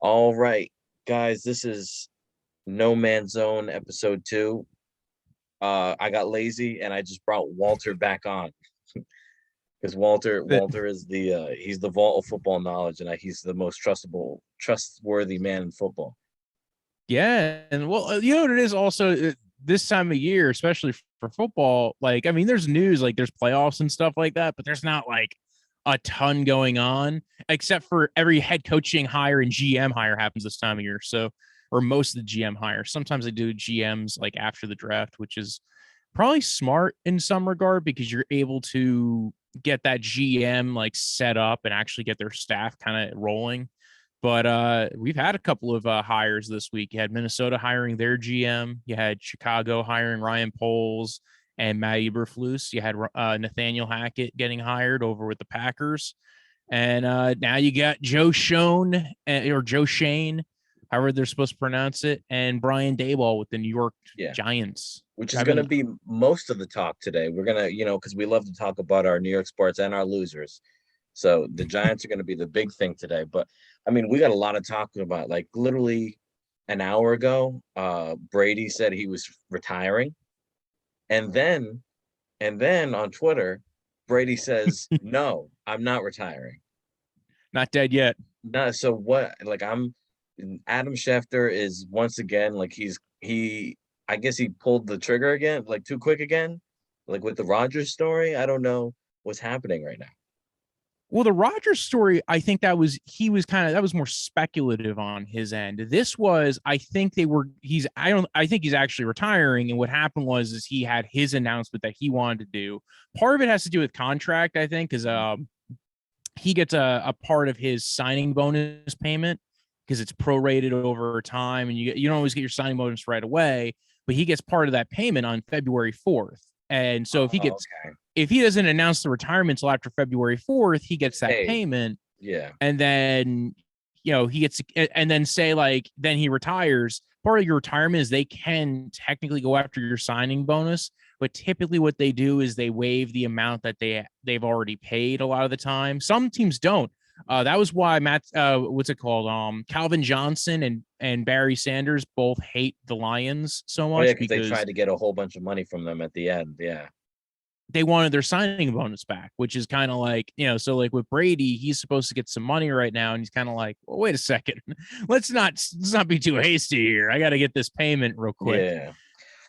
All right, guys, this is No Man's Zone episode 2. I got lazy and I just brought Walter back on because But Walter is he's the vault of football knowledge, and he's the most trustworthy man in football. yeah, and well, you know what it is also this time of year, especially for football. Like, I mean, there's news, like there's playoffs and stuff like that, but there's not like a ton going on, except for every head coaching hire and GM hire happens this time of year. So, or most of the GM hires. Sometimes they do GMs like after the draft, which is probably smart in some regard because you're able to get that GM like set up and actually get their staff kind of rolling. But we've had a couple of hires this week. You had Minnesota hiring their GM. You had Chicago hiring Ryan Poles and Matt Eberflus. You had Nathaniel Hackett getting hired over with the Packers. And now you got Joe Schoen or Joe Shane, however they're supposed to pronounce it, and Brian Daboll with the New York Yeah, Giants. which is I've going to been be most of the talk today. We're going to, because we love to talk about our New York sports and our losers. So the Giants are going to be the big thing today. But I mean, we got a lot of talking about. Like literally an hour ago, Brady said he was retiring, and then on Twitter, Brady says, "No, I'm not retiring." not dead yet. No, so what? Like Adam Schefter is once again like he. I guess he pulled the trigger again, like too quick again, like with the Rogers story. I don't know what's happening right now. Well, the Rogers story, I think that was he was kind of that was more speculative on his end. This was, I think they were he's I don't I think he's actually retiring. And what happened was is he had his announcement that he wanted to do. Part of it has to do with contract, I think, because he gets a part of his signing bonus payment because it's prorated over time, and you don't always get your signing bonus right away, but he gets part of that payment on February 4th. And so Oh, okay. if he doesn't announce the retirement until after February 4th, he gets that Hey, payment. yeah, And then, he gets, and then say like, then he retires. Part of your retirement is they can technically go after your signing bonus, but typically what they do is they waive the amount that they've already paid a lot of the time. Some teams don't. That was why what's it called? Calvin Johnson and Barry Sanders both hate the Lions so oh yeah, much because they because tried to get a whole bunch of money from them at the end. Yeah, they wanted their signing bonus back, which is kind of like, so like with Brady, he's supposed to get some money right now. And he's kind of like, well, wait a second. Let's not be too hasty here. I got to get this payment real quick. yeah.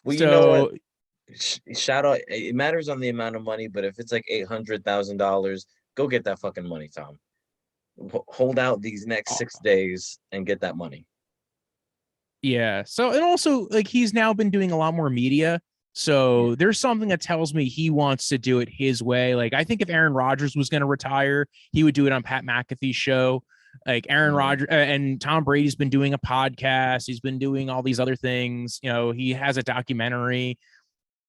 Well, you know what? So Shout out. It matters on the amount of money, but if it's like $800,000, go get that fucking money, Tom. Hold out these next uh, 6 days and get that money. yeah. So, and also like he's now been doing a lot more media. Yeah. So there's something that tells me he wants to do it his way. Like I think if Aaron Rodgers was going to retire, he would do it on Pat McAfee's show. Like Aaron Mm. Rodgers and Tom Brady's been doing a podcast. He's been doing all these other things. He has a documentary.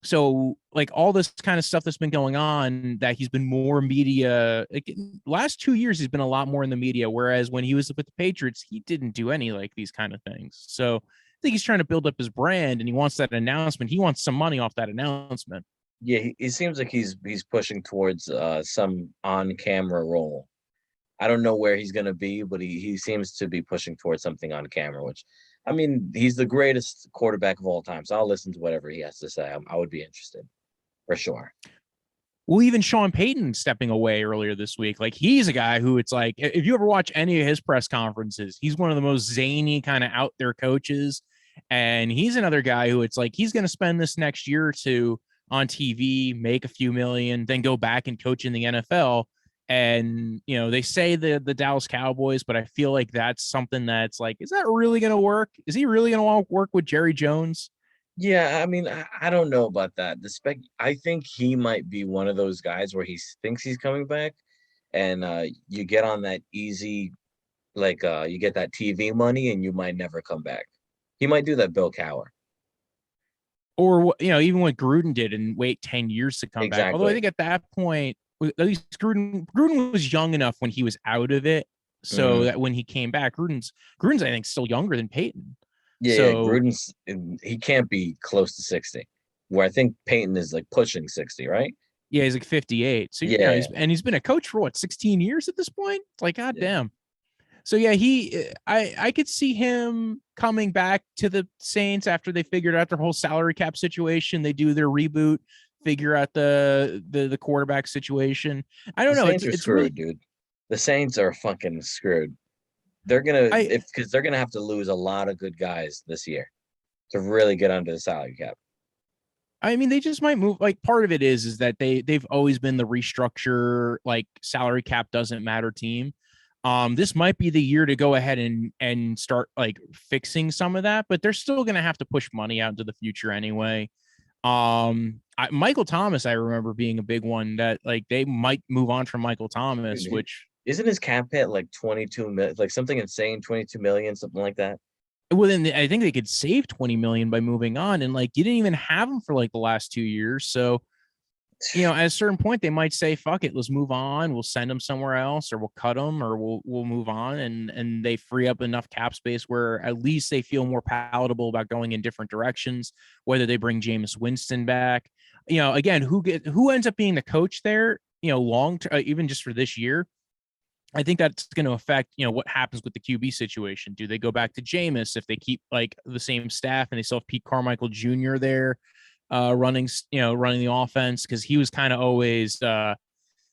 So like all this kind of stuff that's been going on, that he's been more media, like last 2 years he's been a lot more in the media, whereas when he was with the Patriots he didn't do any like these kind of things. So I think he's trying to build up his brand, and he wants that announcement, he wants some money off that announcement. Yeah, he seems like he's pushing towards some on-camera role. I don't know where he's gonna be, but he seems to be pushing towards something on camera, which I mean, he's the greatest quarterback of all time. So I'll listen to whatever he has to say. I would be interested for sure. Well, even Sean Payton stepping away earlier this week, like he's a guy who, it's like, if you ever watch any of his press conferences, he's one of the most zany kind of out there coaches. And he's another guy who, it's like he's going to spend this next year or two on TV, make a few million, then go back and coach in the NFL. And they say the Dallas Cowboys, but I feel like that's something that's like, is that really going to work? Is he really going to want to work with Jerry Jones? Yeah, I mean, I don't know about that. I think he might be one of those guys where he thinks he's coming back, and you get on that easy, like you get that TV money, and you might never come back. He might do that, Bill Cowher. Or even what Gruden did and wait 10 years to come back. Although I Exactly. think at that point, at least Gruden was young enough when he was out of it, so Hmm. that when he came back, Gruden's I think still younger than Peyton. Yeah, yeah. So Gruden's he can't be close to 60, where I think Peyton is like pushing 60, right? yeah, he's like 58. So Yeah, he's been a coach for what, 16 years at this point. It's like, god yeah. damn. So yeah, I could see him coming back to the Saints after they figured out their whole salary cap situation. They do their reboot, figure out the quarterback situation. I The don't know. Saints are It's really screwed, dude. The Saints are fucking screwed. They're gonna I if because they're gonna have to lose a lot of good guys this year to really get under the salary cap. I mean, they just might move. Like, part of it is that they've always been the restructure, like salary cap doesn't matter team. This might be the year to go ahead and start like fixing some of that, but they're still going to have to push money out into the future anyway. Michael Thomas, I remember being a big one that like they might move on from Michael Thomas, Dude, which isn't his cap hit like 22 million, like something insane, 22 million, something like that? well, then I think they could save 20 million by moving on, and like you didn't even have him for like the last 2 years, so at a certain point they might say, fuck it, let's move on, we'll send them somewhere else, or we'll cut them, or we'll move on, and they free up enough cap space where at least they feel more palatable about going in different directions, whether they bring Jameis Winston back. Again, who ends up being the coach there, long term, even just for this year. I think that's going to affect, what happens with the QB situation. Do they go back to Jameis if they keep like the same staff and they still have Pete Carmichael Jr. there, running the offense? Because he was kind of always,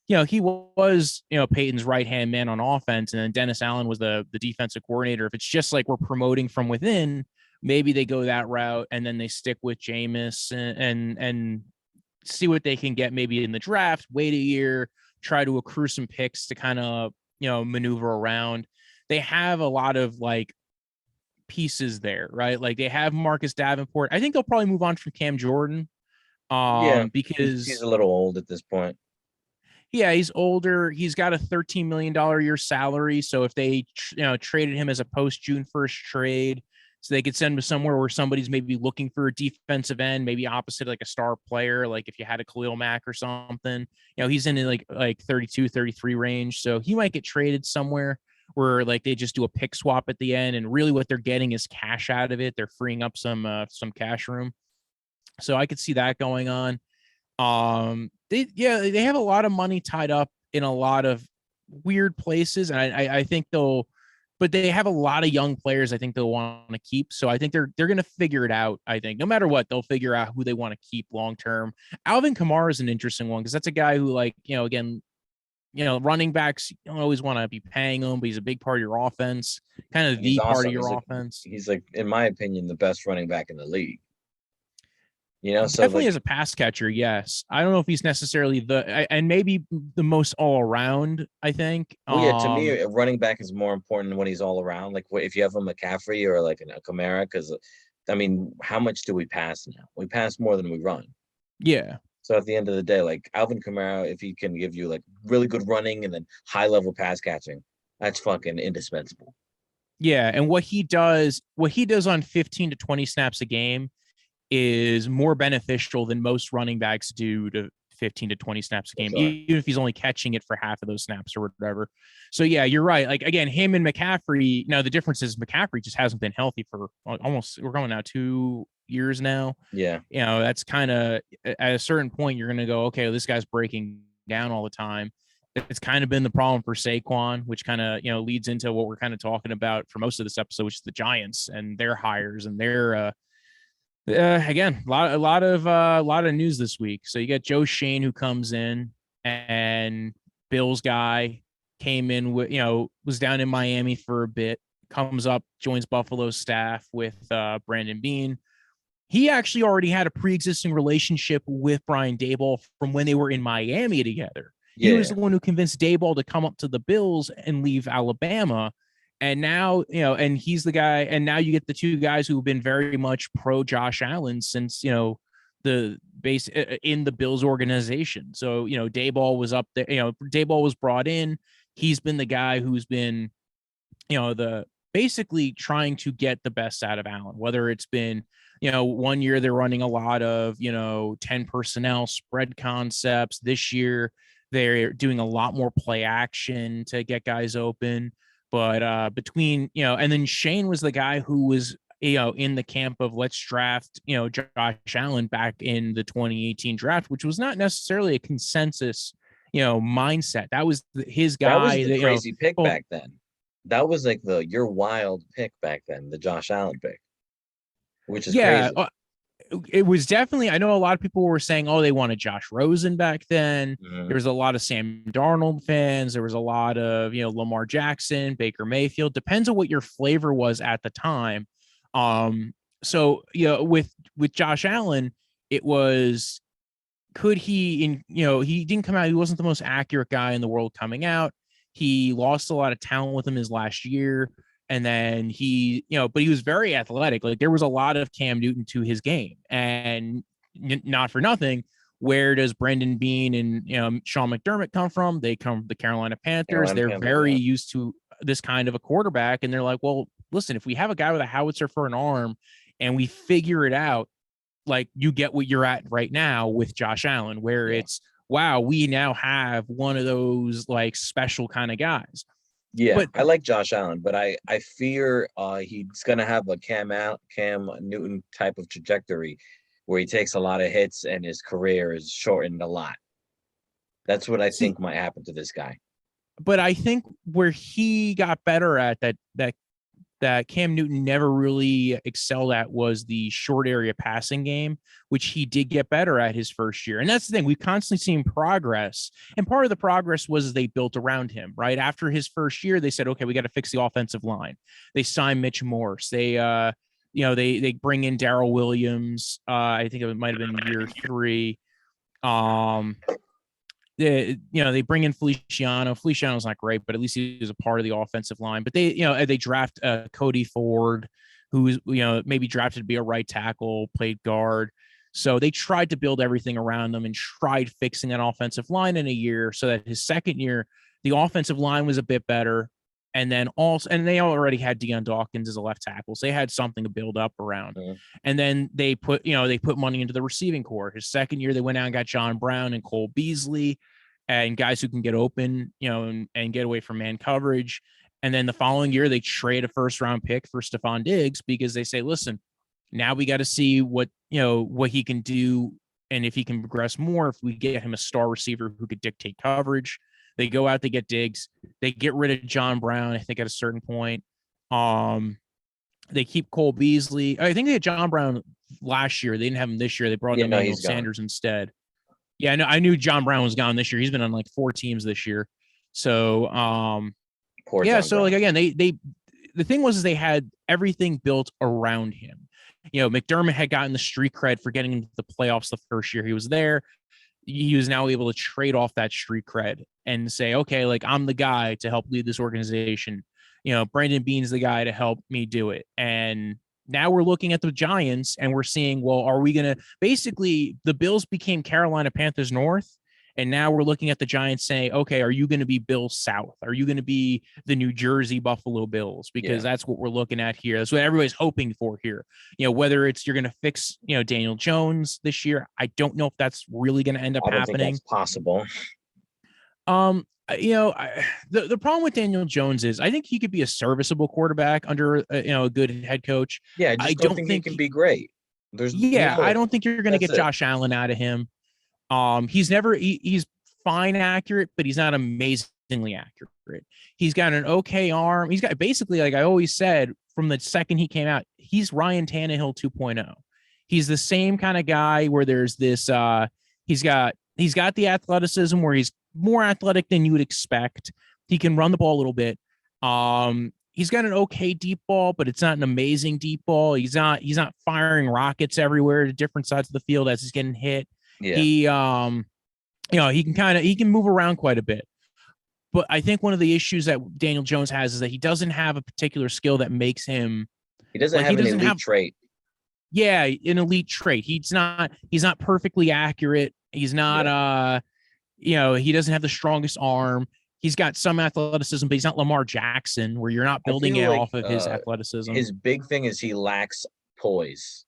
he was, Peyton's right hand man on offense, and then Dennis Allen was the defensive coordinator. If it's just like we're promoting from within, maybe they go that route and then they stick with Jameis and see what they can get maybe in the draft. Wait a year, try to accrue some picks to kind of maneuver around. They have a lot of like pieces there, right? Like they have Marcus Davenport. I think they'll probably move on from Cam Jordan, Yeah, he's because a little old at this point. yeah, he's older. He's got a $13 million year salary. So if they traded him as a post June 1st trade, so they could send him somewhere where somebody's maybe looking for a defensive end, maybe opposite like a star player, like if you had a Khalil Mack or something. He's in the like 32, 33 range. So he might get traded somewhere where like they just do a pick swap at the end, and really what they're getting is cash out of it. They're freeing up some cash room. So I could see that going on. They have a lot of money tied up in a lot of weird places, and I think but they have a lot of young players I think they'll want to keep. So I think they're going to figure it out. I think no matter what, they'll figure out who they want to keep long term. Alvin Kamara is an interesting one because that's a guy who, like, again, running backs, you don't always want to be paying him, but he's a big part of your offense, kind of He's the part of awesome. your offense. He's like, in my opinion, the best running back in the league. So Definitely like, as a pass catcher, yes. I don't know if he's necessarily and maybe the most all around. I think. well, yeah, to me, a running back is more important when he's all around. Like, if you have a McCaffrey or like a Kamara, because I mean, how much do we pass now? We pass more than we run. Yeah, So at the end of the day, like Alvin Kamara, if he can give you like really good running and then high level pass catching, that's fucking indispensable. yeah. And what he does on 15 to 20 snaps a game is more beneficial than most running backs do to 15 to 20 snaps a For game, sure. even if he's only catching it for half of those snaps or whatever. So yeah, you're right. Like, again, him and McCaffrey. Now the difference is McCaffrey just hasn't been healthy for almost, we're going now 2 years now. Yeah. That's kind of, at a certain point you're going to go, okay, this guy's breaking down all the time. It's kind of been the problem for Saquon, which kind of leads into what we're kind of talking about for most of this episode, which is the Giants and their hires and their again, a lot of news this week. So you got Joe Shane, who comes in, and Bill's guy came in with, was down in Miami for a bit, comes up, joins Buffalo's staff with Brandon Beane. He actually already had a pre-existing relationship with Brian Daboll from when they were in Miami together. He was Yeah. the one who convinced Daboll to come up to the Bills and leave Alabama. And now, and he's the guy. And now you get the two guys who've been very much pro Josh Allen since, the base in the Bills organization. So, Daboll was up there, Daboll was brought in. He's been the guy who's been, the basically trying to get the best out of Allen, whether it's been, one year they're running a lot of, 10 personnel spread concepts. This year, they're doing a lot more play action to get guys open. But between, and then Shane was the guy who was, in the camp of let's draft, Josh Allen back in the 2018 draft, which was not necessarily a consensus, mindset. That was his That was guy the that, crazy pick well, back then. That was like your wild pick back then, the Josh Allen pick, which is Yeah, crazy. it was definitely. I know a lot of people were saying, "Oh, they wanted Josh Rosen back then." There Mhm. was a lot of Sam Darnold fans. There was a lot of Lamar Jackson, Baker Mayfield. Depends on what your flavor was at the time. Um, so with Josh Allen, it was could he he didn't come out, he wasn't the most accurate guy in the world coming out. He lost a lot of talent with him his last year, and then but he was very athletic. Like there was a lot of Cam Newton to his game, and not for nothing, where does Brendan Bean and Sean McDermott come from? They come from the Carolina Panthers. Carolina They're Panthers, very yeah. used to this kind of a quarterback, and they're like, well, listen, if we have a guy with a howitzer for an arm and we figure it out, like you get what you're at right now with Josh Allen, where Yeah. it's wow, we now have one of those like special kind of guys. Yeah, But I like Josh Allen, but I fear he's gonna have a Cam Newton type of trajectory where he takes a lot of hits and his career is shortened a lot. That's what I see, think might happen to this guy. but I think where he got better at that Cam Newton never really excelled at was the short area passing game, which he did get better at his first year. And that's the thing, we've constantly seen progress. And part of the progress was they built around him, right? After his first year, they said, okay, we got to fix the offensive line. They signed Mitch Morse. They bring in Darrell Williams. I think it might have been year 3. Um, they bring in Feliciano. Feliciano's not great, but at least he was a part of the offensive line. But they draft Cody Ford, who's maybe drafted to be a right tackle, played guard. So they tried to build everything around them and tried fixing that offensive line in a year, so that his second year the offensive line was a bit better. And then they already had Deion Dawkins as a left tackle, so they had something to build up around. Mhm. And then they put money into the receiving core. His second year, they went out and got John Brown and Cole Beasley, and guys who can get open, and get away from man coverage. And then the following year, they trade a first round pick for Stephon Diggs because they say, listen, now we got to see what he can do, and if he can progress more, if we get him a star receiver who could dictate coverage. They go out, they get Diggs, they get rid of John Brown, I think, at a certain point. They keep Cole Beasley. I think they had John Brown last year. They didn't have him this year. They brought in Yeah, no, Emmanuel he's gone. Sanders instead. Yeah, I knew John Brown was gone this year. He's been on like 4 teams this year. So Poor yeah, John so like Brown. again, they the thing was is they had everything built around him. McDermott had gotten the street cred for getting into the playoffs the first year he was there. He was now able to trade off that street cred and say, okay, like I'm the guy to help lead this organization. Brandon Beane's the guy to help me do it. And now we're looking at the Giants and we're seeing, well, are we going to basically the Bills became Carolina Panthers North. And now we're looking at the Giants saying, okay, are you going to be Bills South? Are you going to be the New Jersey Buffalo Bills? Because Yeah, that's what we're looking at here. That's what everybody's hoping for here. Whether it's you're going to fix, Daniel Jones this year, I don't know if that's really going to end up I don't think that's happening. possible. The problem with Daniel Jones is I think he could be a serviceable quarterback under a good head coach. Yeah, I I just don't don't think he think, can be great. There's yeah, I no, don't think you're going to that's get it. Josh Allen out of him. He's fine accurate, but he's not amazingly accurate. He's got an okay arm. He's got basically, like I always said, from the second he came out, he's Ryan Tannehill 2.0. He's the same kind of guy where there's this he's got the athleticism where he's more athletic than you would expect. He can run the ball a little bit. He's got an okay deep ball, but it's not an amazing deep ball. He's not firing rockets everywhere to different sides of the field as he's getting hit. Yeah, He can move around quite a bit. But I think one of the issues that Daniel Jones has is that he doesn't have a particular skill that makes him he doesn't like he have an doesn't elite have trait. an elite trait. He's not perfectly accurate. He's not Yeah, he doesn't have the strongest arm. He's got some athleticism, but he's not Lamar Jackson, where you're not I building feel it like off of his athleticism. his big thing is he lacks poise.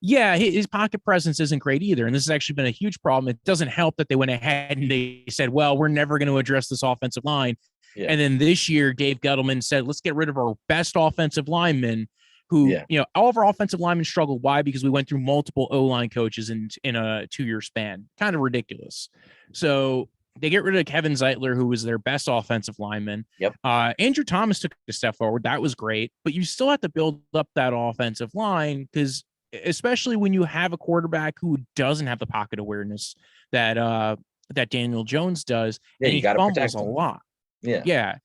Yeah, his pocket presence isn't great either. And this has actually been a huge problem. It doesn't help that they went ahead and they said, well, we're never going to address this offensive line. Yeah, And then this year, Dave Gettleman said, let's get rid of our best offensive linemen who, yeah, all of our offensive linemen struggled. Why? Because we went through multiple O-line coaches in a 2-year span. Kind of ridiculous. So They get rid of Kevin Zeitler, who was their best offensive lineman. Yep. Andrew Thomas took a step forward. That was great, but you still have to build up that offensive line, because especially when you have a quarterback who doesn't have the pocket awareness that Daniel Jones does, Yeah, and you he got to fumbles protect a them. lot. Yeah. Yeah.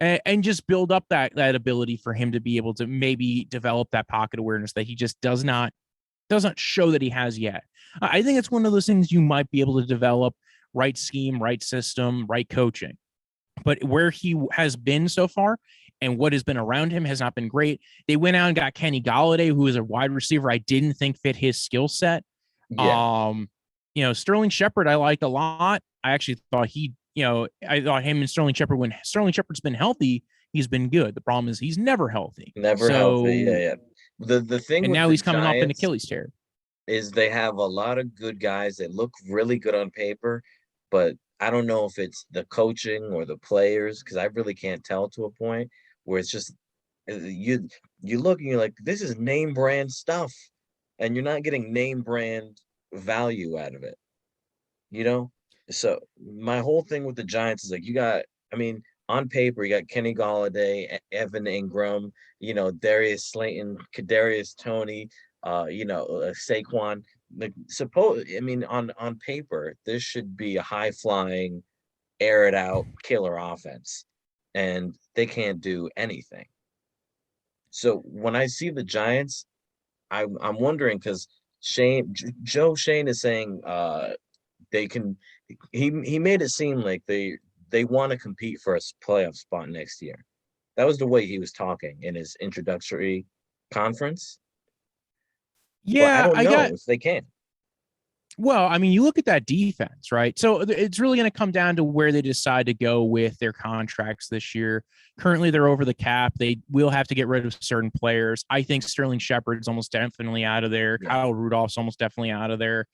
And just build up that ability for him to be able to maybe develop that pocket awareness that he just doesn't show that he has yet. I think it's one of those things you might be able to develop: right scheme, right system, right coaching. But where he has been so far and what has been around him has not been great. They went out and got Kenny Galladay, who is a wide receiver I didn't think fit his skill set. Yeah. Sterling Shepard I liked a lot. I actually thought I thought him and Sterling Shepard, when Sterling Shepard's been healthy, he's been good. The problem is he's never healthy. Never healthy. Yeah, So, yeah. The thing and with now the he's coming off an Giants Achilles tear. is they have a lot of good guys that look really good on paper, but I don't know if it's the coaching or the players, because I really can't tell to a point where it's just you look and you're like, this is name brand stuff, and you're not getting name brand value out of it, you know? So my whole thing with the Giants is like, I mean, on paper, you got Kenny Galladay, Evan Ingram, Darius Slayton, Kadarius Tony, Saquon. I mean, on paper, this should be a high flying, air it out, killer offense, and they can't do anything. So when I see the Giants, I'm wondering, because Joe Shane is saying they can. He made it seem like they want to compete for a playoff spot next year. That was the way he was talking in his introductory conference. But I Yeah, don't I know got if they can. Well, I mean, you look at that defense, right? So it's really going to come down to where they decide to go with their contracts this year. Currently, they're over the cap. They will have to get rid of certain players. I think Sterling Shepard's almost definitely out of there. Yeah. Kyle Rudolph's almost definitely out of there.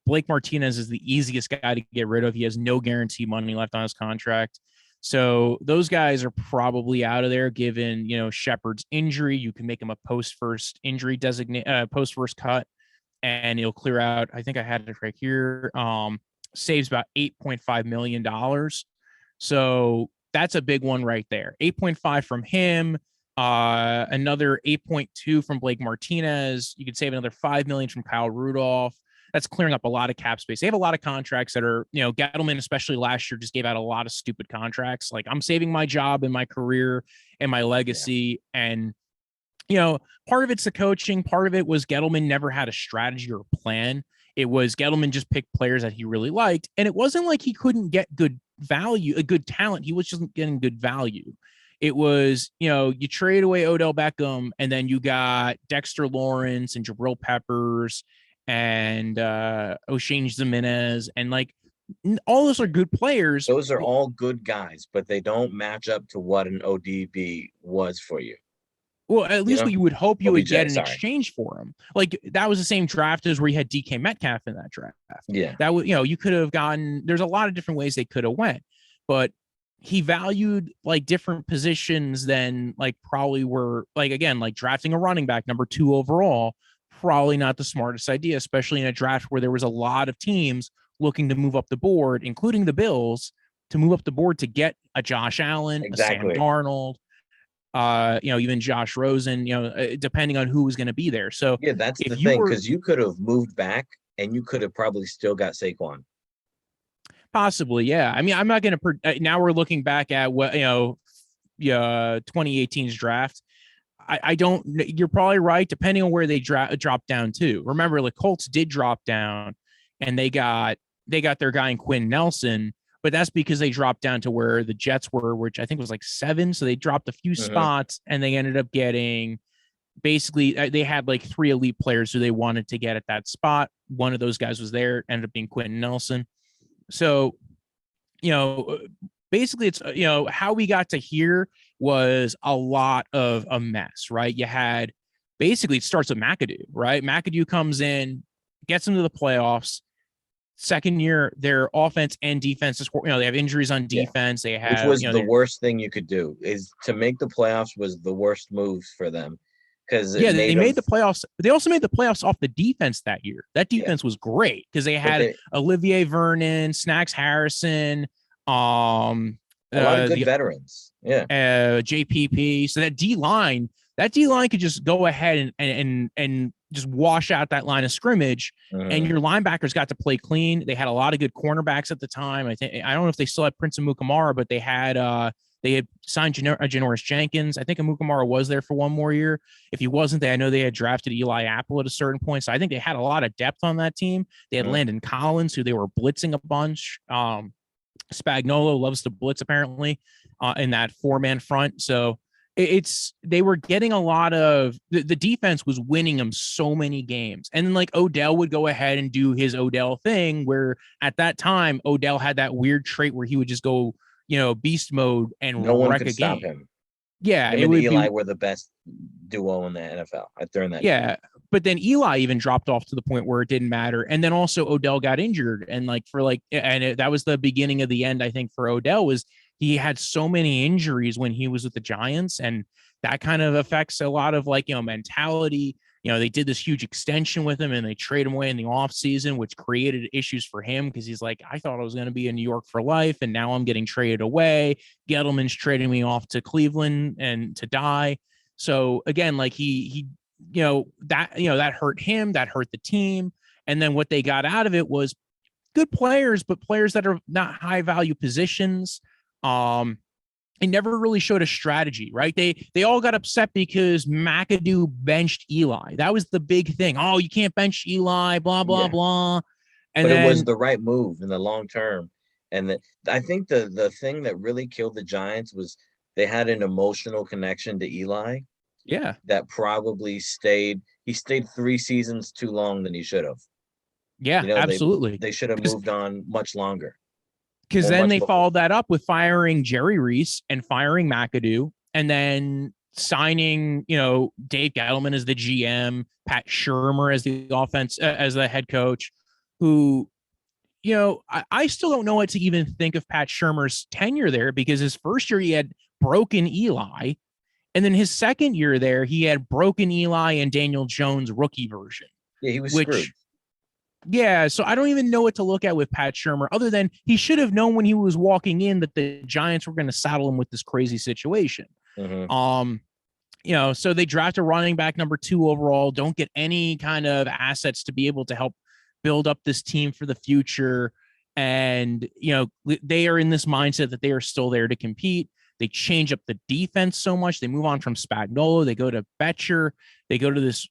Blake Martinez is the easiest guy to get rid of. He has no guarantee money left on his contract. So those guys are probably out of there, given, Shepard's injury. You can make him a post-first injury post-first cut, and it'll clear out. I think I had it right here. Saves about $8.5 million. So that's a big one right there. 8.5 from him. Another 8.2 from Blake Martinez. You could save another 5 million from Kyle Rudolph. That's clearing up a lot of cap space. They have a lot of contracts that are, Gettleman, especially last year, just gave out a lot of stupid contracts. Like, I'm saving my job and my career and my legacy. Yeah. And part of it's the coaching. Part of it was Gettleman never had a strategy or plan. It was Gettleman just picked players that he really liked. And it wasn't like he couldn't get good value, a good talent. He was just getting good value. It was, you trade away Odell Beckham, and then you got Dexter Lawrence and Jabril Peppers and O'Shane Jimenez. And all those are good players. Those are all good guys, but they don't match up to what an ODB was for you. Well, at least what you would hope you would get in exchange for him. Like, that was the same draft as where you had DK Metcalf in that draft. Yeah. That was, you could have gotten, there's a lot of different ways they could have went, but he valued different positions than probably were again, drafting a running back number 2 overall, probably not the smartest idea, especially in a draft where there was a lot of teams looking to move up the board, including the Bills, to move up the board to get a Josh Allen, a Sam Darnold, even Josh Rosen, depending on who was going to be there. So yeah, that's the thing, because you could have moved back and you could have probably still got Saquon. Possibly, yeah. I mean, I'm not going to. Now we're looking back at what 2018's draft. I don't. You're probably right. Depending on where they drop down to. Remember, the Colts did drop down, and they got their guy in Quinn Nelson. But that's because they dropped down to where the Jets were, which I think was 7. So they dropped a few spots, and they ended up getting, basically, they had 3 elite players who they wanted to get at that spot. One of those guys was there, ended up being Quentin Nelson. So, basically it's, how we got to here was a lot of a mess, right? You had, basically, it starts with McAdoo, right? McAdoo comes in, gets them to the playoffs. Second year, their offense and defense is, they have injuries on defense. Yeah. Which was the worst thing you could do, is to make the playoffs was the worst moves for them. because it Yeah, they made them. made the playoffs. They also made the playoffs off the defense that year. That Yeah, defense was great because they but had Olivier Vernon, Snacks Harrison, um, a lot of good the veterans. Yeah. JPP. So that D line could just go ahead and just wash out that line of scrimmage, and your linebackers got to play clean. They had a lot of good cornerbacks at the time. I don't know if they still had Prince Amukamara, but they had signed Janoris Jenkins. I think Amukamara was there for one more year. If he wasn't, I know they had drafted Eli Apple at a certain point. So I think they had a lot of depth on that team. They had Landon Collins, who they were blitzing a bunch. Spagnuolo loves to blitz apparently in that 4-man front. So they were getting a lot of the defense was winning them so many games. And then like Odell would go ahead and do his Odell thing, where at that time Odell had that weird trait where he would just go, beast mode and no one wreck could a stop game. him. Yeah, Him it and would Eli be. were the best duo in the NFL during that. Yeah, but then Eli even dropped off to the point where it didn't matter, and then also Odell got injured, and that was the beginning of the end. I think for Odell was he had so many injuries when he was with the Giants, and that kind of affects a lot of mentality. They did this huge extension with him and they trade him away in the offseason, which created issues for him because he's like, I thought I was going to be in New York for life, and now I'm getting traded away. Gettleman's trading me off to Cleveland and to die. So again, like that hurt him, that hurt the team. And then what they got out of it was good players, but players that are not high value positions. They never really showed a strategy, right? They all got upset because McAdoo benched Eli. That was the big thing. Oh, you can't bench Eli, blah, blah, blah. And but then it was the right move in the long term. And I think the thing that really killed the Giants was they had an emotional connection to Eli. Yeah. That probably stayed. He stayed 3 seasons too long than he should have. Yeah, absolutely. They should have moved on much longer. Because then they followed that up with firing Jerry Reese and firing McAdoo, and then signing, Dave Gettleman as the GM, Pat Shurmur as the offense as the head coach, who, I still don't know what to even think of Pat Shurmur's tenure there, because his first year he had broken Eli, and then his second year there he had broken Eli and Daniel Jones rookie version. Yeah, he was screwed. Yeah, so I don't even know what to look at with Pat Shurmur, other than he should have known when he was walking in that the Giants were going to saddle him with this crazy situation. So they draft a running back number 2 overall, don't get any kind of assets to be able to help build up this team for the future. And, they are in this mindset that they are still there to compete. They change up the defense so much. They move on from Spagnuolo. They go to Deptuch. They go to this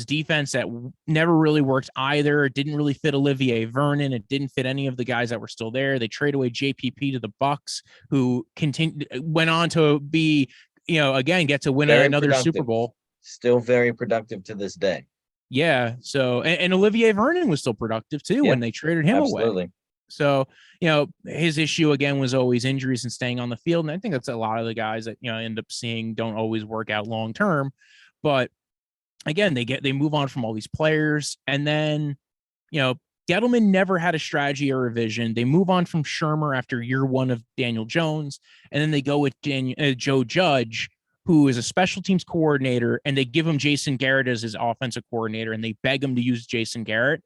defense that never really worked either. It didn't really fit Olivier Vernon. It didn't fit any of the guys that were still there. They trade away JPP to the Bucks, who went on to be, again, get to win another Super Bowl. Still very productive to this day. Yeah. So, and Olivier Vernon was still productive too when they traded him away. So, his issue again was always injuries and staying on the field. And I think that's a lot of the guys that, end up seeing don't always work out long term. But again, they move on from all these players. And then, Gettleman never had a strategy or a vision. They move on from Shurmur after year 1 of Daniel Jones. And then they go with Joe Judge, who is a special teams coordinator. And they give him Jason Garrett as his offensive coordinator. And they beg him to use Jason Garrett,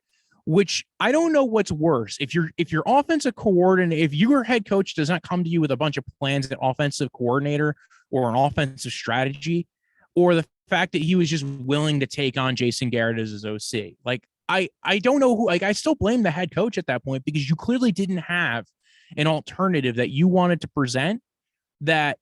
which I don't know what's worse. If your offensive coordinator, if your head coach does not come to you with a bunch of plans, an offensive coordinator or an offensive strategy, or the fact that he was just willing to take on Jason Garrett as his OC. Like, I don't know who, I still blame the head coach at that point, because you clearly didn't have an alternative that you wanted to present that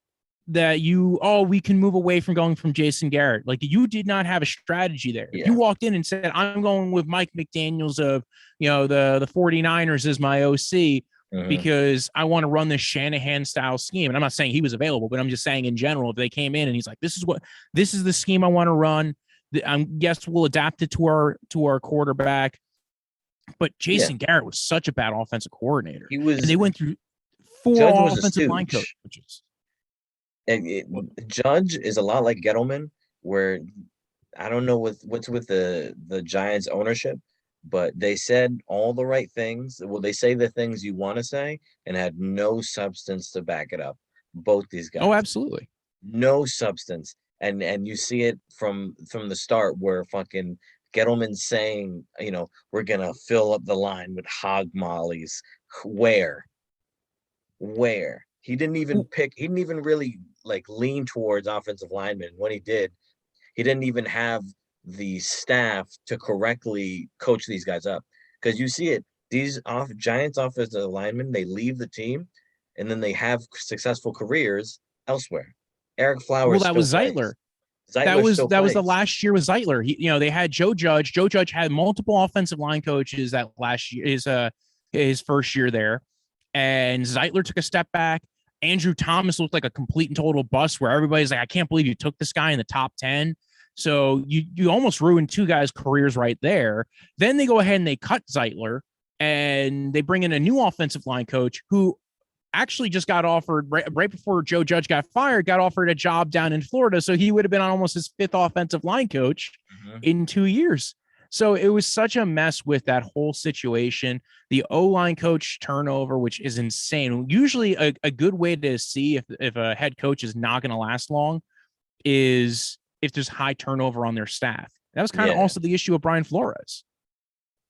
we can move away from going from Jason Garrett. Like, you did not have a strategy there. Yeah. You walked in and said, I'm going with Mike McDaniels of, the 49ers as my OC because I want to run this Shanahan style scheme. And I'm not saying he was available, but I'm just saying in general, if they came in and he's like, this is the scheme I want to run. Yes, we'll adapt it to our quarterback. But Jason Garrett was such a bad offensive coordinator. And they went through 4 offensive line coaches. And Judge is a lot like Gettleman, where I don't know what's with the Giants ownership, but they said all the right things. Well, they say the things you want to say and had no substance to back it up. Both these guys. Oh, absolutely. No substance. and you see it from the start where fucking Gettleman's saying, we're gonna fill up the line with hog mollies. Where? Where? He didn't even really like lean towards offensive linemen. When he did, he didn't even have the staff to correctly coach these guys up. Because you see it, these Giants offensive linemen, they leave the team and then they have successful careers elsewhere. Eric Well, Flowers that still was plays. Zeitler. Zeitler still That was the plays. last year with Zeitler. They had Joe Judge. Joe Judge had multiple offensive line coaches that last year, his first year there, and Zeitler took a step back. Andrew Thomas looked like a complete and total bust, where everybody's like, I can't believe you took this guy in the top 10. So you almost ruined two guys' careers right there. Then they go ahead and they cut Zeitler and they bring in a new offensive line coach who actually just got offered right before Joe Judge got fired, got offered a job down in Florida. So he would have been on almost his fifth offensive line coach in 2 years. So it was such a mess with that whole situation. The O-line coach turnover, which is insane. Usually a good way to see if a head coach is not going to last long is if there's high turnover on their staff. That was kind of also the issue of Brian Flores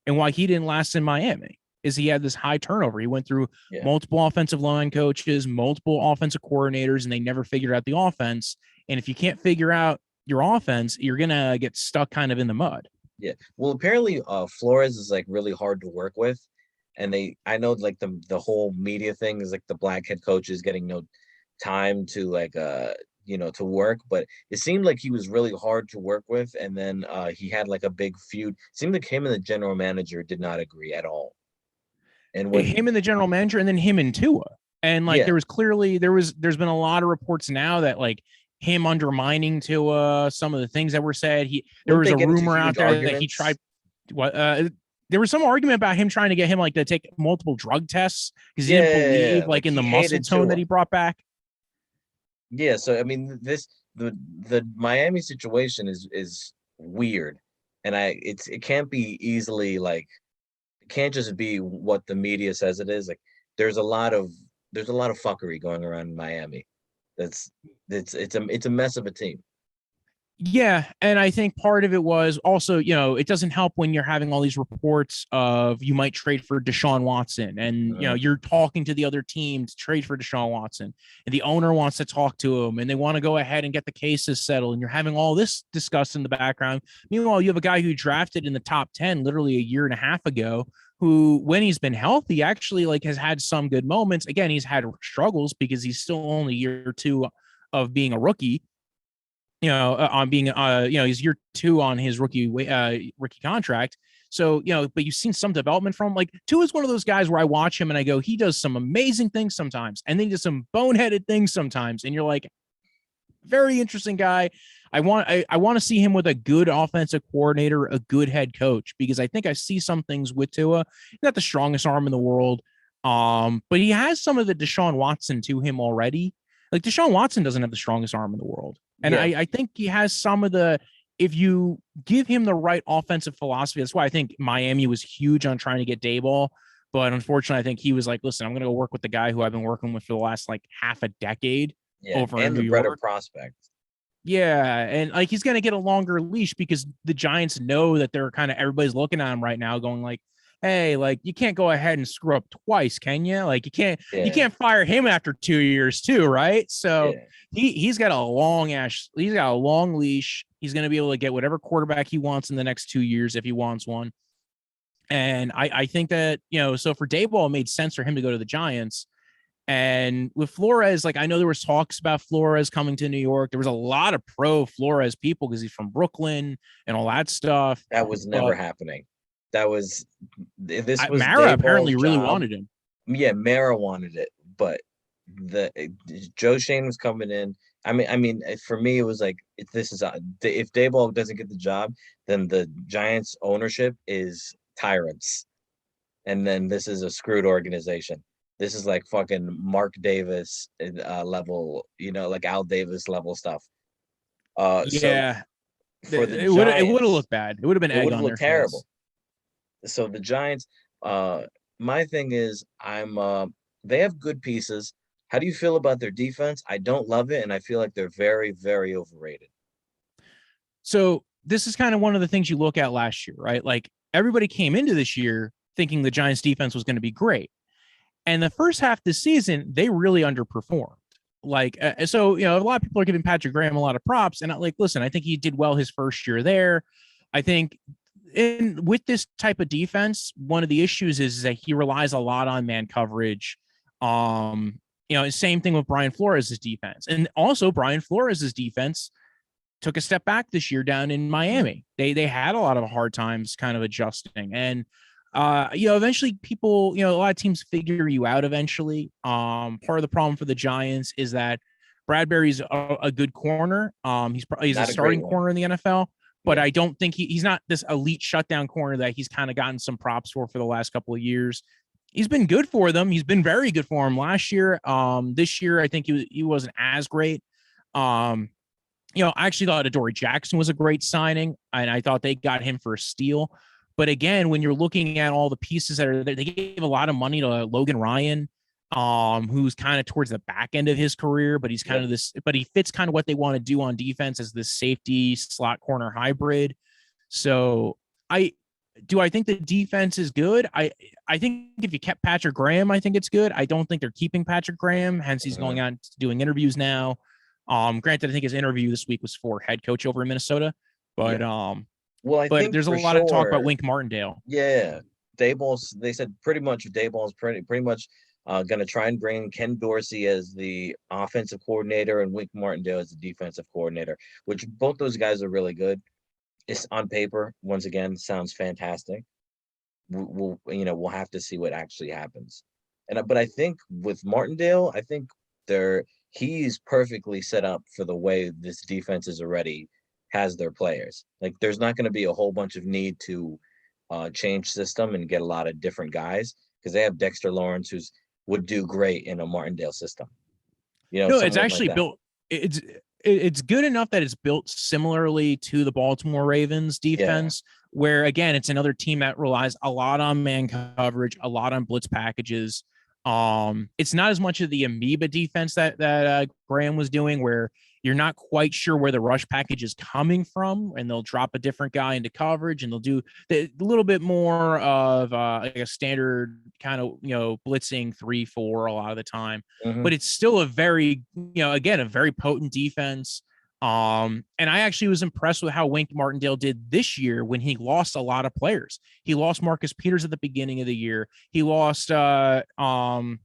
and why he didn't last in Miami. Is he had this high turnover. He went through multiple offensive line coaches, multiple offensive coordinators, and they never figured out the offense. And if you can't figure out your offense, you're going to get stuck kind of in the mud. Yeah. Well, apparently Flores is like really hard to work with. And I know like the whole media thing is like the black head coaches getting no time to like to work, but it seemed like he was really hard to work with. And then he had like a big feud. It seemed like him and the general manager did not agree at all. And when him and the general manager, and then him and Tua, and like there's been a lot of reports now that like him undermining Tua, some of the things that were said. There was a rumor out there that he tried. There was some argument about him trying to get him like to take multiple drug tests because he didn't believe like in the muscle tone that he brought back. Yeah, so I mean, the Miami situation is weird, and it can't be easily like can't just be what the media says it is. Like there's a lot of fuckery going around in Miami. It's a mess of a team. Yeah, and I think part of it was also, it doesn't help when you're having all these reports of you might trade for Deshaun Watson, and you're talking to the other team to trade for Deshaun Watson, and the owner wants to talk to him, and they want to go ahead and get the cases settled, and you're having all this discussed in the background. Meanwhile, you have a guy who drafted in the top 10 literally a year and a half ago, who, when he's been healthy, actually like has had some good moments. Again, he's had struggles because he's still only year or two of being a rookie. On being, he's year 2 on his rookie contract. So, but you've seen some development from like Tua is one of those guys where I watch him and I go, he does some amazing things sometimes, and then he does some boneheaded things sometimes. And you're like, very interesting guy. I want to see him with a good offensive coordinator, a good head coach, because I think I see some things with Tua. He's not the strongest arm in the world. But he has some of the Deshaun Watson to him already. Like Deshaun Watson doesn't have the strongest arm in the world. And I think he has some of the, if you give him the right offensive philosophy, that's why I think Miami was huge on trying to get Daboll. But unfortunately, I think he was like, listen, I'm going to go work with the guy who I've been working with for the last like half a decade over in New York. Better prospect. Yeah. And like, he's going to get a longer leash because the Giants know that they're kind of, everybody's looking at him right now going like, hey, like you can't go ahead and screw up twice, can you? Like you can't fire him after 2 years too, right? So he's got a long leash. He's going to be able to get whatever quarterback he wants in the next 2 years if he wants one. And I think that, so for Daboll, it made sense for him to go to the Giants. And with Flores, like I know there was talks about Flores coming to New York. There was a lot of pro Flores people because he's from Brooklyn and all that stuff. That was never happening. Mara Daboll's apparently really wanted him. Yeah, Mara wanted it, but Joe Shane was coming in. I mean, for me, it was like if Daboll doesn't get the job, then the Giants ownership is tyrants, and then this is a screwed organization. This is like fucking Mark Davis level, like Al Davis level stuff. Yeah, so it would have looked bad. It would have been egg on their terrible. Face. So the Giants, my thing is, they have good pieces. How do you feel about their defense? I don't love it, and I feel like they're very, very overrated. So this is kind of one of the things you look at last year, right? Like everybody came into this year thinking the Giants defense was going to be great. And the first half of the season, they really underperformed. So, a lot of people are giving Patrick Graham a lot of props. And listen, I think he did well his first year there. I think with this type of defense, one of the issues is that he relies a lot on man coverage. Same thing with Brian Flores' defense. And also Brian Flores' defense took a step back this year down in Miami. They had a lot of hard times kind of adjusting. And eventually people, a lot of teams figure you out eventually. Part of the problem for the Giants is that Bradbury's a good corner. He's a starting corner in the NFL, but I don't think he's not this elite shutdown corner that he's kind of gotten some props for the last couple of years. He's been good for them. He's been very good for him last year. This year, I think he wasn't as great. I actually thought Adoree Jackson was a great signing, and I thought they got him for a steal. But again, when you're looking at all the pieces that are there, they gave a lot of money to Logan Ryan, who's kind of towards the back end of his career, but he's kind of this, but he fits kind of what they want to do on defense as this safety slot corner hybrid. So I think the defense is good. I think if you kept Patrick Graham, I think it's good. I don't think they're keeping Patrick Graham, hence he's going on doing interviews now. Granted, I think his interview this week was for head coach over in Minnesota, but I think there's a lot of talk about Wink Martindale. Yeah, Daboll's. They said pretty much Daboll's pretty much going to try and bring Ken Dorsey as the offensive coordinator and Wink Martindale as the defensive coordinator, which both those guys are really good. It's on paper. Once again, sounds fantastic. We'll have to see what actually happens. But I think with Martindale, I think he's perfectly set up for the way this defense is already has their players. Like there's not going to be a whole bunch of need to change system and get a lot of different guys because they have Dexter Lawrence would do great in a Martindale system. It's actually built. It's good enough that it's built similarly to the Baltimore Ravens defense, where again it's another team that relies a lot on man coverage, a lot on blitz packages. It's not as much of the amoeba defense that Graham was doing, where you're not quite sure where the rush package is coming from, and they'll drop a different guy into coverage, and they'll do a little bit more of a standard kind of blitzing 3-4 a lot of the time. But it's still a very a very potent defense. And I actually was impressed with how Wink Martindale did this year when he lost a lot of players. He lost Marcus Peters at the beginning of the year. He lost Marlon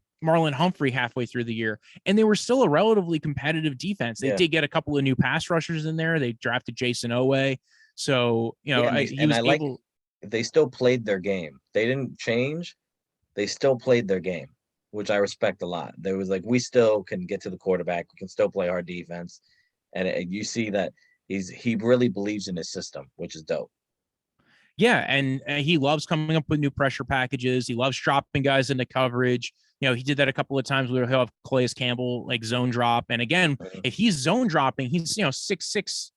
Humphrey halfway through the year, and they were still a relatively competitive defense. They did get a couple of new pass rushers in there. They drafted Jason Owe. So, they still played their game. They didn't change. They still played their game, which I respect a lot. There was we still can get to the quarterback. We can still play our defense. And you see that he really believes in his system, which is dope. Yeah, and he loves coming up with new pressure packages. He loves dropping guys into coverage. He did that a couple of times where he'll have Calais Campbell zone drop. And again, if he's zone dropping, he's 6'6",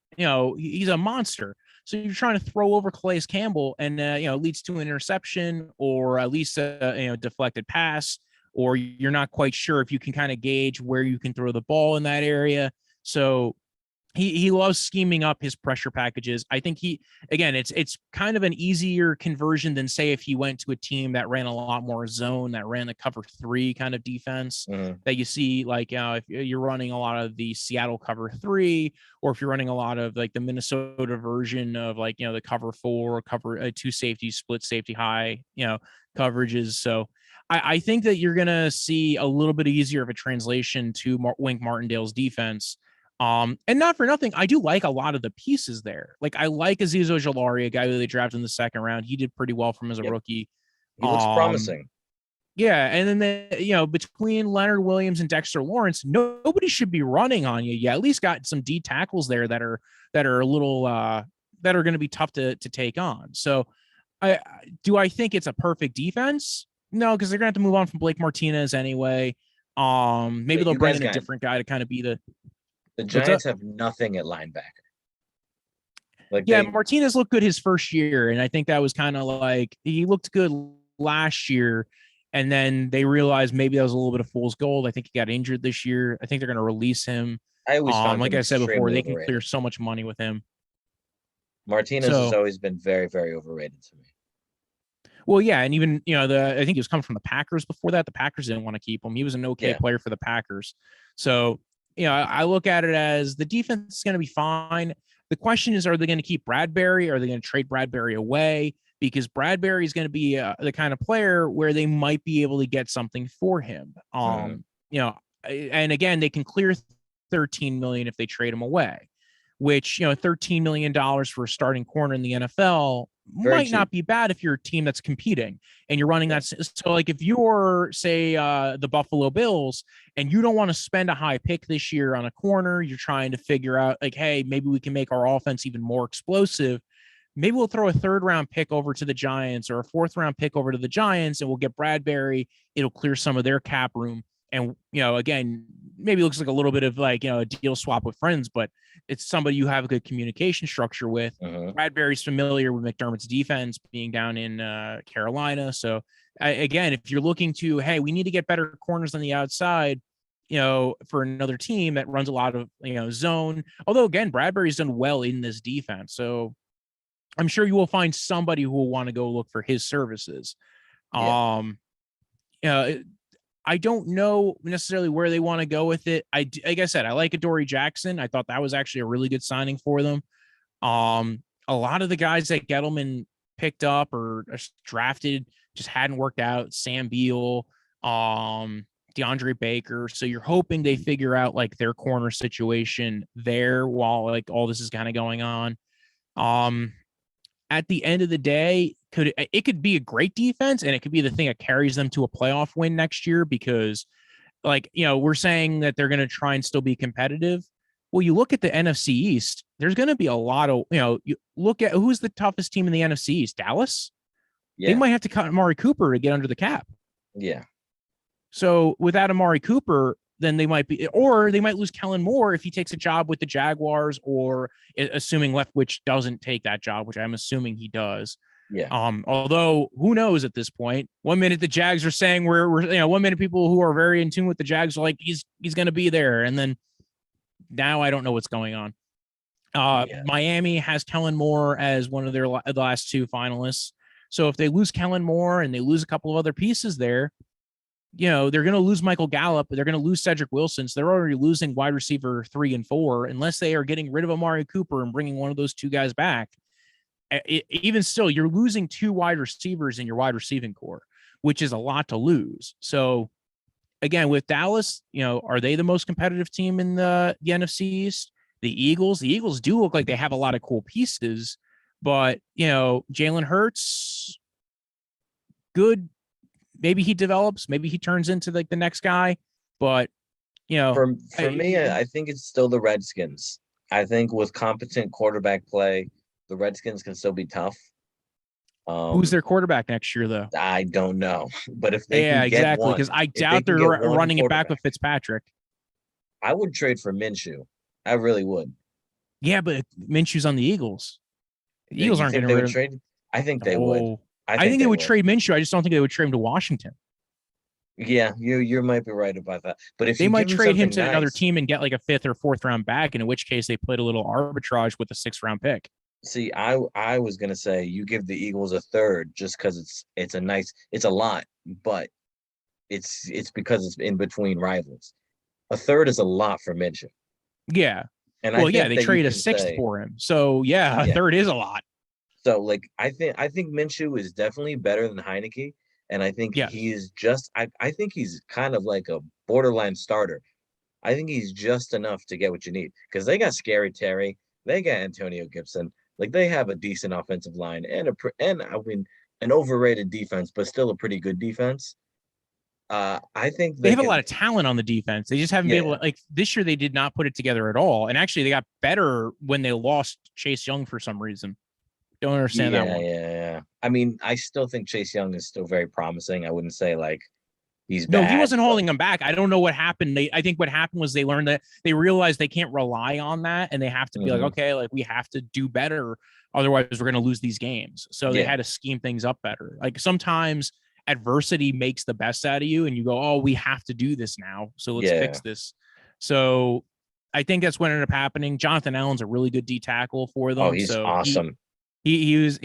he's a monster. So you're trying to throw over Calais Campbell and leads to an interception or at least a deflected pass, or you're not quite sure if you can kind of gauge where you can throw the ball in that area. So he loves scheming up his pressure packages. I think it's kind of an easier conversion than say if he went to a team that ran a lot more zone, that ran the cover 3 kind of defense that you see if you're running a lot of the Seattle cover 3, or if you're running a lot of the Minnesota version of the cover 4, cover 2 safety, split safety high, coverages. So I think that you're going to see a little bit easier of a translation to Wink Martindale's defense. And not for nothing, I do like a lot of the pieces there. I like Azeez Ojulari, a guy who they drafted in the second round. He did pretty well from as a rookie. He looks promising. Yeah, and then between Leonard Williams and Dexter Lawrence, nobody should be running on you. You at least got some D tackles there that are a little that are going to be tough to take on. So, I think it's a perfect defense? No, because they're going to have to move on from Blake Martinez anyway. Maybe they'll bring in a different guy to kind of be the. The Giants have nothing at linebacker. Martinez looked good his first year, and I think that was kind of he looked good last year, and then they realized maybe that was a little bit of fool's gold. I think he got injured this year. I think they're going to release him. I always found like I said before, they can overrated. clear so much money with him. Martinez has So, always been very, very overrated to me. well, yeah, and even I think he was coming from the Packers before that. The Packers didn't want to keep him. He was an okay Yeah. player for the Packers. So, I look at it as the defense is going to be fine. The question is, are they going to keep Bradbury? Are they going to trade Bradbury away? Because Bradbury is going to be the kind of player where they might be able to get something for him. Hmm. And again, they can clear 13 million if they trade him away, which, $13 million for a starting corner in the NFL Very might cheap. not be bad if you're a team that's competing and you're running Yeah. that. So, like, if you're, say, the Buffalo Bills, and you don't want to spend a high pick this year on a corner, you're trying to figure out, like, hey, maybe we can make our offense even more explosive. Maybe we'll throw a third round pick over to the Giants or a fourth round pick over to the Giants, and we'll get Bradbury. It'll clear some of their cap room. And, again, maybe it looks like a little bit of, like, a deal swap with friends, but it's somebody you have a good communication structure with. Hmm. Bradbury's familiar with McDermott's defense, being down in Carolina. So, again, if you're looking to, hey, we need to get better corners on the outside, for another team that runs a lot of, zone. Although, again, Bradbury's done well in this defense. So I'm sure you will find somebody who will want to go look for his services. Yeah. Um, uh, I don't know necessarily where they want to go with it. Like I said, I like Adoree Jackson. I thought that was actually a really good signing for them. A lot of the guys that Gettleman picked up or drafted just hadn't worked out. Sam Beal, DeAndre Baker. So you're hoping they figure out, like, their corner situation there while, like, all this is kind of going on. Um, at the end of the day, it could be a great defense, and it could be the thing that carries them to a playoff win next year, because, like, we're saying that they're going to try and still be competitive. Well, you look at the NFC East, there's going to be a lot of, you look at who's the toughest team in the NFC East. Dallas. They Yeah. might have to cut Amari Cooper to get under the cap. Yeah. So without Amari Cooper, then they might be, or they might lose Kellen Moore if he takes a job with the Jaguars, or assuming Leftwich doesn't take that job, which I'm assuming he does. Yeah. Although who knows at this point? 1 minute the Jags are saying we're 1 minute people who are very in tune with the Jags are like he's going to be there, and then now I don't know what's going on. Yeah. Miami has Kellen Moore as one of their the last two finalists. So if they lose Kellen Moore and they lose a couple of other pieces there, they're going to lose Michael Gallup. They're going to lose Cedric Wilson. So they're already losing wide receiver 3 and 4, unless they are getting rid of Amari Cooper and bringing one of those two guys back. Even still, you're losing 2 wide receivers in your wide receiving core, which is a lot to lose. So again, with Dallas, are they the most competitive team in the NFC East? The Eagles do look like they have a lot of cool pieces, but Jalen Hurts, good. Maybe he develops, maybe he turns into, like, the next guy, but For me, I think it's still the Redskins. I think with competent quarterback play, the Redskins can still be tough. Who's their quarterback next year, though? I don't know, but if they Yeah, can get exactly. one, Because I if they doubt can they're get one running it back with quarterback, Fitzpatrick. I would trade for Minshew. I really would. Yeah, but Minshew's on the Eagles. The Eagles You aren't think getting they rid would of. trade? I think they would. Oh, I I think think they they would would. trade Minshew. I just don't think they would trade him to Washington. Yeah, you might be right about that. But if They you might give him trade him something to another nice, team and get, like, a 5th or 4th round back, and in which case they played a little arbitrage with a 6th round pick. see, I was gonna say you give the Eagles a third just because it's a lot, but it's because it's in between rivals. A third is a lot for Minshew, Yeah. and I Well, yeah, think they that you trade a can 6th say, for him. So yeah, a yeah. third is a lot. So like I think Minshew is definitely better than Heineke, and I think Yes. he is just I think he's kind of like a borderline starter. I think he's just enough to get what you need because they got Scary Terry, they got Antonio Gibson, like they have a decent offensive line and I mean an overrated defense, but still a pretty good defense. I think They they have a lot can, of talent on the defense. They just haven't been able yeah, to, like, this year they did not put it together at all. And actually they got better when they lost Chase Young for some reason. Don't understand that yeah, one. yeah, yeah. I mean, I still think Chase Young is still very promising. I wouldn't say like he's No, he bad, wasn't but holding them back. I don't know what happened. I think what happened was they learned that they realized they can't rely on that, and they have to be like, mhm, okay, like, we have to do better. Otherwise, we're going to lose these games. So they yeah, had to scheme things up better. Like, sometimes adversity makes the best out of you, and you go, oh, we have to do this now. So let's yeah. fix this. So I think that's what ended up happening. Jonathan Allen's a really good D tackle for Oh, them. he's So awesome. he was,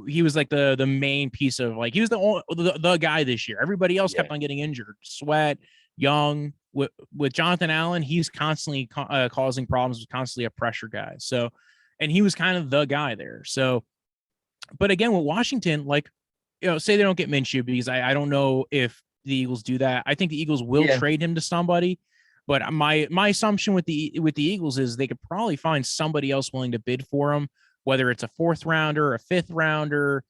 he was like the main piece of, like, he was the guy this year. Everybody else Yeah. kept on getting injured. Sweat, Young, with Jonathan Allen, he's constantly causing problems, constantly a pressure guy. So, and he was kind of the guy there. So, but again, with Washington, like, say they don't get Minshew, because I don't know if the Eagles do that. I think the Eagles will Yeah. trade him to somebody. But my assumption with the Eagles is they could probably find somebody else willing to bid for him, whether it's a 4th rounder, a 5th rounder,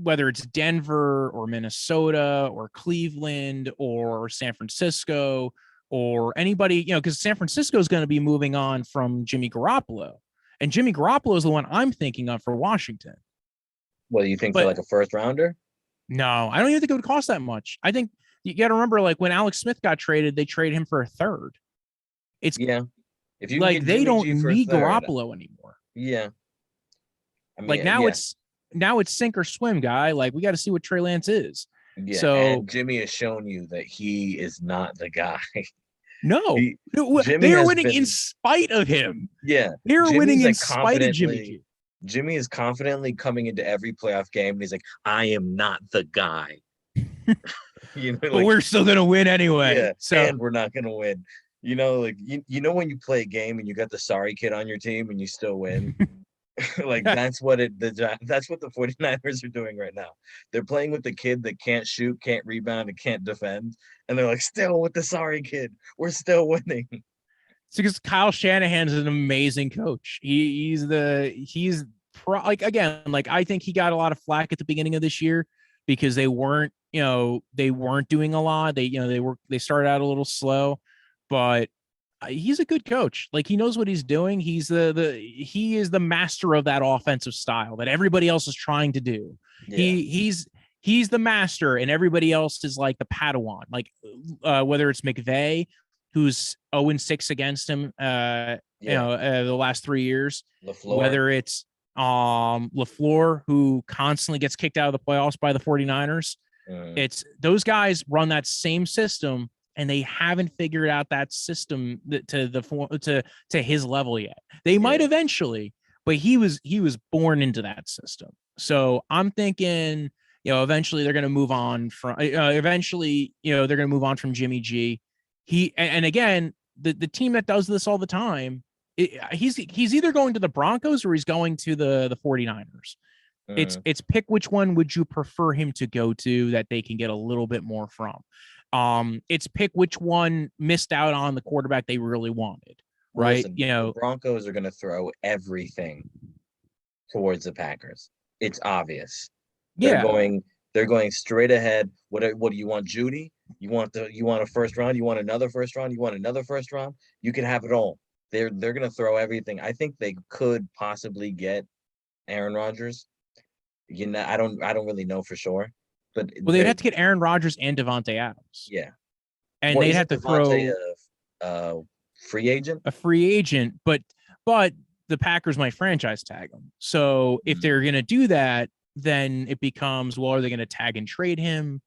whether it's Denver or Minnesota or Cleveland or San Francisco or anybody, because San Francisco is going to be moving on from Jimmy Garoppolo. And Jimmy Garoppolo is the one I'm thinking of for Washington. What do you think, for But like a 1st rounder? no, I don't even think it would cost that much. I think you got to remember, like, when Alex Smith got traded, they traded him for a 3rd. It's Yeah. If you can like get they Jimmy don't G for a need 3rd, Garoppolo anymore. yeah. I Like, mean, now yeah, it's sink or swim, guy. Like, we got to see what Trey Lance is. yeah. So And Jimmy has shown you that he is not the guy. no, He, Jimmy they are has winning in been, spite of him. yeah. They are winning Jimmy's in like spite of Jimmy confidently, G. Jimmy is confidently coming into every playoff game, and he's like, "I am not the guy." But Like, we're still gonna win anyway. yeah, So and we're not gonna win. Like when you play a game and you got the sorry kid on your team and you still win. Like, that's what that's what the 49ers are doing right now. They're playing with the kid that can't shoot, can't rebound, and can't defend, and they're like, still with the sorry kid, we're still winning. it's because Kyle Shanahan is an amazing coach. Like, again, like, I think he got a lot of flack at the beginning of this year because they weren't doing a lot. They started out a little slow, but he's a good coach. Like, he knows what he's doing. He is the master of that offensive style that everybody else is trying to do. Yeah. He's the master, and everybody else is like the Padawan. Like, whether it's McVay, who's 0-6 against him, the last 3 years, LaFleur. whether it's LaFleur, who constantly gets kicked out of the playoffs by the 49ers. It's those guys run that same system, and they haven't figured out that system to his level yet. They might eventually, but he was born into that system. So I'm thinking, eventually they're going to move on from Jimmy G. And again, the team that does this all the time, he's either going to the Broncos or he's going to the 49ers. It's pick which one would you prefer him to go to that they can get a little bit more from. It's pick which one missed out on the quarterback they really wanted, right? Listen, the Broncos are going to throw everything towards the Packers. It's obvious. They're going straight ahead. What do you want, Judy? You want a 1st round? You want another 1st round? You want another 1st round? You can have it all. They're going to throw everything. I think they could possibly get Aaron Rodgers. I don't really know for sure, but they'd have to get Aaron Rodgers and Devontae Adams. Yeah, and they'd have to throw a free agent. But the Packers might franchise tag him. So if they're going to do that, then it becomes, well, are they going to tag and trade him?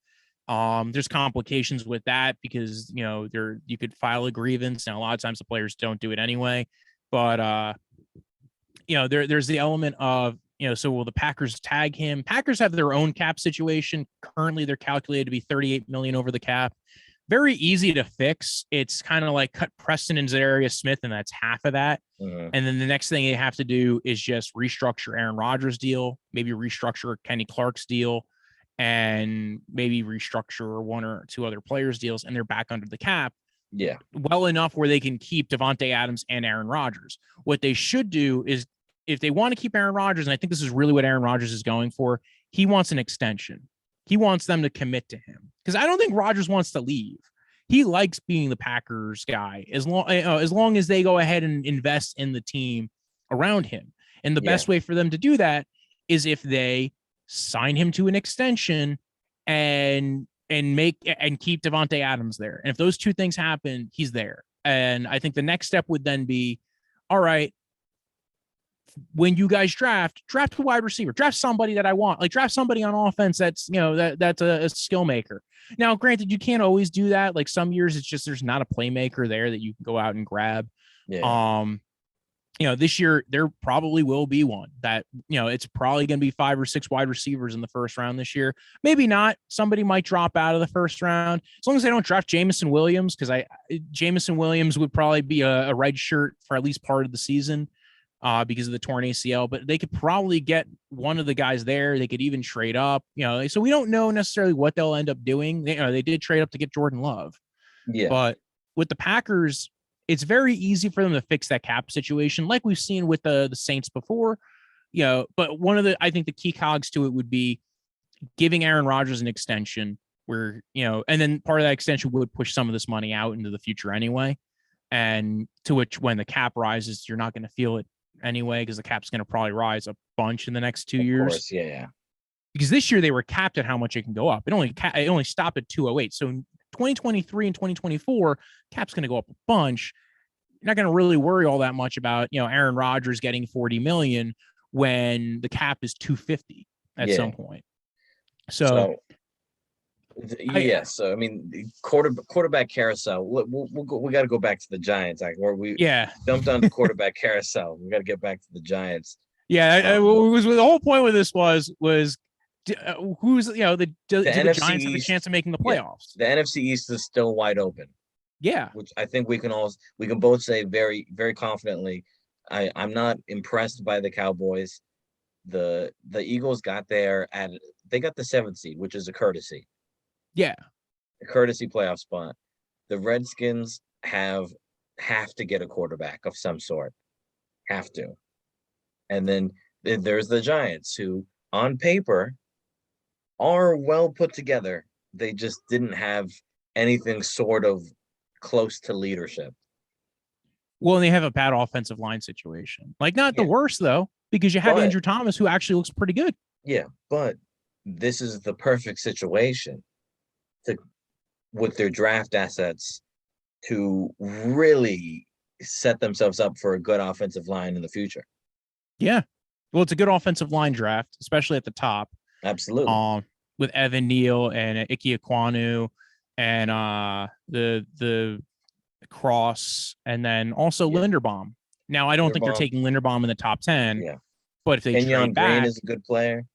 There's complications with that because, you could file a grievance. And a lot of times the players don't do it anyway. But, there's the element of, so will the Packers tag him? Packers have their own cap situation. Currently, they're calculated to be $38 million over the cap. Very easy to fix. It's kind of like cut Preston and Zadarius Smith, and that's half of that. And then the next thing they have to do is just restructure Aaron Rodgers' deal, maybe restructure Kenny Clark's deal, and maybe restructure 1 or 2 other players' deals, and they're back under the cap. Yeah. Well enough where they can keep Devontae Adams and Aaron Rodgers. What they should do is, if they want to keep Aaron Rodgers, and I think this is really what Aaron Rodgers is going for, he wants an extension. He wants them to commit to him because I don't think Rodgers wants to leave. He likes being the Packers guy as long as they go ahead and invest in the team around him. And the best way for them to do that is if they sign him to an extension and keep Devontae Adams there. And if those 2 things happen, he's there. And I think the next step would then be, all right, when you guys draft a wide receiver, draft somebody that I want, like draft somebody on offense that's, that's a skill maker. Now, granted, you can't always do that. Like some years it's just, there's not a playmaker there that you can go out and grab. Yeah. This year there probably will be one that, it's probably going to be 5 or 6 wide receivers in the first round this year. Maybe not. Somebody might drop out of the first round as long as they don't draft Jameson Williams, because Jameson Williams would probably be a red shirt for at least part of the season because of the torn ACL. But they could probably get one of the guys there. They could even trade up. So we don't know necessarily what they'll end up doing. They did trade up to get Jordan Love, Yeah. but with the Packers, it's very easy for them to fix that cap situation, like we've seen with the Saints before. But I think the key cogs to it would be giving Aaron Rodgers an extension where, and then part of that extension would push some of this money out into the future anyway. And to which, when the cap rises, you're not going to feel it anyway, because the cap's going to probably rise a bunch in the next 2 years. Of course, yeah. Because this year they were capped at how much it can go up. It only stopped at 208. So 2023 and 2024, cap's going to go up a bunch. You're not going to really worry all that much about, Aaron Rodgers getting 40 million when the cap is 250 at some point. So I mean, quarterback carousel. We got to go back to the Giants, where we jumped on the quarterback carousel. We got to get back to the Giants. Yeah, the whole point with this was who's do the Giants have a chance of making the playoffs? The NFC East is still wide open. Yeah, which I think we can both say very, very confidently. I'm not impressed by the Cowboys. The Eagles got the 7th seed, which is a courtesy. Yeah, a courtesy playoff spot. The Redskins have to get a quarterback of some sort. Have to. And then there's the Giants, who on paper are well put together. They just didn't have anything sort of close to leadership. Well, and they have a bad offensive line situation. Not the worst, though, because you have Andrew Thomas, who actually looks pretty good. Yeah, but this is the perfect situation with their draft assets to really set themselves up for a good offensive line in the future. Yeah. Well, it's a good offensive line draft, especially at the top. Absolutely. With Evan Neal and Ike Ekwonu and the Cross, and then also Linderbaum. Now, I don't think they're taking Linderbaum in the top 10. Yeah. But if they Kenyon trade back, Green is a good player.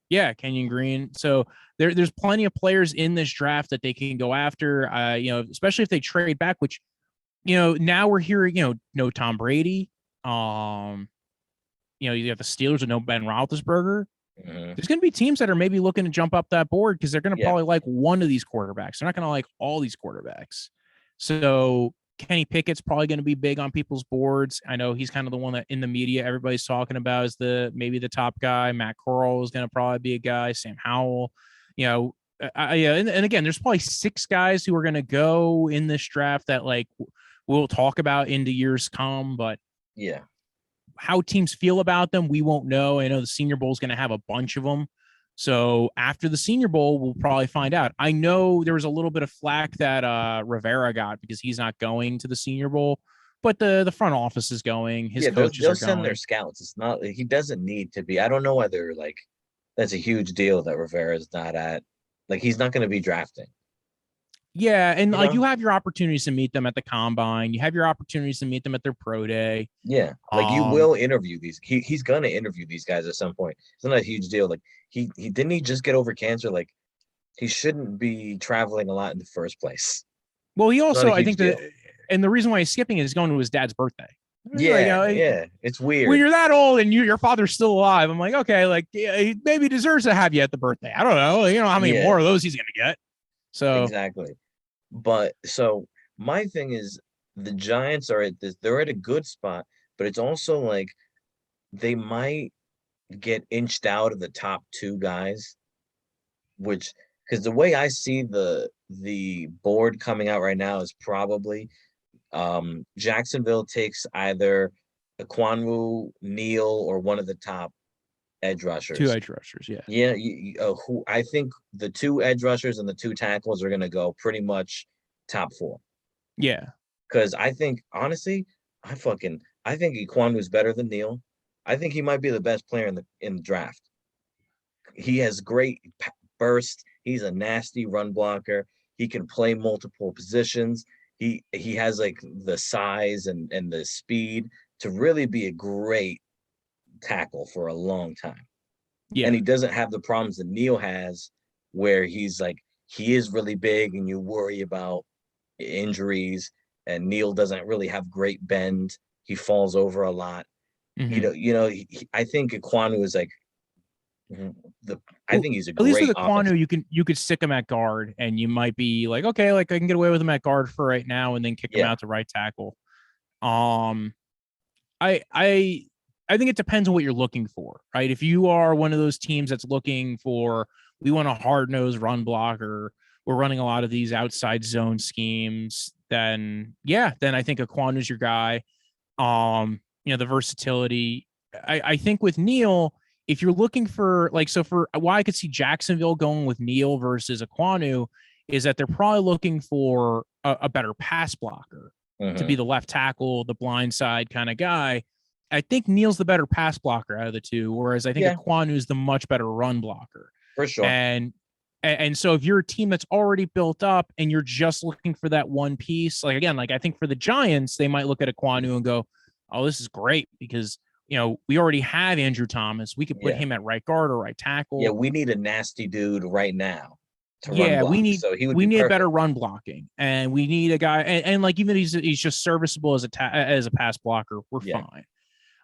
Yeah, Kenyon Green. So there's plenty of players in this draft that they can go after. Especially if they trade back, which, now we're hearing, no Tom Brady. You have the Steelers with no Ben Roethlisberger. Mm-hmm. There's going to be teams that are maybe looking to jump up that board because they're going to probably like one of these quarterbacks. They're not going to like all these quarterbacks. So Kenny Pickett's probably going to be big on people's boards. I know he's kind of the one that in the media everybody's talking about is maybe the top guy. Matt Corral is going to probably be a guy. Sam Howell, and again, there's probably 6 guys who are going to go in this draft that we'll talk about into years come. But how teams feel about them, we won't know. I know the Senior Bowl is going to have a bunch of them. So after the Senior Bowl, we'll probably find out. I know there was a little bit of flack that Rivera got because he's not going to the Senior Bowl, but the front office is going. His coaches they'll are send going. their scouts. It's not, he doesn't need to be. I don't know whether that's a huge deal that Rivera is not at. He's not going to be drafting. Yeah, and you have your opportunities to meet them at the combine. You have your opportunities to meet them at their pro day. Yeah, you will interview these. He's gonna interview these guys at some point. It's not a huge deal. He didn't he just get over cancer? He shouldn't be traveling a lot in the first place. Well, he also, I think and the reason why he's skipping is going to his dad's birthday. Yeah, it's weird. When you're that old and your father's still alive, I'm like, okay, he maybe deserves to have you at the birthday. I don't know, how many more of those he's gonna get. So exactly. But so my thing is the Giants are they're at a good spot, but it's also they might get inched out of the top 2 guys, because the way I see the board coming out right now is probably Jacksonville takes either Ekwonu, Neal, or one of the top edge rushers. 2 edge rushers, yeah. Yeah, who I think the 2 edge rushers and the 2 tackles are going to go pretty much top 4. Yeah. Because I think, honestly, I think Ekwonu is better than Neal. I think he might be the best player in the draft. He has great burst. He's a nasty run blocker. He can play multiple positions. he has like the size and the speed to really be a great tackle for a long time. And Yeah. he doesn't have the problems that Neil has, where he's like, he is really big and you worry about injuries, and Neil doesn't really have great bend. He falls over a lot. Mm-hmm. I think Ekwonu is like the I Well, think he's a at least with great offensive. Aquanu, you could stick him at guard, and you might be like, okay, like I can get away with him at guard for right now, and then kick him Yeah, out to right tackle. Um, I think it depends on what you're looking for, right? If you are one of those teams that's looking for, we want a hard nosed run blocker, we're running a lot of these outside zone schemes, then yeah, then I think Aquanu's your guy. The versatility. I think with Neil, if you're looking for like, so for why I could see Jacksonville going with Neil versus Aquanu is that they're probably looking for a better pass blocker to be hmm the left tackle, the blind side kind of guy. I think Neil's the better pass blocker out of the two, whereas I think yeah, Aquanu is the much better run blocker. for sure. And so if you're a team that's already built up and you're just looking for that one piece, like again, like I think for the Giants, they might look at Aquanu and go, "Oh, this is great because we already have Andrew Thomas. We could put Yeah, him at right guard or right yeah, tackle. we need a nasty dude right now to run Yeah, block, so he would we be need better perfect. run blocking, and we need a guy, and like even he's just serviceable as as a pass blocker. We're Yeah. fine.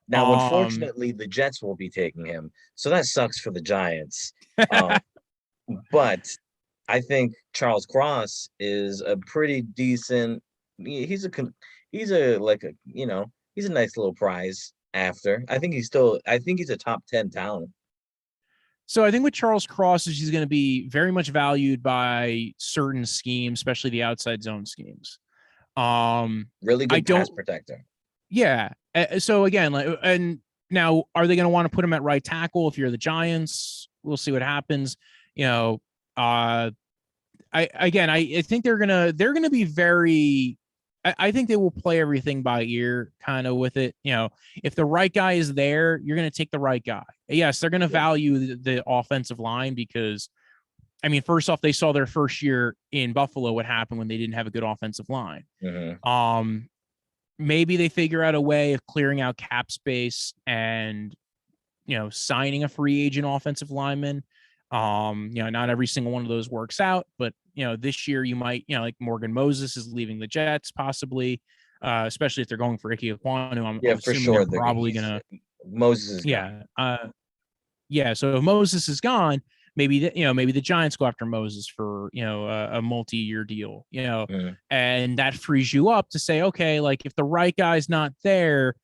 Now, unfortunately, the Jets will be taking him, so that sucks for the Giants. Um, but I think Charles Cross is a pretty decent. He's a like a he's a nice little prize after. I think he's a top 10 talent. So I think with Charles Cross is he's going to be very much valued by certain schemes, especially the outside zone schemes. Um, Really I good pass don't. protector. Yeah. So again, like, and now are they going to want to put him at right tackle? If you're the Giants, we'll see what happens. You know, uh, I think they're gonna be very. I think they will play everything by ear, kind of with it. If the right guy is there, you're gonna take the right guy. Yes, they're gonna Yeah. value the offensive line because, I mean, first off, they saw their first year in Buffalo what happened when they didn't have a good offensive line. hmm Um, Maybe they figure out a way of clearing out cap space and signing a free agent offensive lineman. Not every single one of those works out, but this year you might, like Morgan Moses is leaving the Jets, possibly, especially if they're going for Ike Ekwonu. Yeah, I'm for assuming they're sure. probably gonna, Moses is gone. yeah, yeah. So if Moses is gone, maybe the Giants go after Moses for a multi-year deal, Mhm. and that frees you up to say, okay, like if the right guy's not there,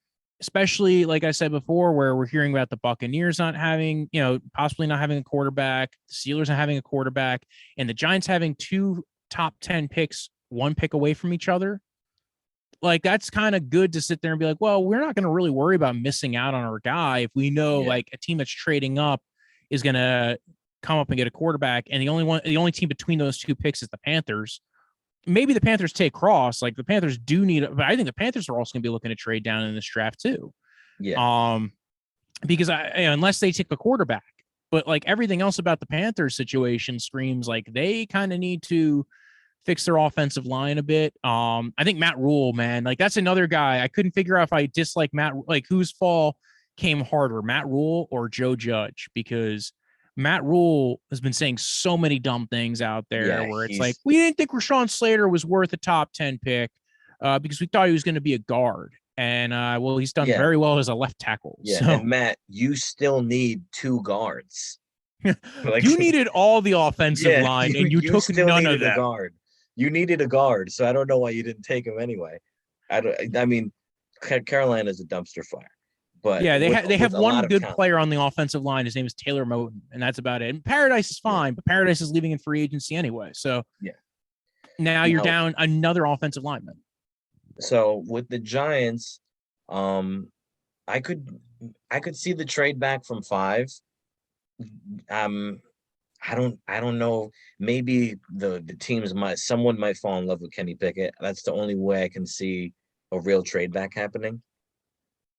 especially like I said before, where we're hearing about the Buccaneers not having, possibly not having a quarterback, the Steelers not having a quarterback, and the Giants having two top 10 picks, one pick away from each other. Like that's kind of good to sit there and be like, well, we're not going to really worry about missing out on our guy if we know Yeah, like a team that's trading up is going to come up and get a quarterback, and the only team between those two picks is the Panthers. Maybe the Panthers take Cross. Like the Panthers do need, but I think the Panthers are also going to be looking to trade down in this draft too. yeah, Um, because unless they take a quarterback, but like everything else about the Panthers situation screams like they kind of need to fix their offensive line a bit. I think Matt Rule, man, like that's another guy. I couldn't figure out if I dislike Matt, like whose fall came harder, Matt Rule or Joe Judge, because Matt Rule has been saying so many dumb things out there yeah. where it's like, He's we didn't think Rashawn Slater was worth a top 10 pick because we thought he was going to be a guard. And well, he's done yeah, very well as a left tackle. yeah. And So Matt, you still need two guards. Like, you needed all the offensive yeah, line and you you took still none of needed a them. guard. You needed a guard, so I don't know why you didn't take him anyway. I don't. I mean, Carolina's a dumpster fire, but Yeah, with they have a lot one of good talent. player on the offensive line. His name is Taylor Moton, and that's about it. And Paradise is Yeah, fine, but Paradise is leaving in free agency anyway. So yeah. now you're Now, down another offensive lineman. so with the Giants, um, I could I could see the trade back from 5. Um, I don't know. Maybe the teams might someone might fall in love with Kenny Pickett. That's the only way I can see a real trade back happening.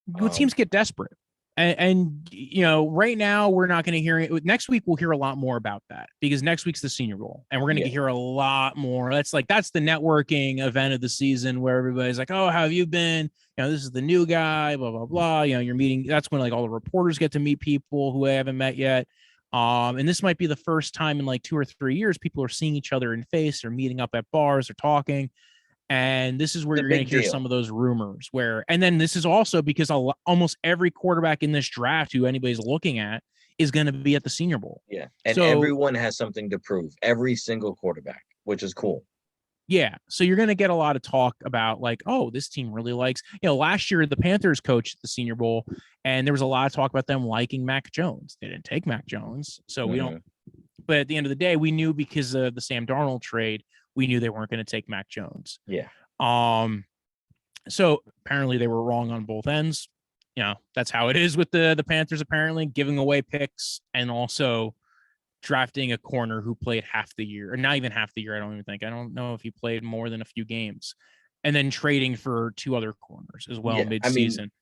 Well, Um, teams get desperate. And you know, right now we're not going to hear it. Next week we'll hear a lot more about that because next week's the Senior Bowl, and we're going to Yeah. hear a lot more. That's the networking event of the season where everybody's like, "Oh, how have you been? You know, this is the new guy." Blah blah blah. You know, you're meeting. That's when like all the reporters get to meet people who they haven't met yet. And this might be the first time in like 2 or 3 years people are seeing each other in face or meeting up at bars or talking. And this is where It's a you're going big to hear deal. some of those rumors where, and then this is also because almost every quarterback in this draft who anybody's looking at is going to be at the Senior Bowl. Yeah. And So, everyone has something to prove. Every single quarterback, which is cool. yeah. So you're going to get a lot of talk about like, oh, this team really likes, you know, last year the Panthers coached the Senior Bowl and there was a lot of talk about them liking Mac Jones. They didn't take Mac Jones. So we don't, but at the end of the day, we knew because of the Sam Darnold trade, we knew they weren't going to take Mac Jones. Yeah. So apparently they were wrong on both ends. You know, that's how it is with the Panthers, apparently giving away picks and also drafting a corner who played half the year, or not even half the year. I don't know if he played more than a few games, and then trading for 2 other corners as well mid-season.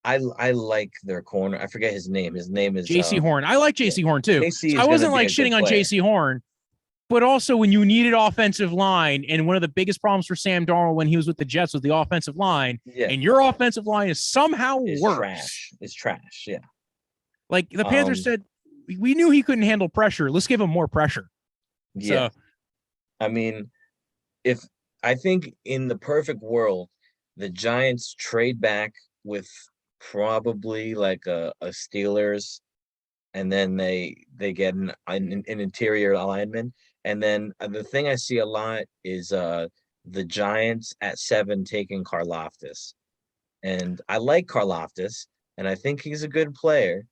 I like their corner. I forget his name. His name is JC Horn. I like JC Horn too. JC So I wasn't like shitting on JC Horn. But also, when you needed offensive line, and one of the biggest problems for Sam Darnold when he was with the Jets was the offensive line, and your offensive line is somehow worse. Trash. It's trash. Yeah. Like the Panthers said, we knew he couldn't handle pressure. Let's give him more pressure. Yeah. So, I mean, I think in the perfect world, the Giants trade back with probably like a Steelers, and then they get an interior lineman. And then the thing I see a lot is the Giants at 7 taking Karlaftis. And I like Karlaftis, and I think he's a good player,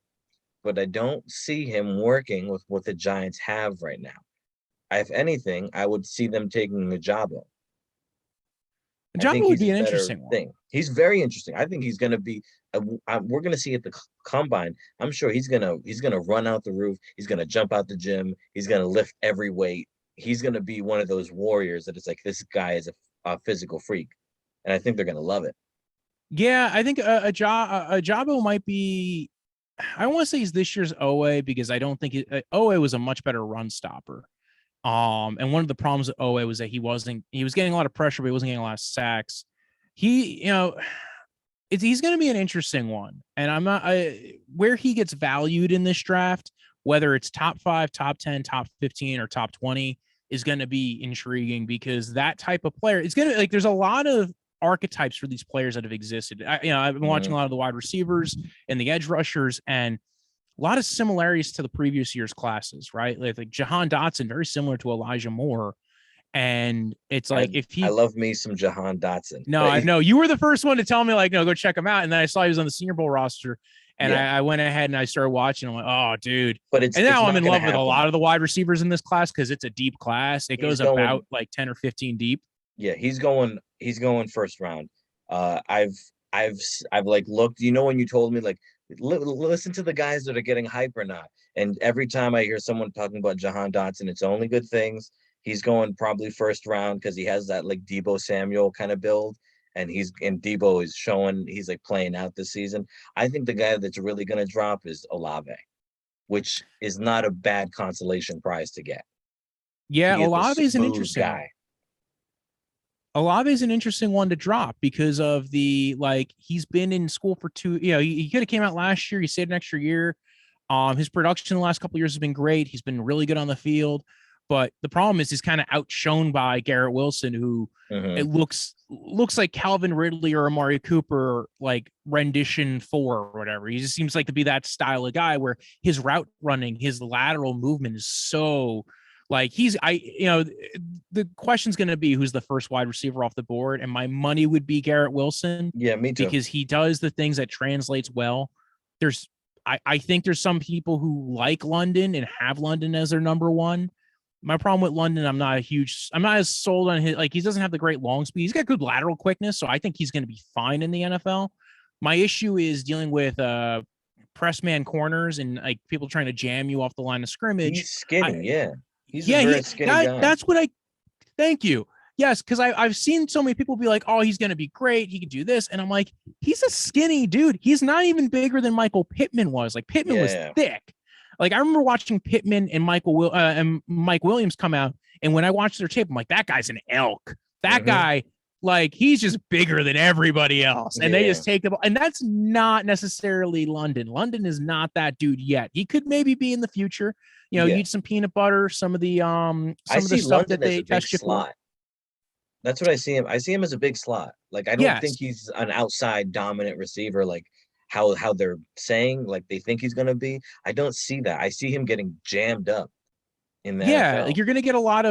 but I don't see him working with what the Giants have right now. If anything, I would see them taking Ajabo. Ajabo would be an interesting thing. He's very interesting. I think he's going to be. We're going to see at the combine. I'm sure he's gonna run out the roof. He's going to jump out the gym. He's going to lift every weight. He's going to be one of those warriors that is like, this guy is a physical freak, and I think they're going to love it. Yeah, I think Ajabo might be. I don't want to say he's this year's Owe because I don't think Owe was a much better run stopper. And one of the problems with Owe was that he was getting a lot of pressure, but he wasn't getting a lot of sacks. He's going to be an interesting one. And I'm not where he gets valued in this draft, whether it's top 5, top 10, top 15, or top 20 is going to be intriguing because that type of player is going to like, there's a lot of archetypes for these players that have existed. I've been watching a lot of the wide receivers and the edge rushers and a lot of similarities to the previous year's classes, right? Like Jahan Dotson, very similar to Elijah Moore. And it's like, I love me some Jahan Dotson. No, I know you were the first one to tell me like, no, go check him out. And then I saw he was on the Senior Bowl roster and I went ahead and I started watching. I'm like, oh dude. And now I'm in love with a lot of the wide receivers in this class. Cause it's a deep class. It goes about like 10 or 15 deep. Yeah. He's going first round. I've like looked, when you told me like, listen to the guys that are getting hype or not. And every time I hear someone talking about Jahan Dotson, it's only good things. He's going probably first round because he has that like Deebo Samuel kind of build. And Deebo is showing he's like playing out this season. I think the guy that's really going to drop is Olave, which is not a bad consolation prize to get. Yeah, Olave is an interesting guy. Olave is an interesting one to drop because of he's been in school for 2, he could have came out last year. He stayed an extra year. His production in the last couple of years has been great. He's been really good on the field, but the problem is he's kind of outshone by Garrett Wilson, who it looks like Calvin Ridley or Amari Cooper, like rendition 4 or whatever. He just seems like to be that style of guy where his route running, his lateral movement is so like the question's going to be who's the first wide receiver off the board. And my money would be Garrett Wilson. Yeah, me too. Because he does the things that translates well. I think there's some people who like London and have London as their number 1. My problem with London, I'm not as sold on his, like he doesn't have the great long speed. He's got good lateral quickness. So I think he's going to be fine in the NFL. My issue is dealing with press man corners and like people trying to jam you off the line of scrimmage. He's skinny. He's a very skinny guy. Thank you. yes, because I've seen so many people be like, oh, he's gonna be great, he could do this, and I'm like, he's a skinny dude. He's not even bigger than Michael Pittman was. Like Pittman was Yeah. thick. Like I remember watching Pittman and and Mike Williams come out, and when I watched their tape, I'm like, that guy's an elk. That Hmm. guy, like, he's just bigger than everybody else, and they Yeah. just take the ball. And that's not necessarily London. London is not that dude yet. He could maybe be in the future. You know, Yeah. eat some peanut butter, I some of the see stuff London that as they a big test you for. slot. That's what I see him. I see him as a big slot. Like I don't think Yes. he's an outside dominant receiver like how they're saying like they think he's gonna be. I don't see that. I see him getting jammed up in the Yeah, like NFL. you're gonna get a lot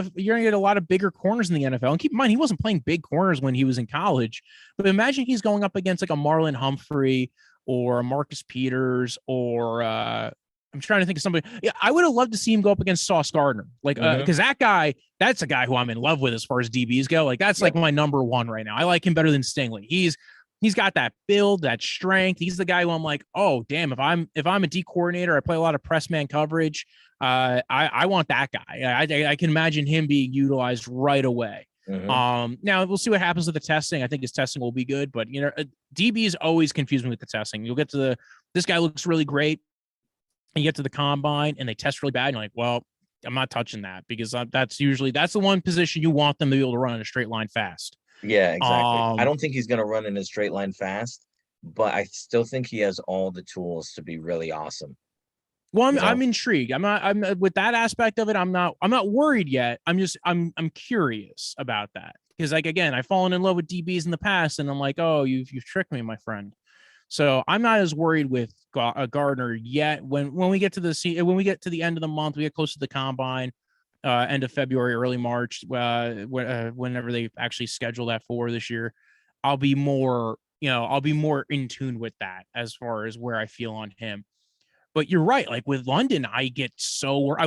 of bigger corners in the NFL. And keep in mind, he wasn't playing big corners when he was in college. But imagine he's going up against like a Marlon Humphrey or a Marcus Peters or I'm trying to think of somebody. Yeah, I would have loved to see him go up against Sauce Gardner, like Hmm. because that guy, that's a guy who I'm in love with as far as DBs go. Like that's like Yep. my number one right now. I like him better than Stingley. He's got that build, that strength. He's the guy who I'm like, oh damn, if I'm a D coordinator, I play a lot of press man coverage. I want that guy. I can imagine him being utilized right away. Hmm. Now we'll see what happens with the testing. I think his testing will be good, but DBs always confuse me with the testing. You'll get to this guy looks really great, and you get to the combine and they test really bad. And you're like, well, I'm not touching that because that's the one position you want them to be able to run in a straight line fast. Yeah, exactly. I Um, don't think he's gonna run in a straight line fast, but I still think he has all the tools to be really awesome. Well, You I'm know? intrigued. I'm with that aspect of it. I'm not worried yet. I'm curious about that because like again, I've fallen in love with DBs in the past, and I'm like, oh, you've tricked me, my friend. So I'm not as worried with Gardner yet. When we get to when we get to the end of the month, we get close to the combine, end of February, early March, whenever they actually schedule that for this year, I'll be more in tune with that as far as where I feel on him. But you're right. Like with London, I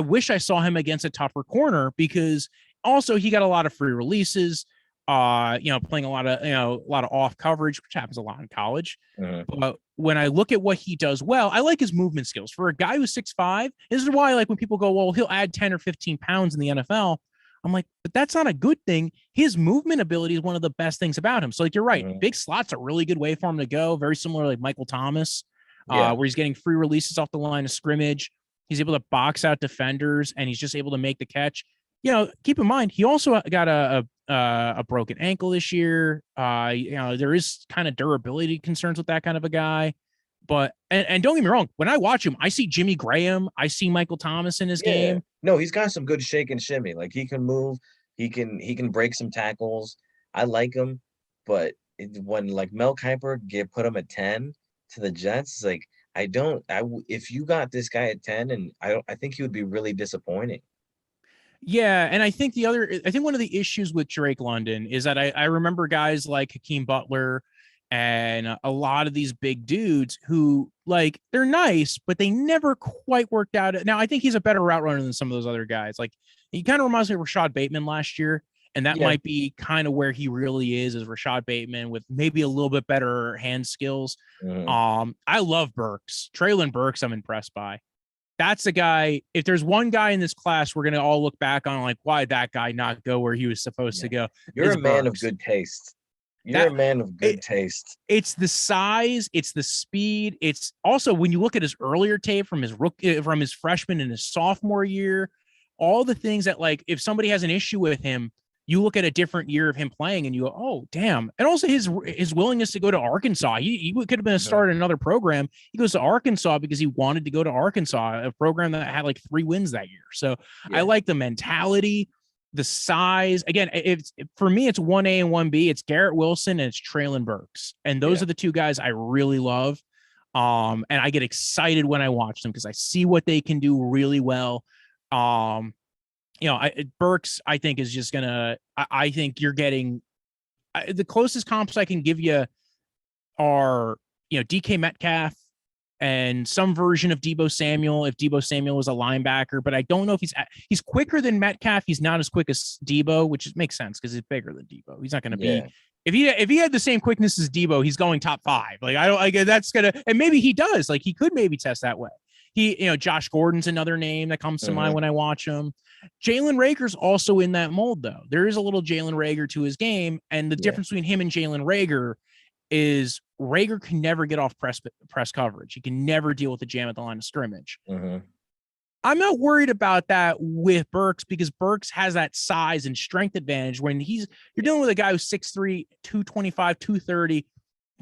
wish I saw him against a tougher corner because also he got a lot of free releases, playing a lot of off coverage, which happens a lot in college. Mhm. But when I look at what he does well, I like his movement skills. For a guy who's 6'5", this is why like when people go, well, he'll add 10 or 15 pounds in the NFL. I'm like, but that's not a good thing. His movement ability is one of the best things about him. So like you're right, Mhm. big slot's a really good way for him to go. Very similar to like Michael Thomas, Yeah. where he's getting free releases off the line of scrimmage. He's able to box out defenders, and he's just able to make the catch. Keep in mind he also got a broken ankle this year. There is kind of durability concerns with that kind of a guy. But and don't get me wrong, when I watch him, I see Jimmy Graham, I see Michael Thomas in his Yeah. game. No, he's got some good shake and shimmy. Like he can move, he can break some tackles. I like him, but when like Mel Kiper get put him at 10 to the Jets, it's like I don't if you got this guy at 10 and I think he would be really disappointing. Yeah, and I think one of the issues with Drake London is that I remember guys like Hakeem Butler and a lot of these big dudes who like they're nice, but they never quite worked out. Now I think he's a better route runner than some of those other guys. Like he kind of reminds me of Rashad Bateman last year, and that Yeah. might be kind of where he really is Rashad Bateman with maybe a little bit better hand skills. Mhm. I love Burks, Traylon Burks. I'm impressed by. That's a guy. If there's one guy in this class, we're gonna all look back on like why that guy not go where he was supposed Yeah. to go. You're Is a man of Burks. good taste. You're a That man of good it, taste. it's the size, it's the speed, it's also when you look at his earlier tape from his freshman and his sophomore year, all the things that like if somebody has an issue with him, you look at a different year of him playing and you go, oh damn. And also his willingness to go to Arkansas. He could have been a Mhm. starter in another program. He goes to Arkansas because he wanted to go to Arkansas, a program that had like 3 wins that year. So I Yeah. like the mentality, the size. Again, it's for me, it's 1A and 1B. It's Garrett Wilson and it's Traylon Burks. And those Yeah. are the two guys I really love. And I get excited when I watch them because I see what they can do really well. Burks, I think, is just gonna. I think you're getting the closest comps I can give you are DK Metcalf and some version of Debo Samuel if Debo Samuel was a linebacker, but I don't know if he's quicker than Metcalf. He's not as quick as Debo, which makes sense because he's bigger than Debo. He's not going to be Yeah. if he had the same quickness as Debo, he's going top 5. Like I don't like that's gonna and maybe he does. Like he could maybe test that way. Josh Gordon's another name that comes to mind Mhm. when I watch him. Jalen Reagor's also in that mold, though. There is a little Jalen Reagor to his game, and the Yeah. difference between him and Jalen Reagor is Reagor can never get off press coverage. He can never deal with the jam at the line of scrimmage. Mhm. I'm not worried about that with Burks because Burks has that size and strength advantage when you're dealing with a guy who's 6'3", 225, 230,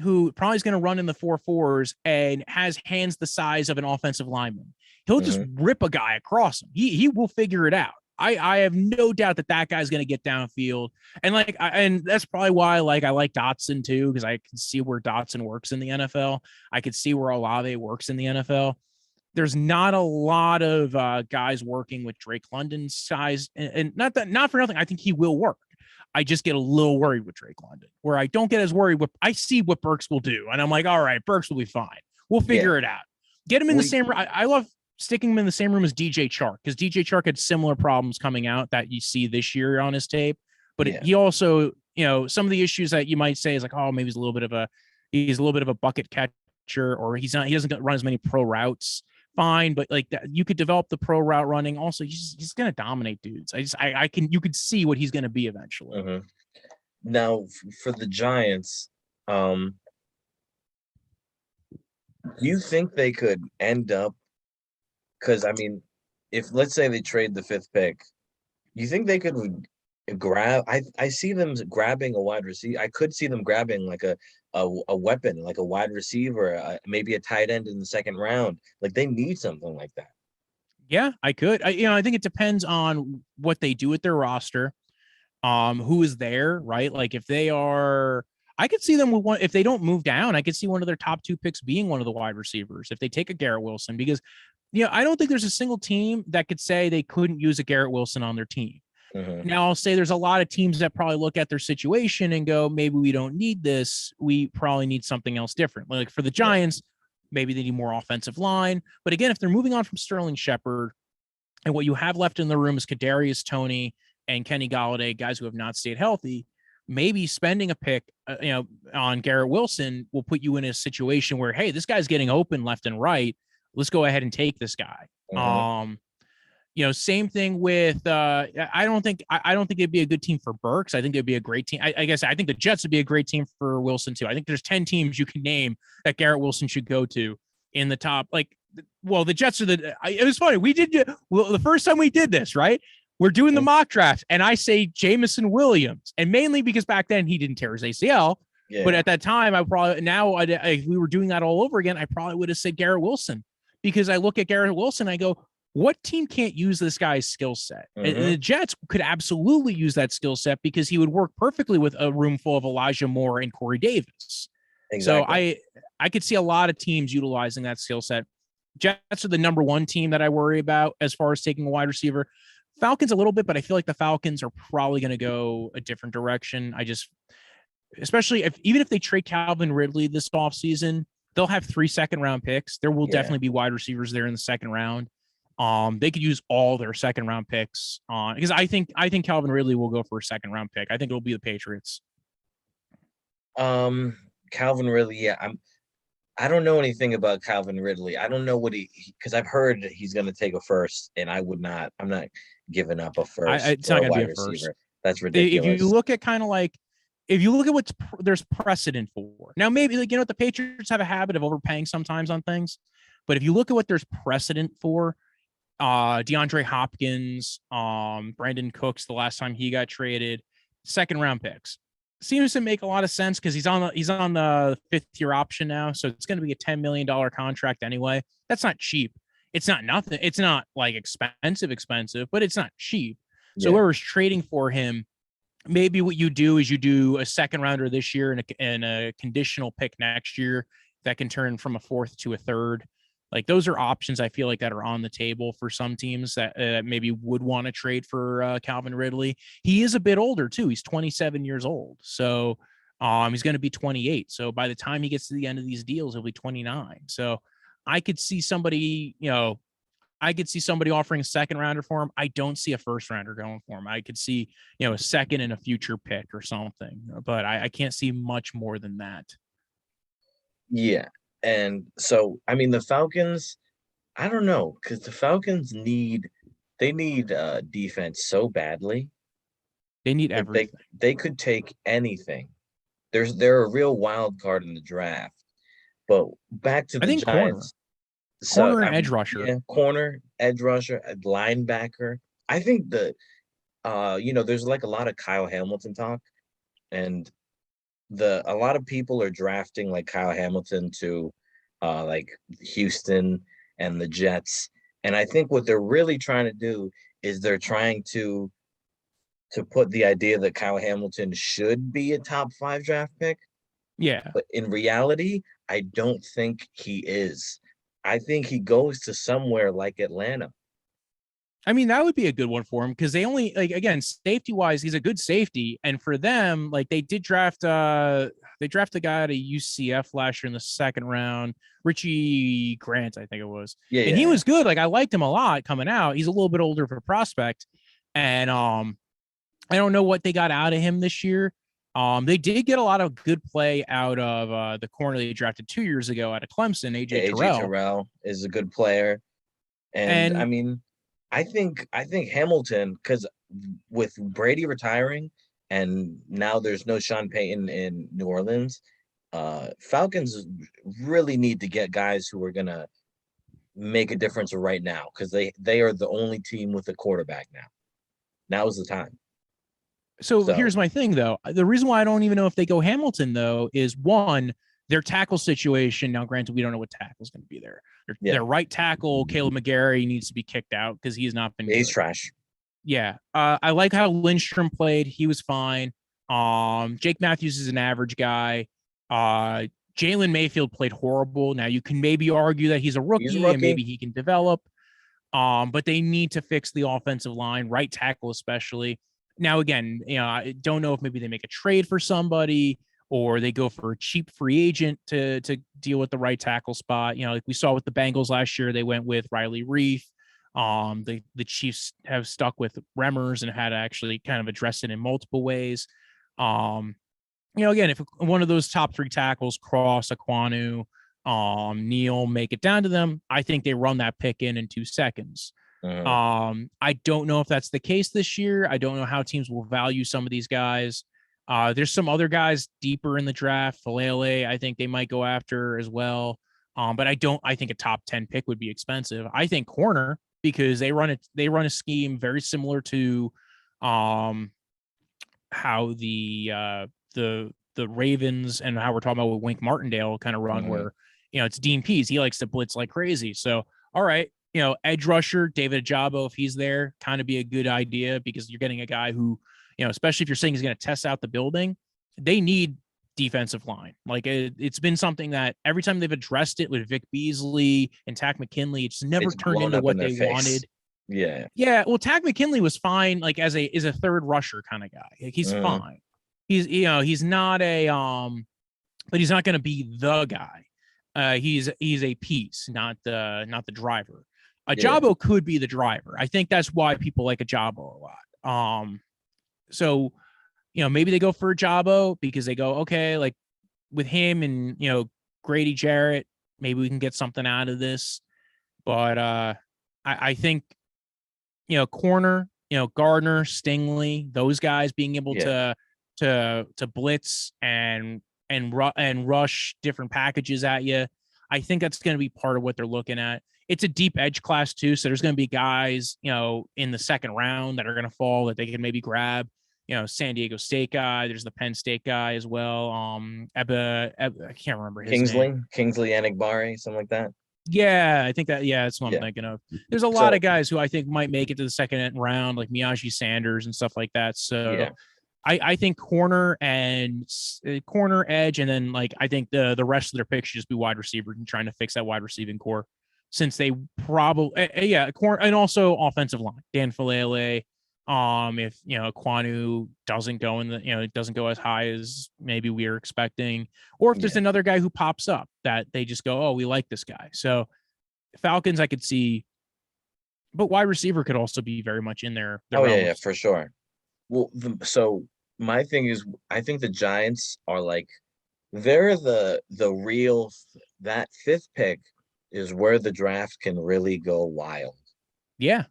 who probably is going to run in the 4.4s and has hands the size of an offensive lineman. He'll just rip a guy across him. He will figure it out. I have no doubt that guy's going to get downfield. And and that's probably why I like Dotson too, because I can see where Dotson works in the NFL. I could see where Olave works in the NFL. There's not a lot of guys working with Drake London's size, and not for nothing. I think he will work. I just get a little worried with Drake London, where I don't get as worried. I see what Burks will do, and I'm like, all right, Burks will be fine. We'll figure it out. Get him in the same room. I love sticking him in the same room as DJ Chark, because DJ Chark had similar problems coming out that you see this year on his tape. But he also, some of the issues that you might say is like, oh, maybe he's a little bit of a bucket catcher, or he doesn't run as many pro routes. Fine, but like that, you could develop the pro route running. Also, he's gonna dominate dudes. You could see what he's gonna be eventually. Mm-hmm. Now, for the Giants, do you think they could end up? Because I mean, if let's say they trade the 5th pick, you think they could grab? I see them grabbing a wide receiver. I could see them grabbing like a weapon, like a wide receiver, maybe a tight end in the 2nd round. Like they need something like that. Yeah, I could. I think it depends on what they do with their roster, who is there, right? Like if they are, I could see them with one. If they don't move down, I could see one of their top 2 picks being one of the wide receivers. If they take a Garrett Wilson, because I don't think there's a single team that could say they couldn't use a Garrett Wilson on their team. Mm-hmm. Now, I'll say there's a lot of teams that probably look at their situation and go, maybe we don't need this. We probably need something else different. Like for the Giants, maybe they need more offensive line. But again, if they're moving on from Sterling Shepard and what you have left in the room is Kadarius Toney and Kenny Golladay, guys who have not stayed healthy, maybe spending a pick, on Garrett Wilson will put you in a situation where, hey, this guy's getting open left and right. Let's go ahead and take this guy. Mm-hmm. Same thing with I don't think it'd be a good team for Burks. I think it'd be a great team. I guess I think the Jets would be a great team for Wilson too. I think there's 10 teams you can name that Garrett Wilson should go to in the top. The Jets are it was funny. The first time we did this, right? We're doing the mock draft, and I say Jamison Williams, and mainly because back then he didn't tear his ACL. Yeah. But at that time, if we were doing that all over again, I probably would have said Garrett Wilson, because I look at Garrett Wilson, I go, what team can't use this guy's skill set? Mm-hmm. And the Jets could absolutely use that skill set because he would work perfectly with a room full of Elijah Moore and Corey Davis. Exactly. So I could see a lot of teams utilizing that skill set. Jets are the number 1 team that I worry about as far as taking a wide receiver. Falcons a little bit, but I feel like the Falcons are probably going to go a different direction. Especially even if they trade Calvin Ridley this offseason, they'll have 3 second-round picks. There will definitely be wide receivers there in the 2nd round. They could use all their 2nd-round picks on, because I think Calvin Ridley will go for a 2nd-round pick. I think it'll be the Patriots. Calvin Ridley, I don't know anything about Calvin Ridley. I don't know what because I've heard he's going to take a 1st, and I'm not giving up a 1st. It's not going to be a 1st. That's ridiculous. If you look at what there's precedent for. Now, maybe the Patriots have a habit of overpaying sometimes on things, but if you look at what there's precedent for, DeAndre Hopkins, Brandon Cooks, the last time he got traded, 2nd-round picks. Seems to make a lot of sense because he's on the 5th-year option now, so it's going to be a $10 million contract anyway. That's not cheap. It's not nothing. It's not like expensive, but it's not cheap. So whoever's trading for him, maybe what you do is you do a 2nd-rounder this year and a conditional pick next year that can turn from a 4th to a 3rd. Like those are options I feel like that are on the table for some teams that maybe would want to trade for Calvin Ridley. He is a bit older too. He's 27 years old. So he's going to be 28. So by the time he gets to the end of these deals, he'll be 29. So I could see somebody, offering a 2nd-rounder for him. I don't see a 1st-rounder going for him. I could see, a 2nd and a future pick or something, but I can't see much more than that. Yeah. And so, I mean, the Falcons, I don't know, because the Falcons need defense so badly. They need Like everything. they could take anything. They're a real wild card in the draft. But back to I the think Giants. So corner and I edge mean, rusher. yeah, corner, edge rusher, linebacker. I think that there's like a lot of Kyle Hamilton talk, and a lot of people are drafting like Kyle Hamilton to like Houston and the Jets. And I think what they're really trying to do is they're trying to put the idea that Kyle Hamilton should be a top 5 draft pick, Yeah. but in reality, I don't think he is. I think he goes to somewhere like Atlanta. I mean, that would be a good one for him because they only like again, safety wise, he's a good safety. And for them, like they draft a guy at a UCF last year in the second round, Richie Grant, I think it was. Yeah, And he yeah, was good. Like I liked him a lot coming out. He's a little bit older of a prospect. And I don't know what they got out of him this year. They did get a lot of good play out of the corner they drafted 2 years ago out of Clemson, yeah. AJ AJ Terrell. Terrell is a good player. And I And mean, I think Hamilton, because with Brady retiring and now there's no Sean Payton in New Orleans, Falcons really need to get guys who are gonna make a difference right now because they are the only team with a quarterback now. Now is the time. so So here's my thing though. The reason why I don't even know if they go Hamilton though is one, their tackle situation. Now, granted, we don't know what tackle is going to be there. yeah, Their right tackle, Caleb McGarry, needs to be kicked out because he's not been he's good. trash. Yeah. I like how Lindstrom played. He was fine. Jake Matthews is an average guy. Uh, Jalen Mayfield played horrible. Now you can maybe argue that he's a He's a rookie and rookie. maybe he can develop. But they need to fix the offensive line, right tackle especially. Now, again, I don't know if maybe they make a trade for somebody or they go for a cheap free agent to deal with the right tackle spot. Like we saw with the Bengals last year, they went with Riley Reef. The Chiefs have stuck with Remmers and had to actually kind of address it in multiple ways. Um, again, if one of those top 3 tackles, Cross, Aquanu, Neal, make it down to them, I think they run that pick in 2 seconds. Mhm. I don't know if that's the case this year. I don't know how teams will value some of these guys. There's some other guys deeper in the draft. Falele, I think they might go after as well. But I think a top 10 pick would be expensive. I think corner because they run a scheme very similar to how the Ravens and how we're talking about with Wink Martindale kind of run Mhm. where it's Dean Pease. He likes to blitz like crazy. So all right, edge rusher David Ajabo, if he's there, kind of be a good idea because you're getting a guy who especially if you're saying he's going to test out the building, they need defensive line. Like it's been something that every time they've addressed it with Vic Beasley and Tack McKinley, it's never It's turned blown into up in what their they face. wanted. Yeah. Yeah, well, Tack McKinley was fine, like as a third rusher kind of guy. Like, he's Mhm. fine. He's not but he's not going to be the guy. He's a piece, not the driver. Yeah. Ajabo could be the driver. I think that's why people like Ajabo a lot. So maybe they go for Ajabo because they go okay, like with him and Grady Jarrett, maybe we can get something out of this. But I think corner, Gardner, Stingley, those guys being able Yeah. to blitz and rush different packages at you. I think that's going to be part of what they're looking at. It's a deep edge class too, so there's going to be guys, in the second round that are going to fall that they can maybe grab. San Diego State guy. There's the Penn State guy as well. I can't remember his name. Kingsley Enigbari, something like that. Yeah, I think that. Yeah, that's what I'm Yeah. thinking of. There's a lot of So guys who I think might make it to the second round, like Miyagi Sanders and stuff like that. So yeah, I think corner and corner edge, and then like I think the rest of their picks should just be wide receiver and trying to fix that wide receiving core, since they probably yeah, corner and also offensive line. Dan Falele. If Kwanu doesn't go it doesn't go as high as maybe we are expecting, or if there's yeah. another guy who pops up that they just go, oh, we like this guy. So Falcons, I could see, but wide receiver could also be very much in their Oh yeah, realm of. yeah, for sure. Well, so my thing is, I think the Giants are like they're the real that fifth pick. is where the draft can really go wild. Yeah,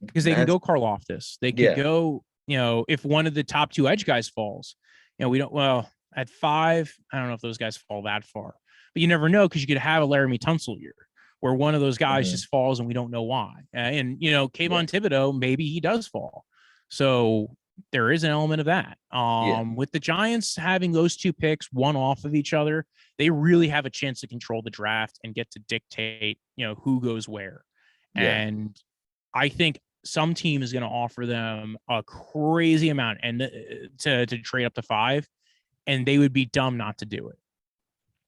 because they can That's go Karloftis. They could yeah. go, if one of the top two edge guys falls, we don't, well, at 5, I don't know if those guys fall that far, but you never know because you could have a Laramie Tunsil year where one of those guys Mhm. just falls and we don't know why. And, Yeah. Kayvon Thibodeau, maybe he does fall. So there is an element of that. Yeah. With the Giants having those two picks, one off of each other, they really have a chance to control the draft and get to dictate, who goes where. Yeah. And I think some team is going to offer them a crazy amount and to trade up to 5, and they would be dumb not to do it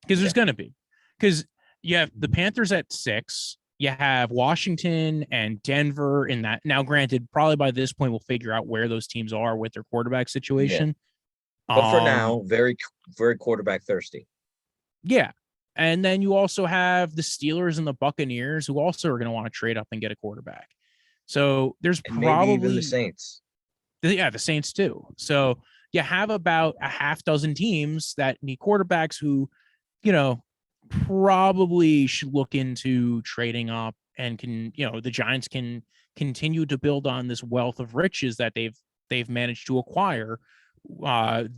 because Yeah. there's going to be, because you have the Panthers at 6, you have Washington and Denver in that. Now, granted, probably by this point we'll figure out where those teams are with their quarterback Yeah. situation. But for now, very, very quarterback thirsty. Yeah. And then you also have the Steelers and the Buccaneers who also are going to want to trade up and get a quarterback. So there's And maybe even the probably, Saints. yeah, the Saints too. So you have about a half dozen teams that need quarterbacks who, probably should look into trading up and can, the Giants can continue to build on this wealth of riches that they've managed to acquire. From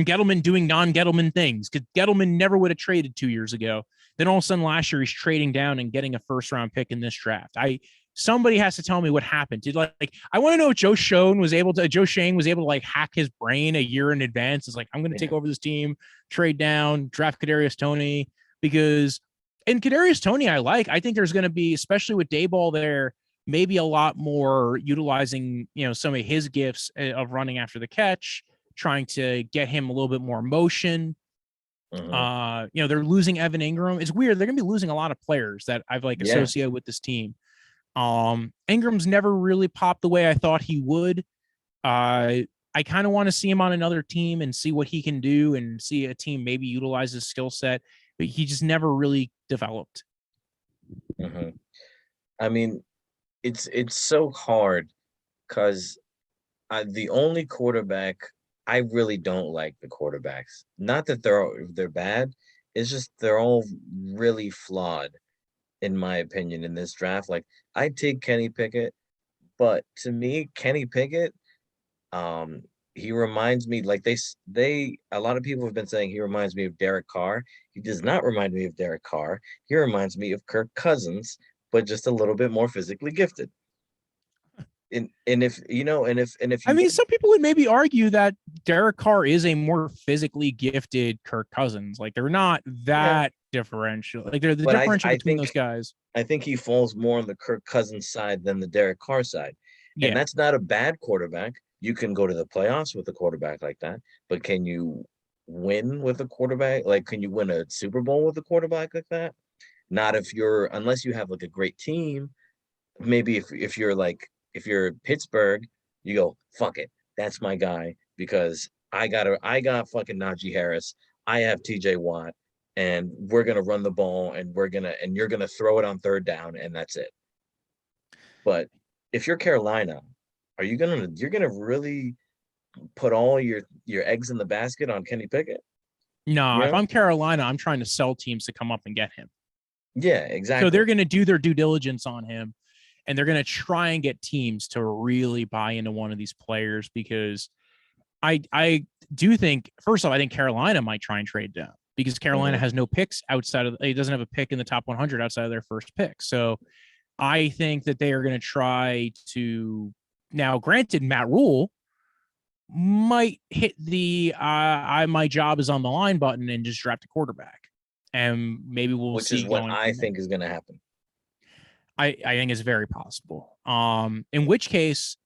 Gettleman doing non-Gettleman things, because Gettleman never would have traded 2 years ago. Then all of a sudden last year he's trading down and getting a first-round pick in this draft. Somebody has to tell me what happened. I want to know if Joe Schoen was able to like hack his brain a year in advance. It's like, I'm going to take over this team, trade down, draft Kadarius Toney, because and Kadarius Toney I think there's going to be, especially with Dayball there, maybe a lot more utilizing, some of his gifts of running after the catch, trying to get him a little bit more motion. They're losing Evan Ingram. It's weird. They're going to be losing a lot of players that I've associated with this team. Ingram's never really popped the way I thought he would. I kind of want to see him on another team and see what he can do and see a team maybe utilize his skill set, but he just never really developed. I mean, it's so hard because the only quarterback I really don't like the quarterbacks. Not that they're bad. It's just they're all really flawed, in my opinion, in this draft. Like I take Kenny Pickett, but to me, Kenny Pickett, he reminds me like a lot of people have been saying he reminds me of Derek Carr. He does not remind me of Derek Carr. He reminds me of Kirk Cousins, but just a little bit more physically gifted. And if I you mean, some people would maybe argue that Derek Carr is a more physically gifted Kirk Cousins. Like they're not that differential. Like they're the differential between those guys. I think he falls more on the Kirk Cousins side than the Derek Carr side. And that's not a bad quarterback. You can go to the playoffs with a quarterback like that, but can you win with a quarterback? Like, can you win a Super Bowl with a quarterback like that? Not unless you have like a great team. Maybe if you're Pittsburgh, you go, fuck it. That's my guy because I got fucking Najee Harris. I have TJ Watt and we're gonna run the ball and you're gonna throw it on third down and that's it. But if you're Carolina, you're gonna really put all your eggs in the basket on Kenny Pickett? No, if I'm Carolina, I'm trying to sell teams to come up and get him. Yeah, exactly. So they're going to do their due diligence on him, and they're going to try and get teams to really buy into one of these players because I do think, first off, I think Carolina might try and trade down because Carolina has no picks outside of, it doesn't have a pick in the top 100 outside of their first pick. So I think that they are going to try to, now granted, Matt Rule might hit the my job is on the line button and just draft a quarterback. And maybe we'll Which see. Which is what I think is going to happen. I think it's very possible. In which case,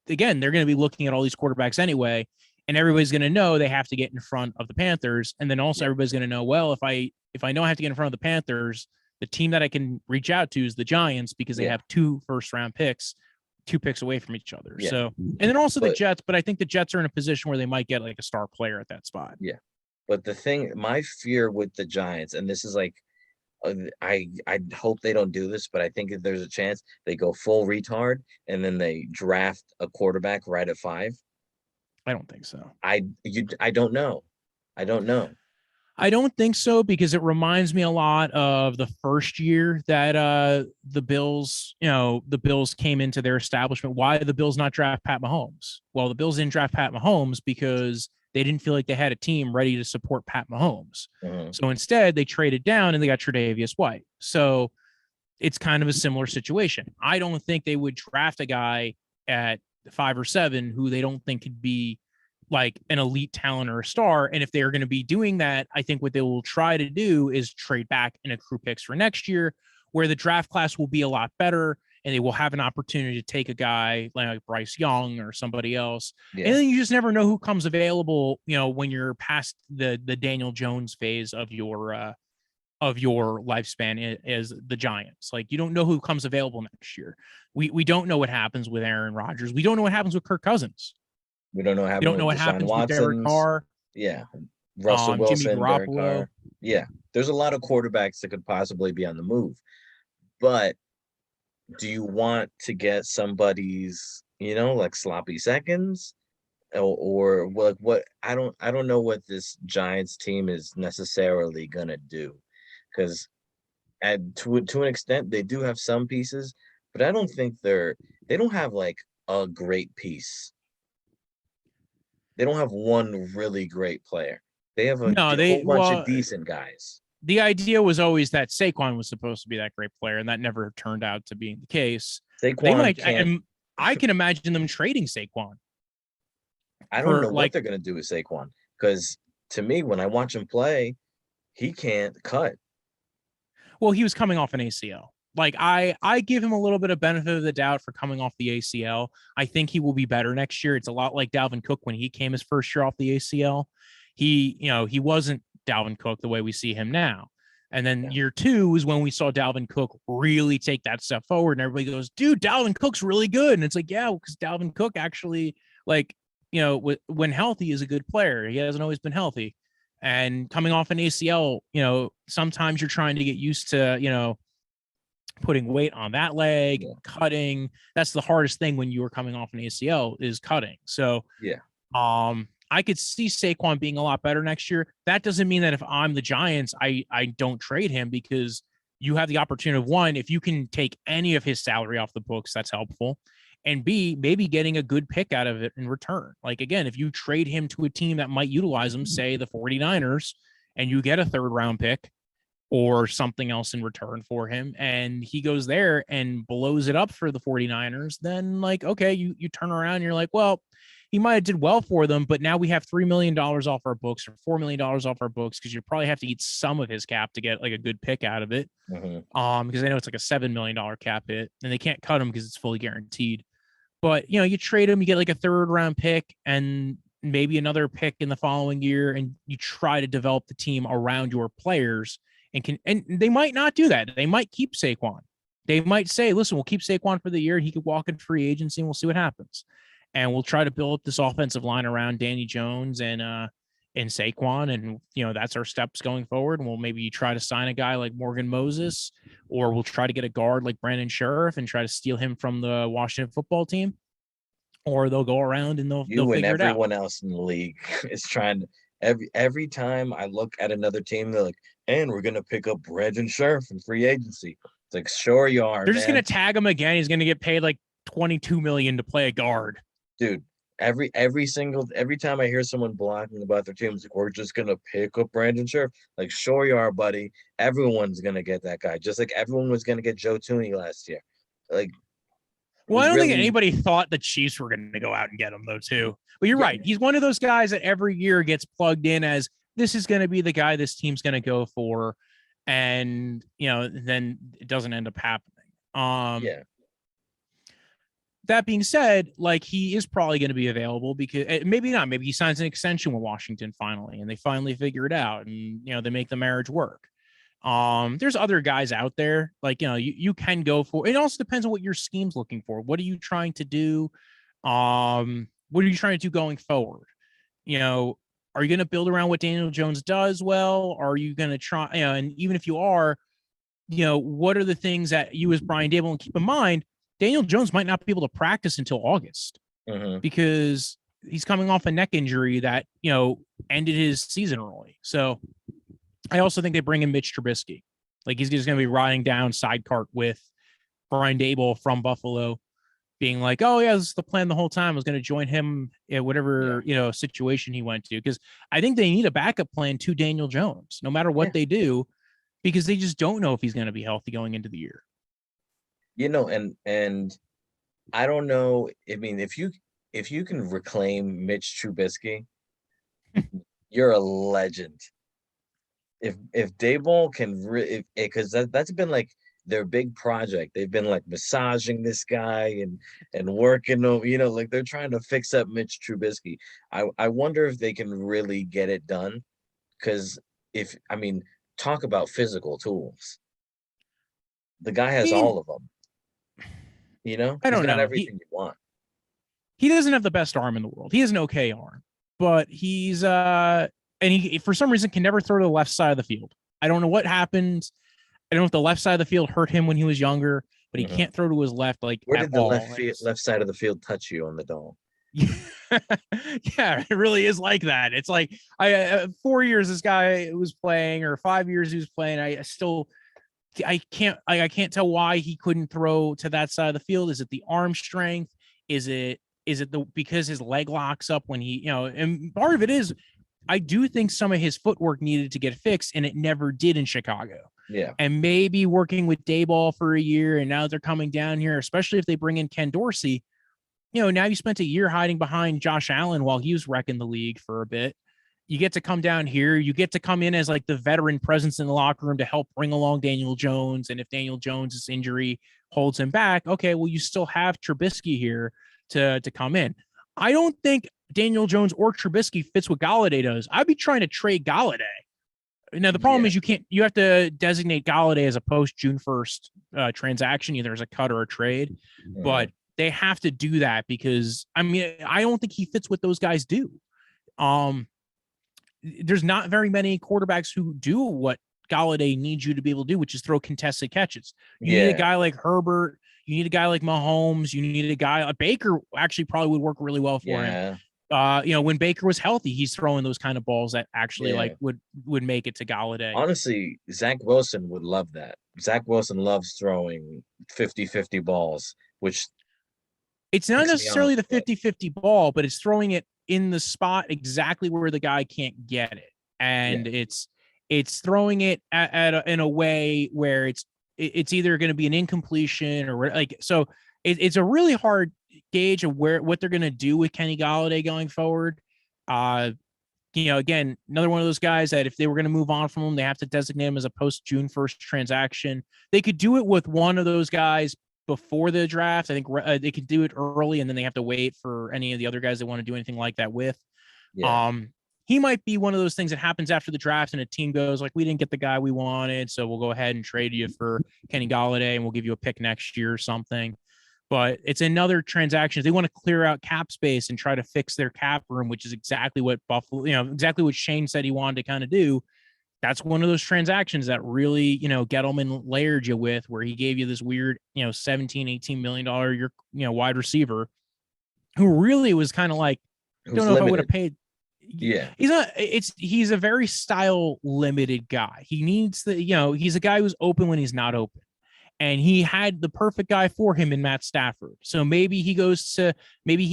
again, they're going to be looking at all these quarterbacks anyway, and everybody's going to know they have to get in front of the Panthers. And then also everybody's going to know, well, if I know I have to get in front of the Panthers, the team that I can reach out to is the Giants because they have 2 first-round picks, 2 picks away from each other. So, and then also the Jets, but I think the Jets are in a position where they might get like a star player at that spot. Yeah. But my fear with the Giants, and this is like, I hope they don't do this, but I think if there's a chance they go full retard and then they draft a quarterback right at 5. I don't think so. I don't know. I don't think so, because it reminds me a lot of the first year that the Bills, the Bills came into their establishment. Why did the Bills not draft Pat Mahomes? Well, the Bills didn't draft Pat Mahomes because they didn't feel like they had a team ready to support Pat Mahomes. Mhm. So instead, they traded down and they got Tre'Davious White. So it's kind of a similar situation. I don't think they would draft a guy at 5 or 7 who they don't think could be like an elite talent or a star. And if they're going to be doing that, I think what they will try to do is trade back and accrue picks for next year, where the draft class will be a lot better and they will have an opportunity to take a guy like Bryce Young or somebody else. Yeah. And then you just never know who comes available, when you're past the Daniel Jones phase of your lifespan as the Giants. Like, you don't know who comes available next year. We don't know what happens with Aaron Rodgers. We don't know what happens with Kirk Cousins. We don't know what We happened don't know with what Deshaun happens with Derek Watson's. Carr, Yeah. Russell Jimmy Wilson, Derek Garoppolo. Carr. Yeah. There's a lot of quarterbacks that could possibly be on the move. But do you want to get somebody's, like sloppy seconds? Or like what? I don't know what this Giants team is necessarily gonna do. Because to an extent they do have some pieces, but I don't think they don't have like a great piece. They don't have one really great player. They have a No, whole bunch of decent guys. the idea was always that Saquon was supposed to be that great player, and that never turned out to being the case. They Saquon might, can't. and I can imagine them trading Saquon. I don't know what they're gonna do with Saquon, because to me, when I watch him play, he can't cut. Well, he was coming off an ACL. Like, I give him a little bit of benefit of the doubt for coming off the ACL. I think he will be better next year. It's a lot like Dalvin Cook when he came his first year off the ACL. He wasn't Dalvin Cook the way we see him now. And then year 2 is when we saw Dalvin Cook really take that step forward, and everybody goes, dude, Dalvin Cook's really good. And it's like, yeah, because Dalvin Cook actually, like, when healthy, is a good player. He hasn't always been healthy. And coming off an ACL, sometimes you're trying to get used to, putting weight on that leg, cutting. That's the hardest thing when you are coming off an ACL, is cutting. So, I could see Saquon being a lot better next year. That doesn't mean that if I'm the Giants, I don't trade him, because you have the opportunity of, one, if you can take any of his salary off the books, that's helpful. And B, maybe getting a good pick out of it in return. Like, again, if you trade him to a team that might utilize him, say the 49ers, and you get a 3rd round pick or something else in return for him, and he goes there and blows it up for the 49ers, then, like, okay, you turn around and you're like, well, he might have did well for them, but now we have $3 million off our books, or $4 million off our books, because you probably have to eat some of his cap to get like a good pick out of it. Because I know it's like a $7 million cap hit, and they can't cut him because it's fully guaranteed. But, you trade him, you get like a 3rd round pick and maybe another pick in the following year, and you try to develop the team around your players, and they might not do that. They might keep Saquon. They might say, listen, we'll keep Saquon for the year. He could walk in free agency and we'll see what happens. And we'll try to build up this offensive line around Danny Jones and Saquon. And, that's our steps going forward. And we'll maybe try to sign a guy like Morgan Moses, or we'll try to get a guard like Brandon Sheriff and try to steal him from the Washington football team. Or they'll go around and they'll figure it out. Everyone else in the league is trying to, every time I look at another team, they're like, and we're gonna pick up Brandon Sheriff in free agency. It's like, sure you are. They're just gonna tag him again. He's gonna get paid like $22 million to play a guard. Dude, every time I hear someone blogging about their team, it's like, we're just gonna pick up Brandon Sheriff. Like, sure you are, buddy. Everyone's gonna get that guy, just like everyone was gonna get Joe Tooney last year. Like, well, I don't think anybody thought the Chiefs were going to go out and get him, though, too. But you're right. He's one of those guys that every year gets plugged in as, this is going to be the guy this team's going to go for. And, then it doesn't end up happening. That being said, like, he is probably going to be available, because maybe not. Maybe he signs an extension with Washington finally, and they finally figure it out, and, they make the marriage work. There's other guys out there, like, you can go for. It also depends on what your scheme's looking for. What are you trying to do? What are you trying to do going forward? Are you going to build around what Daniel Jones does well? Are you going to try, and even if you are, what are the things that you as Brian Dable, and keep in mind, Daniel Jones might not be able to practice until August because he's coming off a neck injury that, ended his season early. So I also think they bring in Mitch Trubisky. Like he's just going to be riding down sidecart with Brian Dable from Buffalo, being like, "Oh yeah, this is the plan the whole time. I was going to join him in whatever situation he went to." Because I think they need a backup plan to Daniel Jones, no matter what they do, because they just don't know if he's going to be healthy going into the year. And I don't know. I mean, if you can reclaim Mitch Trubisky, you're a legend. If Dayball can because that's been like their big project. They've been like massaging this guy and working on, like they're trying to fix up Mitch Trubisky. I wonder if they can really get it done, because talk about physical tools. The guy has all of them. I He's don't got know. everything you want. He doesn't have the best arm in the world. He has an okay arm, but he's and he for some reason can never throw to the left side of the field. I don't know what happened. I don't know if the left side of the field hurt him when he was younger, but he can't throw to his left like Where at did the all. left side of the field touch you on the dome? Yeah, it really is like that. It's like 4 years this guy was playing, or 5 years he was playing. I can't tell why he couldn't throw to that side of the field. Is it the arm strength? Is it because his leg locks up when he, and part of it is, I do think some of his footwork needed to get fixed, and it never did in Chicago. Yeah. And maybe working with Dayball for a year, and now they're coming down here, especially if they bring in Ken Dorsey. Now you spent a year hiding behind Josh Allen while he was wrecking the league for a bit. You get to come down here. You get to come in as like the veteran presence in the locker room to help bring along Daniel Jones. And if Daniel Jones's injury holds him back, okay, well, you still have Trubisky here to come in. I don't think Daniel Jones or Trubisky fits what Golladay does. I'd be trying to trade Golladay. Now, the problem is you have to designate Golladay as a post June 1st transaction, either as a cut or a trade, but they have to do that because, I don't think he fits what those guys do. There's not very many quarterbacks who do what Golladay needs you to be able to do, which is throw contested catches. You need a guy like Herbert. You need a guy like Mahomes. You need a guy, Baker actually probably would work really well for him. When Baker was healthy, he's throwing those kind of balls that actually would make it to Golladay. Honestly, Zach Wilson would love that. Zach Wilson loves throwing 50-50 balls, which it's not necessarily the 50-50 ball, but it's throwing it in the spot exactly where the guy can't get it. And it's throwing it in a way where it's either going to be an incompletion or so it's a really hard gauge of what they're going to do with Kenny Golladay going forward. Again, another one of those guys that if they were going to move on from him, they have to designate him as a post June 1st transaction. They could do it with one of those guys before the draft. I think they could do it early, and then they have to wait for any of the other guys that want to do anything like that with. He might be one of those things that happens after the draft and a team goes like, we didn't get the guy we wanted, so we'll go ahead and trade you for Kenny Golladay and we'll give you a pick next year or something. But it's another transaction. They want to clear out cap space and try to fix their cap room, which is exactly what Buffalo, exactly what Shane said he wanted to kind of do. That's one of those transactions that really, Gettleman layered you with, where he gave you this weird, $17-18 million year, wide receiver who really was kind of like, I don't know if I would have paid. Yeah. He's a very style limited guy. He needs he's a guy who's open when he's not open. And he had the perfect guy for him in Matt Stafford. So maybe he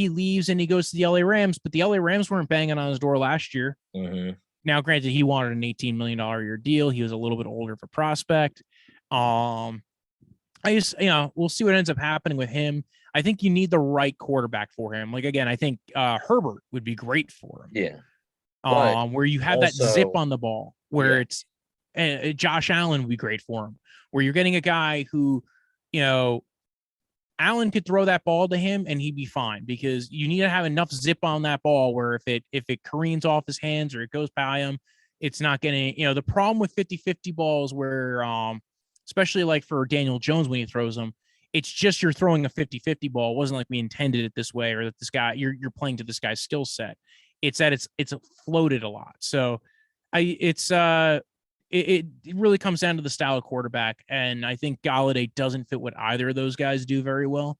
leaves and he goes to the LA Rams, but the LA Rams weren't banging on his door last year. Now, granted, he wanted an $18 million a year deal. He was a little bit older of a prospect. We'll see what ends up happening with him. I think you need the right quarterback for him. Like, again, I think Herbert would be great for him. Yeah. Where you have that zip on the ball, where it's Josh Allen would be great for him, where you're getting a guy who, Allen could throw that ball to him and he'd be fine, because you need to have enough zip on that ball where if it careens off his hands or it goes by him, it's not getting, the problem with 50-50 balls where, especially like for Daniel Jones, when he throws them, it's just, you're throwing a 50-50 ball. It wasn't like we intended it this way, or that this guy, you're playing to this guy's skill set. It's that it's floated a lot. So it really comes down to the style of quarterback. And I think Golladay doesn't fit what either of those guys do very well.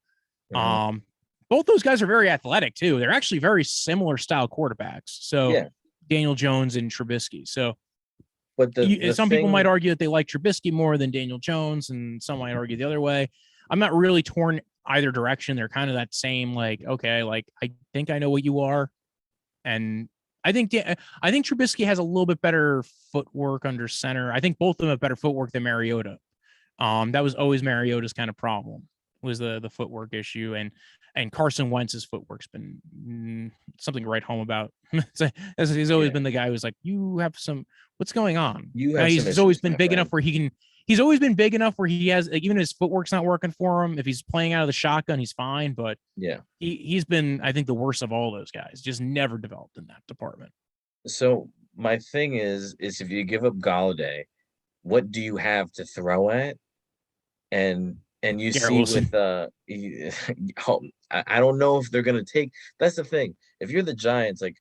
Both those guys are very athletic too. They're actually very similar style quarterbacks. So Daniel Jones and Trubisky. So But the Some people might thing, argue that they like Trubisky more than Daniel Jones, and some might argue the other way. I'm not really torn either direction. They're kind of that same, like, okay, like I think I know what you are, and I think Trubisky has a little bit better footwork under center. I think both of them have better footwork than Mariota. That was always Mariota's kind of problem, was the footwork issue, and Carson Wentz's footwork's been something to write home about. He's always yeah, been the guy who's like, you have some, what's going on? you Now have some he's always issues, been my big enough friend. where he can. He's always been big enough where he has, like, even his footwork's not working for him. If he's playing out of the shotgun, he's fine. But Yeah. he's been, I think, the worst of all those guys. Just never developed in that department. So my thing is if you give up Galladay, what do you have to throw at? And you Garrett see Wilson. with I don't know if they're gonna take. That's the thing. If you're the Giants, like,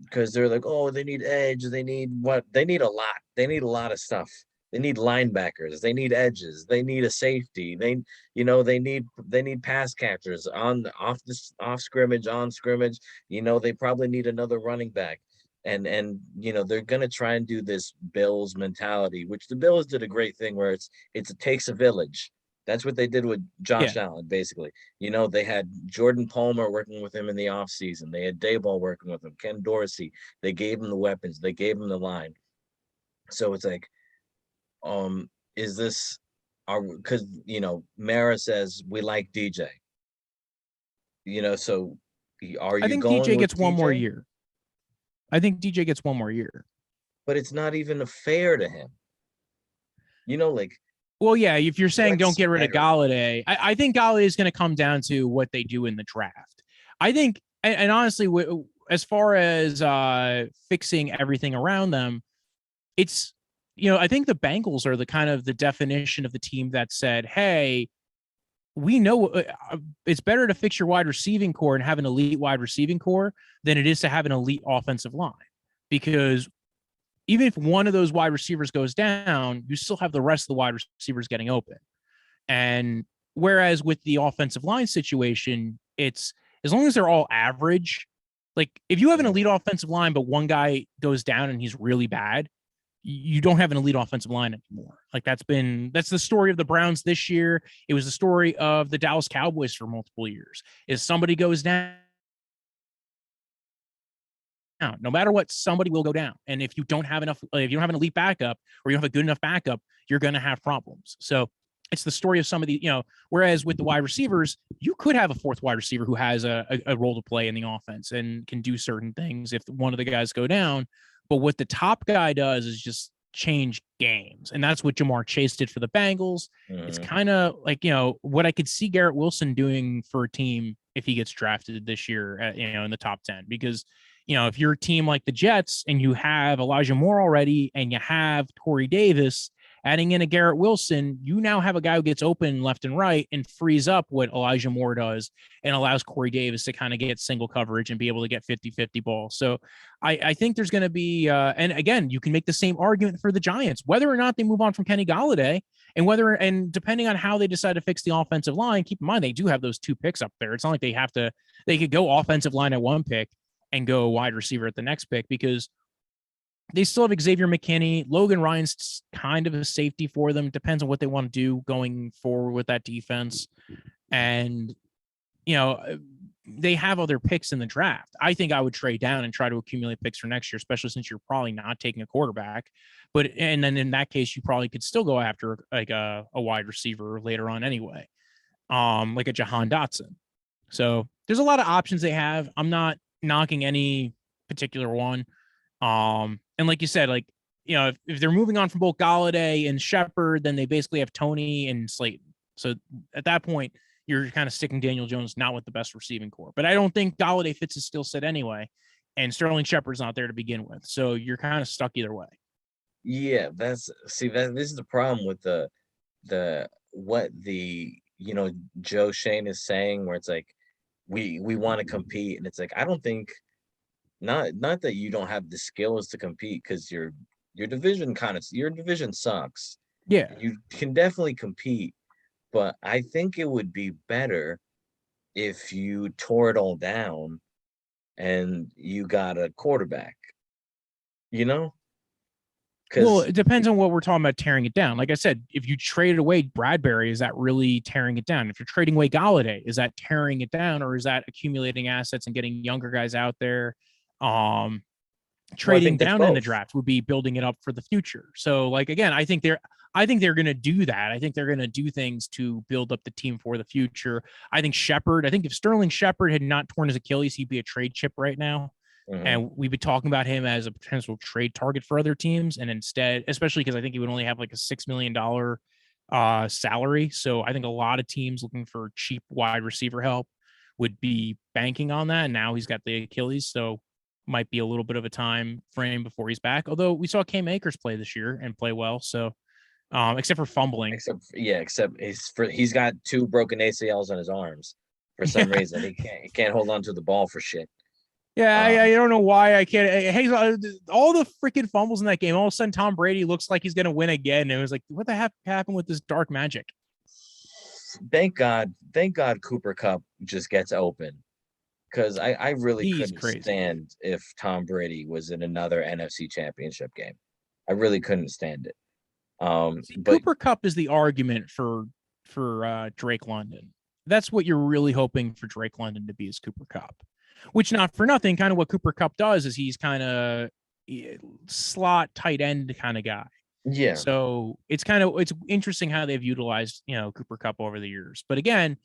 because they're like, oh, they need edge, they need what? They need a lot. They need a lot of stuff. They need linebackers. They need edges. They need a safety. They need pass catchers on off scrimmage, on scrimmage. They probably need another running back. And they're gonna try and do this Bills mentality, which the Bills did a great thing where it takes a village. That's what they did with Yeah. Josh Allen, basically. They had Jordan Palmer working with him in the offseason. They had Dayball working with him, Ken Dorsey. They gave him the weapons. They gave him the line. So it's like, is this our because Mara says we like DJ. So are I you think going DJ with gets one more DJ? year. I think DJ gets one more year. But it's not even fair to him. Like, Well, yeah, if you're saying don't what's get rid of better? Galladay, I think Galladay is going to come down to what they do in the draft. I think, and honestly, as far as fixing everything around them, it's, I think the Bengals are the kind of the definition of the team that said, hey, we know it's better to fix your wide receiving core and have an elite wide receiving core than it is to have an elite offensive line, because even if one of those wide receivers goes down, you still have the rest of the wide receivers getting open. And whereas with the offensive line situation, it's as long as they're all average, like if you have an elite offensive line, but one guy goes down and he's really bad, you don't have an elite offensive line anymore. Like that's the story of the Browns this year. It was the story of the Dallas Cowboys for multiple years. Is somebody goes down, no matter what, somebody will go down. And if you don't have enough, if you don't have an elite backup or you don't have a good enough backup, you're going to have problems. So it's the story of some of the, whereas with the wide receivers, you could have a fourth wide receiver who has a role to play in the offense and can do certain things if one of the guys go down. But what the top guy does is just change games. And that's what Jamar Chase did for the Bengals. It's kind of like, what I could see Garrett Wilson doing for a team if he gets drafted this year, in the top 10, because if you're a team like the Jets and you have Elijah Moore already and you have Corey Davis, adding in a Garrett Wilson, you now have a guy who gets open left and right and frees up what Elijah Moore does and allows Corey Davis to kind of get single coverage and be able to get 50-50 balls. So I think there's going to be, and again, you can make the same argument for the Giants, whether or not they move on from Kenny Galladay and depending on how they decide to fix the offensive line. Keep in mind, they do have those 2 picks up there. It's not like they could go offensive line at 1 pick and go wide receiver at the next pick, because they still have Xavier McKinney. Logan Ryan's kind of a safety for them. Depends on what they want to do going forward with that defense. And, they have other picks in the draft. I think I would trade down and try to accumulate picks for next year, especially since you're probably not taking a quarterback. And then in that case, you probably could still go after like a wide receiver later on anyway, like a Jahan Dotson. So there's a lot of options they have. I'm not knocking any particular one. And like you said, like, if they're moving on from both Galladay and Shepard, then they basically have Tony and Slayton. So at that point, you're kind of sticking Daniel Jones not with the best receiving core. But I don't think Galladay fits his skill set anyway, and Sterling Shepard's not there to begin with. So you're kind of stuck either way. Yeah, this is the problem with what Joe Shane is saying, where it's like we want to compete, and it's like I don't think, not that you don't have the skills to compete, because your division sucks. Yeah. You can definitely compete, but I think it would be better if you tore it all down and you got a quarterback, you know? Well, Because it depends on what we're talking about tearing it down. Like I said, if you traded away Bradbury, is that really tearing it down? If you're trading away Galladay, is that tearing it down, or is that accumulating assets and getting younger guys out there? Um, well, I Trading think that's down in the both. draft would be building it up for the future. So, like again, I think they're going to do that. I think they're going to do things to build up the team for the future. I think Shepard. I think if Sterling Shepard had not torn his Achilles, he'd be a trade chip right now. Hmm. And we'd be talking about him as a potential trade target for other teams. And instead, especially because I think he would only have like a $6 million salary. So I think a lot of teams looking for cheap wide receiver help would be banking on that. And now he's got the Achilles. So might be a little bit of a time frame before he's back. Although we saw Cam Akers play this year and play well. So except for fumbling. Except he's got two broken ACLs on his arms for some Yeah. reason. He can't hold on to the ball for shit. Yeah, I Um, don't know why I can't. Hey, all the freaking fumbles in that game. All of a sudden, Tom Brady looks like he's going to win again. And it was like, what the heck happened with this dark magic? thank God Cooper Cup just gets open, because I really He's couldn't crazy. stand if Tom Brady was in another NFC Championship game. I really couldn't stand it. See, But Cooper Cup is the argument for Drake London. That's what you're really hoping for Drake London to be is Cooper Cup, which not for nothing. Kind of what Cooper Cup does is he's kind of slot tight end kind of guy. yeah, So it's interesting how they've utilized Cooper Cup over the years. But again,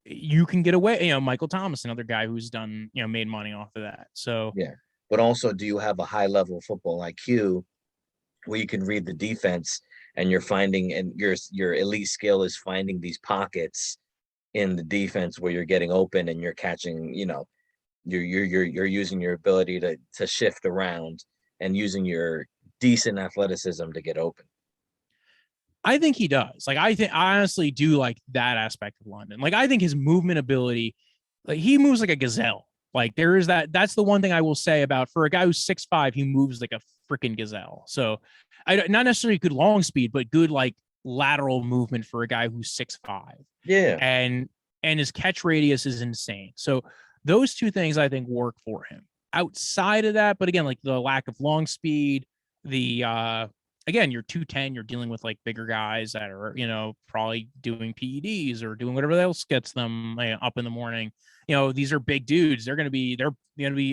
you can get away. Michael Thomas, another guy who's done made money off of that. So yeah. But also, do you have a high level football IQ where you can read the defense, and you're finding, and your elite skill is finding these pockets in the defense where you're getting open and you're catching, you're using your ability to shift around and using your decent athleticism to get open. I think he does. Like I honestly do like that aspect of London. Like I think his movement ability, like he moves like a gazelle. Like there is that. That's the one thing I will say about for a guy who's 6'5", he moves like a freaking gazelle. So I not necessarily good long speed, but good like lateral movement for a guy who's 6'5", Yeah, and his catch radius is insane. So those two things I think work for him. Outside of that, but again, like the lack of long speed, the again, you're 210, you're dealing with like bigger guys that are, probably doing PEDs or doing whatever else gets them up in the morning. These are big dudes. They're going to be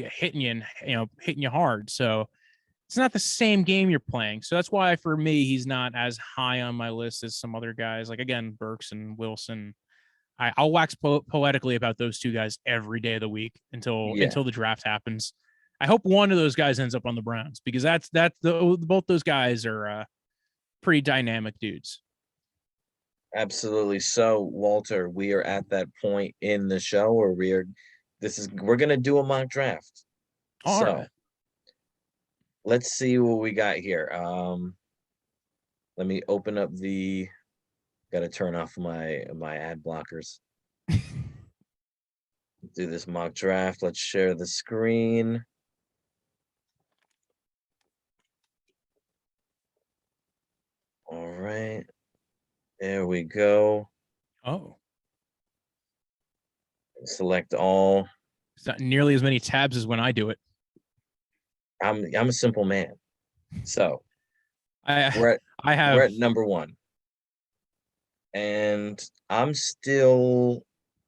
hitting you and, hitting you hard. So it's not the same game you're playing. So that's why for me, he's not as high on my list as some other guys. Like again, Burks and Wilson. I'll wax poetically about those two guys every day of the week until yeah, the draft happens. I hope one of those guys ends up on the Browns because both those guys are pretty dynamic dudes. absolutely. So, Walter, we are at that point in the show where we're gonna do a mock draft. All So right. let's see what we got here. Let me open up gotta turn off my ad blockers. Do this mock draft. Let's share the screen. All right, there we go. Oh, Select all. it's not nearly as many tabs as when I do it. I'm a simple man. So I we're at I we're have at number one, and I'm still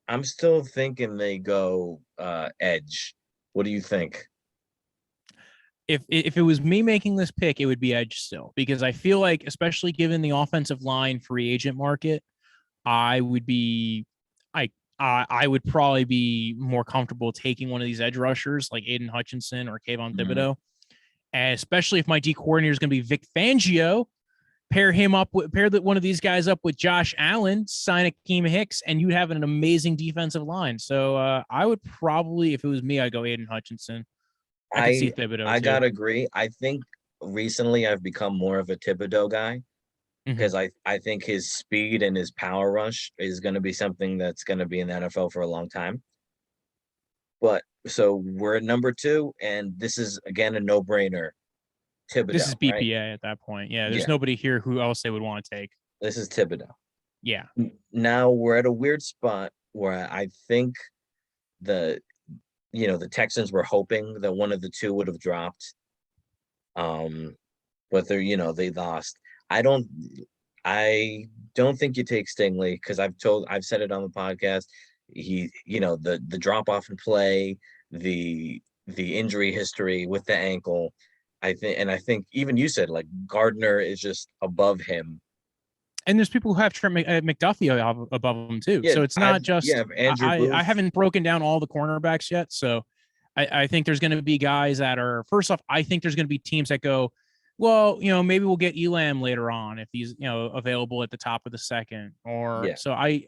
thinking they go edge. What do you think? if it was me making this pick, it would be edge still because I feel like, especially given the offensive line free agent market, I would be I I would probably be more comfortable taking one of these edge rushers like Aiden Hutchinson or Kayvon Mhm. Thibodeau, and especially if my D coordinator is going to be Vic Fangio. Pair one of these guys up with Josh Allen, sign Akeem Hicks, and you'd have an amazing defensive line. So I would probably, if it was me, I'd go Aiden Hutchinson. I could see I Thibodeau I too. gotta agree. I think recently I've become more of a Thibodeau guy, Mm-hmm. because I think his speed and his power rush is going to be something that's going to be in the NFL for a long time. But so we're at number two, and this is again a no brainer. This is Thibodeau, right? BPA at that point. Yeah, there's Yeah, nobody here who else they would want to take. this is Thibodeau. Yeah. Now we're at a weird spot where I think the the Texans were hoping that one of the two would have dropped. Um, but they lost. I don't I don't think you take Stingley because I've said it on the podcast. The drop off in play, the injury history with the ankle. I think even you said like Gardner is just above him. And there's people who have Trent McDuffie above them too. Yeah, So it's I've not just Andrew I Booth. haven't broken down all the cornerbacks yet. So I think there's going to be guys that are first off. I think there's going to be teams that go, well, maybe we'll get Elam later on if he's available at the top of the second. Or Yeah, so I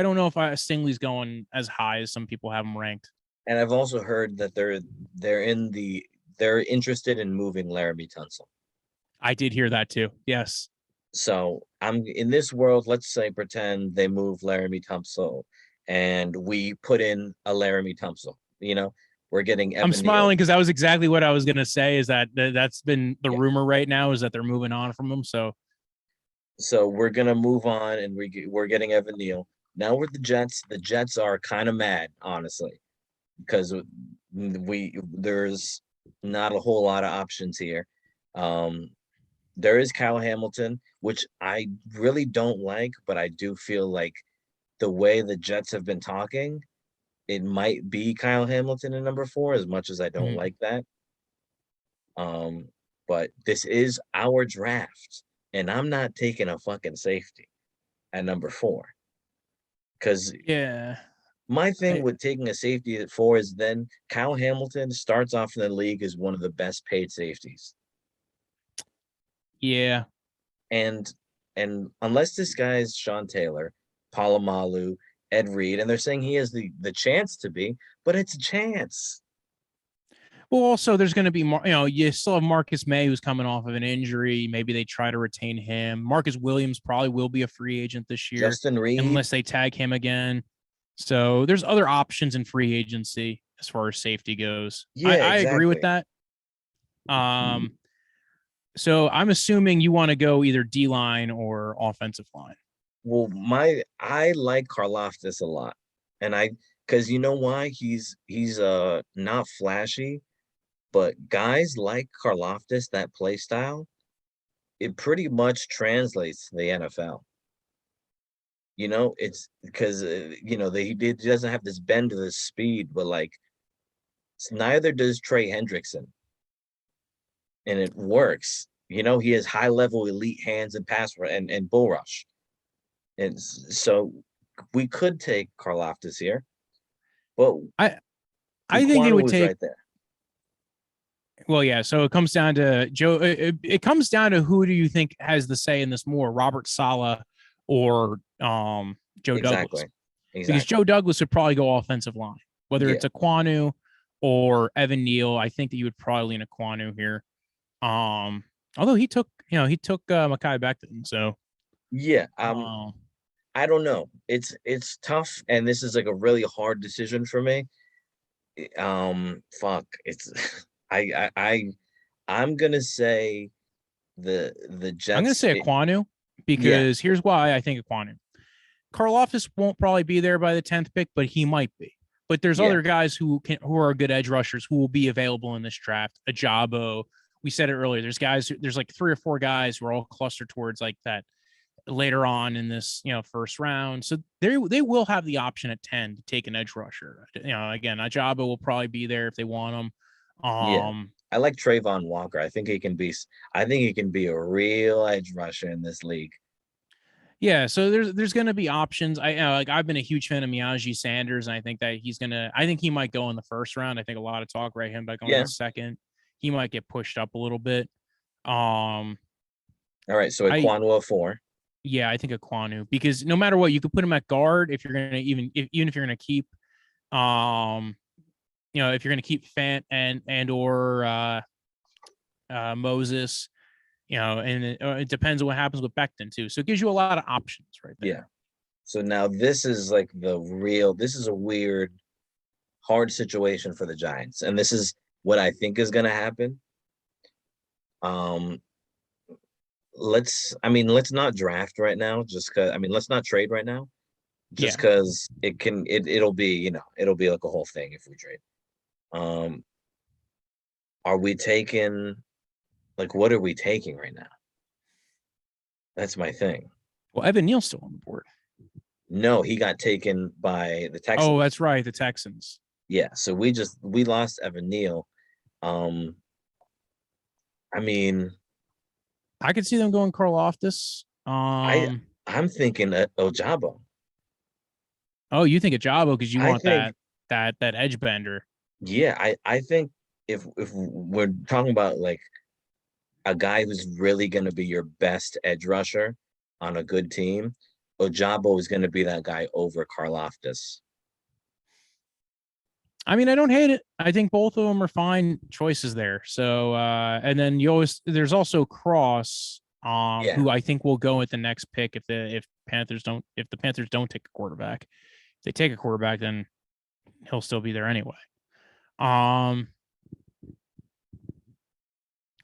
don't know if Stingley's going as high as some people have him ranked. and I've also heard that they're interested in moving Laramie Tunsil. I did hear that too. Yes. So I'm in this world. Let's say pretend they move Laramie Tunsil, and we put in a Laramie Tunsil. We're getting I'm Evan Neal. smiling because that was exactly what I was going to say. Is that's been the Yeah. rumor right now is that they're moving on from him. So we're gonna move on, and we're getting Evan Neal. Now with the Jets. The Jets are kind of mad, honestly, because there's not a whole lot of options here. There is Kyle Hamilton, which I really don't like, but I do feel like the way the Jets have been talking, it might be Kyle Hamilton in number 4, as much as I don't like that. But this is our draft, and I'm not taking a fucking safety at number 4. Because yeah, my thing with taking a safety at 4 is then Kyle Hamilton starts off in the league as one of the best paid safeties. yeah. And unless this guy is Sean Taylor, Palomalu, Ed Reed, and they're saying he has the chance to be, but it's a chance. Well, also there's going to be more. You still have Marcus May who's coming off of an injury. Maybe they try to retain him. Marcus Williams probably will be a free agent this year, Justin Reed, unless they tag him again. So there's other options in free agency as far as safety goes. Yeah, I exactly. agree with that. So I'm assuming you want to go either D line or offensive line. Well, I like Karlaftis a lot, and because you know why he's not flashy, but guys like Karlaftis, that play style, it pretty much translates to the NFL. It's because he doesn't have this bend to the speed, but like neither does Trey Hendrickson, and it works. He has high level elite hands and pass and bull rush, and so we could take Karlaftis here, but I think it would take right there. Well, yeah. So it comes down to Joe. It comes down to who do you think has the say in this more, Robert Saleh or Joe Douglas? Because Joe Douglas would probably go offensive line, whether it's Aquanu or Evan Neal. I think that you would probably lean Aquanu here. Although he took Mekhi Becton, so yeah. I don't know. It's tough, and this is like a really hard decision for me. Fuck. It's I'm gonna say the Jets. I'm gonna say Aquanu because here's why I think Aquanu. Karlaftis won't probably be there by the 10th pick, but he might be. But there's other guys who are good edge rushers who will be available in this draft. Ajabo, we said it earlier. There's like 3 or 4 guys who are all clustered towards like that later on in this first round. So they will have the option at 10 to take an edge rusher. Again, Ajabo will probably be there if they want him. I like Trayvon Walker. I think he can be a real edge rusher in this league. Yeah, so there's going to be options. I've been a huge fan of Miyagi Sanders, and I think that I think he might go in the first round. I think a lot of talk right him by going in the second. He might get pushed up a little bit. All right, so Aquanu 4. Yeah, I think Aquanu, because no matter what, you could put him at guard if you're going to even if you're going to keep if you're going to keep Fant and or Moses, and it depends on what happens with Becton too. So it gives you a lot of options right there. Yeah. So now this is like this is a weird, hard situation for the Giants. And this is what I think is going to happen. Let's not draft right now, just because, let's not trade right now, just because it'll be like a whole thing if we trade. Are we taking Like, what are we taking right now? That's my thing. Well, Evan Neal's still on the board. No, he got taken by the Oh, Texans. that's right, the Texans. Yeah, so we lost Evan Neal. Um, I mean, I could see them going Carl Loftus. I I'm thinking Ojabo. Oh, you think of Jabo because you I want think, that edge bender. yeah, I think if we're talking about like a guy who's really going to be your best edge rusher on a good team, Ojabo is going to be that guy over Karlaftis. I mean, I don't hate it. I think both of them are fine choices there. So, and then there's also Cross, Yeah, who I think will go at the next pick if the Panthers don't take a quarterback. If they take a quarterback, then he'll still be there anyway. Um,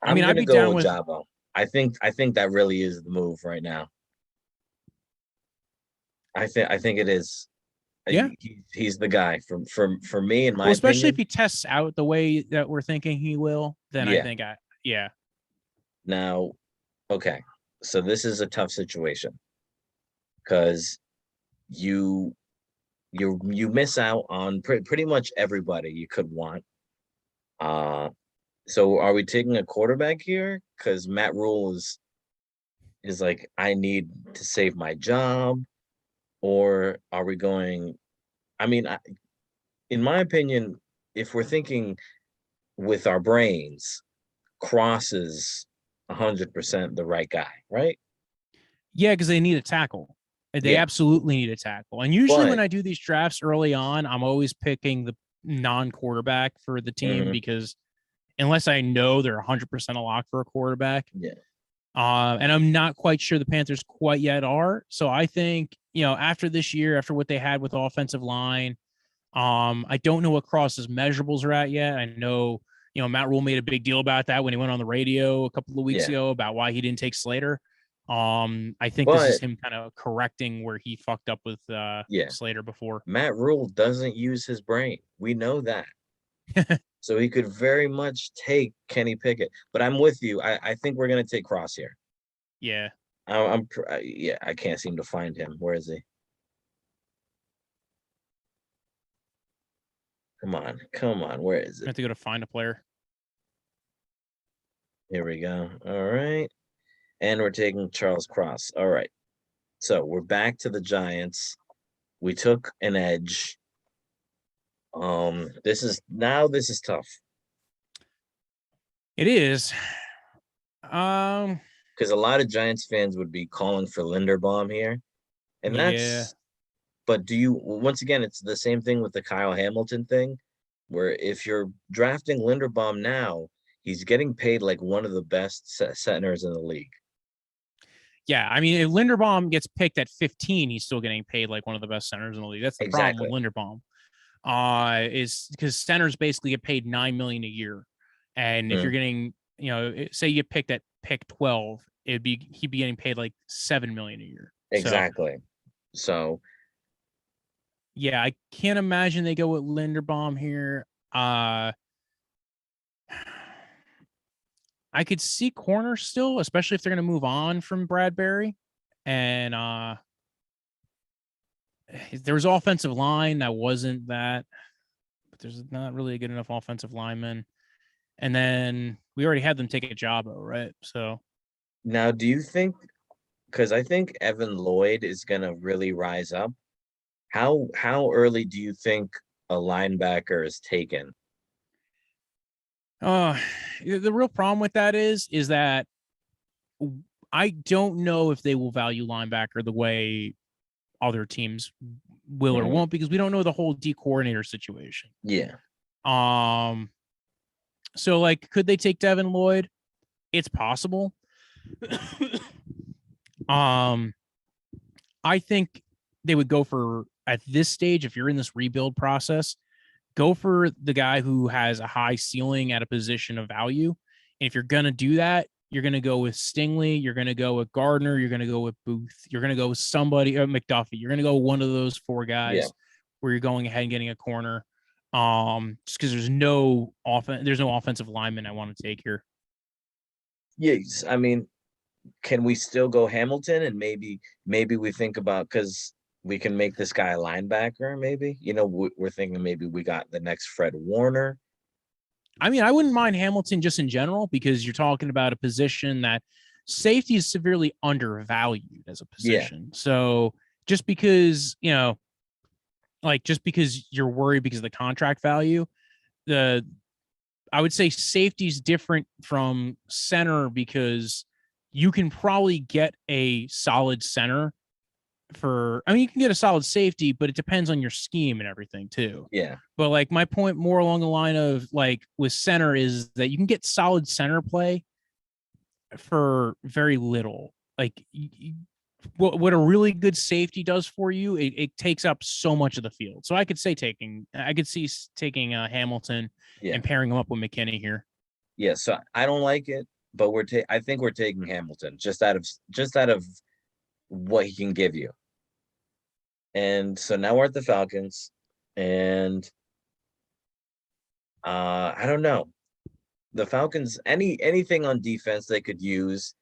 I I'm mean, I'd gonna be go down with Ojabo. I think that really is the move right now. I think it is. yeah. He's the guy for me, in my Well, especially if opinion. he tests out the way that we're thinking he will, then I Yeah. think yeah. Now, okay. So this is a tough situation because you you miss out on pretty much everybody you could want. Uh, so are we taking a quarterback here? Because Matt Rule is like, I need to save my job, or are we going? I mean, in my opinion, if we're thinking with our brains, Cross is 100% the right guy, right? Yeah, because they need a tackle. They Yeah, absolutely need a tackle. And usually when but I do these drafts early on, I'm always picking the non-quarterback for the team mhm, because unless I know they're 100% a lock for a quarterback, yeah, and I'm not quite sure the Panthers quite yet are. So I think, after this year, after what they had with offensive line, I don't know what Cross's measurables are at yet. I know, Matt Rule made a big deal about that when he went on the radio a couple of weeks yeah. ago about why he didn't take Slater. I think this is But him kind of correcting where he fucked up with yeah, Slater before. Matt Rule doesn't use his brain. We know that. So he could very much take Kenny Pickett. But I'm with you. I think we're gonna take Cross here. Yeah, Yeah, I can't seem to find him. Where is he? Come on. Where is I it? have to go to find a player. Here we go. All right. And we're taking Charles Cross. All right. So we're back to the Giants. We took an edge. This is tough It is. Um, because a lot of Giants fans would be calling for Linderbaum here. And yeah, that's but do you once again it's the same thing with the Kyle Hamilton thing, where if you're drafting Linderbaum now, he's getting paid like one of the best centers in the league. yeah. I mean, if Linderbaum gets picked at 15, he's still getting paid like one of the best centers in the league. That's the problem with Exactly. Linderbaum. Is because centers basically get paid $9 million a year, and if you're Mhm. getting, say you get picked at pick 12, he'd be getting paid like $7 million a year. So Exactly. So yeah, I can't imagine they go with Linderbaum here. I could see corner still, especially if they're going to move on from Bradbury, and there was offensive line that wasn't that, but there's not really a good enough offensive lineman. And then we already had them take a Jabo, right? So now do you think because I think Evan Lloyd is gonna really rise up. How early do you think a linebacker is taken? uh the real problem with that is that I don't know if they will value linebacker the way other teams will or Mhm. won't because we don't know the whole D coordinator situation. Yeah. Um so like could they take Devin Lloyd? It's possible. um I think they would go for at this stage if you're in this rebuild process, go for the guy who has a high ceiling at a position of value. And if you're going to do that, you're going to go with Stingley. You're going to go with Gardner. You're going to go with Booth. You're going to go with somebody, McDuffie. You're going to go one of those four Yeah. guys where you're going ahead and getting a corner. Just because there's no offensive lineman I want to take here. Yes, I mean, can we still go Hamilton and maybe we think about because we can make this guy a linebacker, maybe. We're thinking maybe we got the next Fred Warner. I mean, I wouldn't mind Hamilton just in general because you're talking about a position that safety is severely undervalued as a Yeah, position. So just because, just because you're worried because of the contract value, the I would say safety is different from center because you can probably get a solid center you can get a solid safety, but it depends on your scheme and everything too. yeah, But like my point more along the line of like with center is that you can get solid center play for very little. Like what a really good safety does for you, it takes up so much of the field. So I could see taking Hamilton yeah, and pairing him up with McKinney here. yeah. So I don't like it, but I think we're taking Hamilton just out of what he can give you. And so now we're at the Falcons, and I don't know. The Falcons, anything on defense they could use.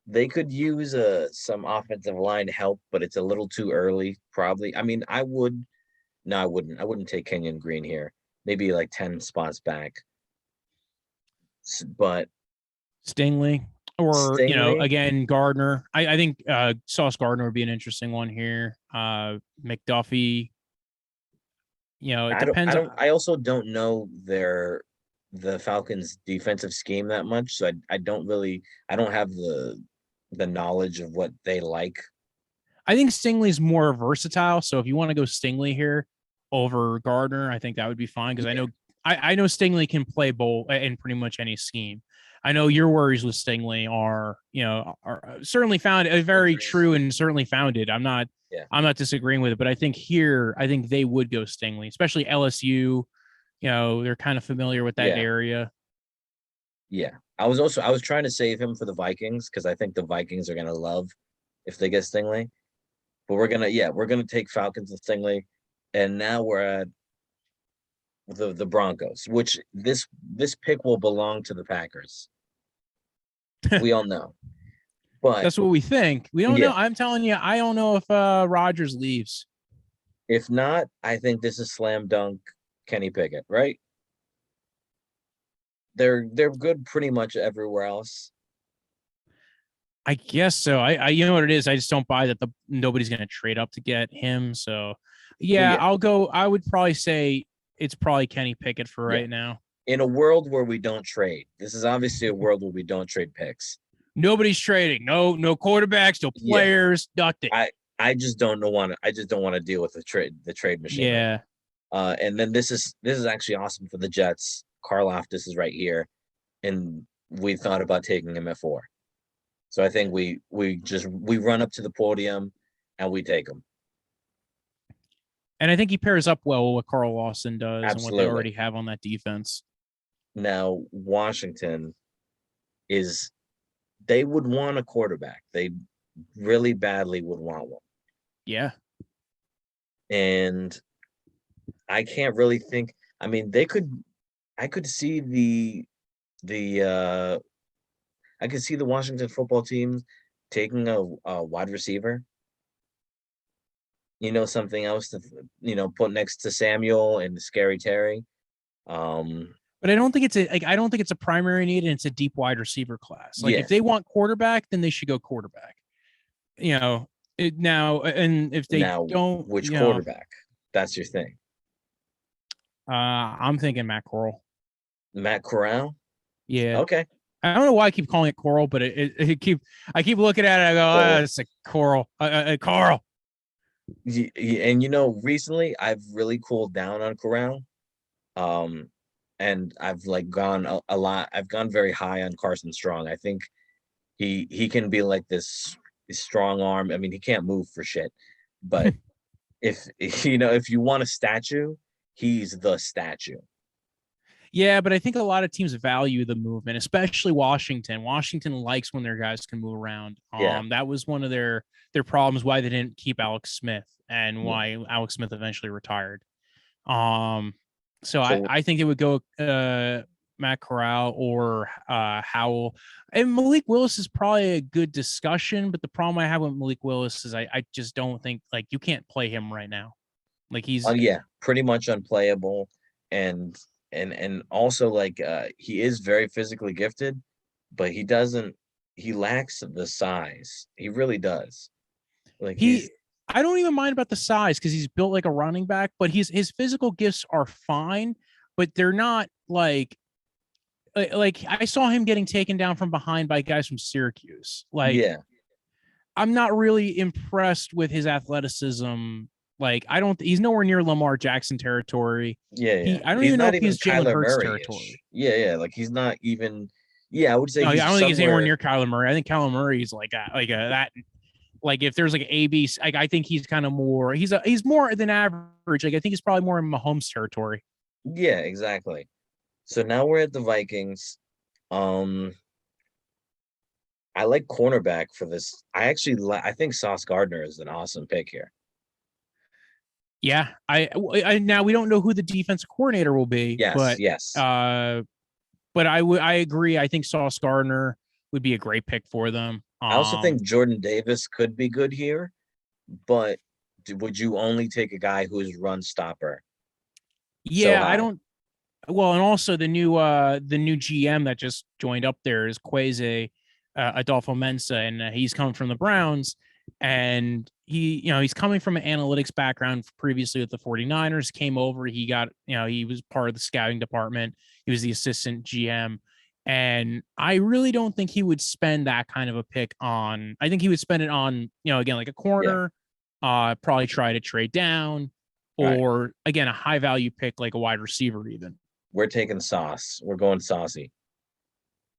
They could use some offensive line help, but it's a little too early, probably. I mean, I would no, I wouldn't. I wouldn't take Kenyon Green here. Maybe like 10 spots back. But Stingley, or Stingley, again Gardner. I think Sauce Gardner would be an interesting one here. McDuffie. It I depends. don't I also don't know the Falcons defensive scheme that much. So I don't have the knowledge of what they like. I think Stingley's more versatile. So if you want to go Stingley here over Gardner, I think that would be fine because Yeah, I know Stingley can play both in pretty much any scheme. I know your worries with Stingley are certainly found very injuries. true and certainly founded. Yeah. I'm not disagreeing with it, but I think they would go Stingley, especially LSU. They're kind of familiar with that Yeah. area. Yeah. I was trying to save him for the Vikings because I think the Vikings are gonna love if they get Stingley. But we're gonna take Falcons and Stingley. And now we're at the Broncos, which this pick will belong to the Packers. We all know. But That's what we think. We don't know. yeah, I'm telling you, I don't know if Rodgers leaves. if not, I think this is slam dunk Kenny Pickett, right? They're good pretty much everywhere else. I guess so. You know what it is. I just don't buy that nobody's going to trade up to get him. So, Well, yeah, yeah, I'll go. I would probably say it's probably Kenny Pickett for yeah. right now. In a world where we don't trade, this is obviously a world where we don't trade picks. Nobody's trading. No quarterbacks. No Yeah, players. Nothing. I just don't want to deal with the trade machine right Yeah. now. And then this is actually awesome for the Jets. Karlaftis is right here, and we thought about taking him at 4. So I think we run up to the podium and we take him. And I think he pairs up well with what Carl Lawson does and what they Absolutely. already have on that defense. Now Washington is they would want a quarterback. They really badly would want one. Yeah. And I can't really think. I mean, I could see the I could see the Washington football team taking a wide receiver. Something else to put next to Samuel and Scary Terry. But I don't think I don't think it's a primary need and it's a deep wide receiver class. Like Yeah. if they want quarterback, then they should go quarterback. Now and if they Now, don't, which quarterback? That's your thing. I'm thinking Matt Corral. Matt Corral? Yeah. Okay. I don't know why I keep calling it Coral, but I keep looking at it. I go, it's a Coral, Coral. And recently I've really cooled down on Corral. And I've like gone a lot. I've gone very high on Carson Strong. I think he can be like this strong arm. I mean, he can't move for shit, but if you want a statue, he's the statue. Yeah, but I think a lot of teams value the movement, especially Washington. Washington likes when their guys can move around. Yeah. That was one of their problems why they didn't keep Alex Smith and Yeah. why Alex Smith eventually retired. So So I think it would go Matt Corral or Howell. And Malik Willis is probably a good discussion, but the problem I have with Malik Willis is I just don't think like you can't play him right now. Like he's yeah, pretty much unplayable, and also like he is very physically gifted, but he lacks the size. He really does. Like he I don't even mind about the size because he's built like a running back, but his physical gifts are fine, but they're not like I saw him getting taken down from behind by guys from Syracuse. Like yeah, I'm not really impressed with his athleticism. Like he's nowhere near Lamar Jackson territory. yeah. I don't He's even know not if even he's Jalen Kyler Hurts Murray-ish. territory. Yeah, like he's not even. Yeah, I would say No, I he's don't think he's anywhere somewhere. near Kyler Murray. I think Kyler Murray is that. Like if there's like AB, like I think he's kind of more. He's more than average. Like I think he's probably more in Mahomes territory. Yeah, exactly. So now we're at the Vikings. Um, I like cornerback for this. I think Sauce Gardner is an awesome pick here. Yeah, I now we don't know who the defensive coordinator will be, Yes, but yes. I agree. I think Sauce Gardner would be a great pick for them. I also think Jordan Davis could be good here, but would you only take a guy who's run stopper so Yeah, I high? don't. Well, and also the new GM that just joined up there is Queze Adolfo Mensa, and he's coming from the Browns, and he's coming from an analytics background previously with the 49ers, came over, he was part of the scouting department, he was the assistant GM, and I really don't think he would spend that kind of a pick on. I think he would spend it on, again, like a Yeah, corner, probably try to trade down, right. or again, a high value pick like a wide receiver even. We're taking Sauce. We're going saucy.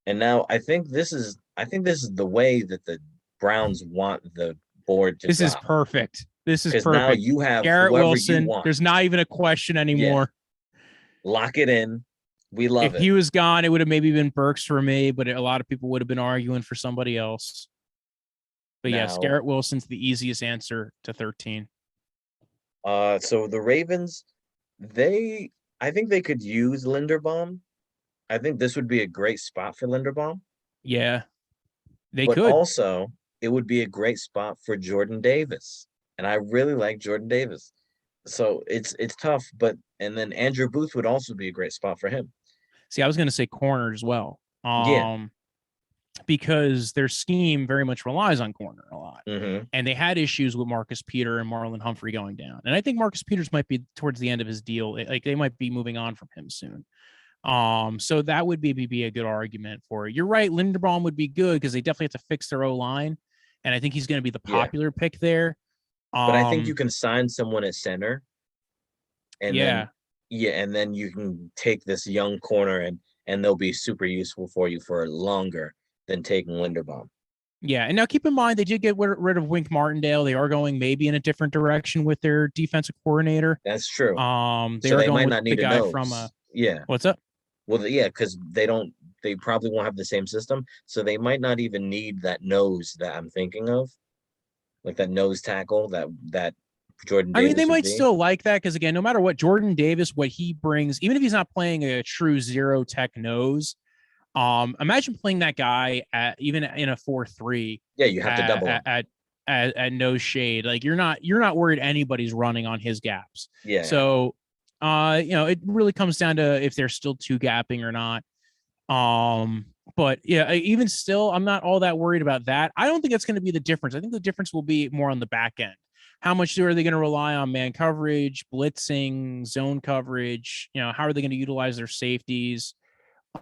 And now I think this is the way that the Browns want the board to This is drop. perfect. This is Because now perfect. you have Garrett whoever you Wilson, want. there's not even a question Yeah, anymore. lock it in. We love If it. he was gone, it would have maybe been Burks for me, but a lot of people would have been arguing for somebody else. But yes, Now, Garrett Wilson's the easiest answer to 13. so the Ravens, they I think they could use Linderbaum. I think this would be a great spot for Linderbaum, Yeah, they but could. also it would be a great spot for Jordan Davis. And I really like Jordan Davis. So it's tough, but and then Andrew Booth would also be a great spot for him. See, I was going to say corner as well. Yeah. Because their scheme very much relies on corner a lot. Mm-hmm. And they had issues with Marcus Peter and Marlon Humphrey going down. And I think Marcus Peters might be towards the end of his deal. Like they might be moving on from him soon. So that would be a good argument for it. You're right. Linderbaum would be good because they definitely have to fix their O line. And I think he's going to be the Yeah. popular pick there. But I think you can sign someone at center and yeah. then you can take this young corner and they'll be super useful for you for longer than taking Linderbaum. Yeah, and now keep in mind they did get rid of Wink Martindale. They are going maybe in a different direction with their defensive coordinator. That's true. They So are they going might with not the need a guy nose. from Yeah. What's up? Well, yeah, because they probably won't have the same system, so they might not even need that nose that I'm thinking of, like that nose tackle that Jordan I mean, they Davis would might be. still like that because again, no matter what Jordan Davis, what he brings, even if he's not playing a true zero tech nose, imagine playing that guy at even in a 4-3. Yeah, you have to double him. At no shade. Like you're not worried anybody's running on his gaps. Yeah. So it really comes down to if they're still two gapping or not. But yeah, even still, I'm not all that worried about that. I don't think that's going to be the difference. I think the difference will be more on the back end. How much are they going to rely on man coverage, blitzing, zone coverage? How are they going to utilize their safeties?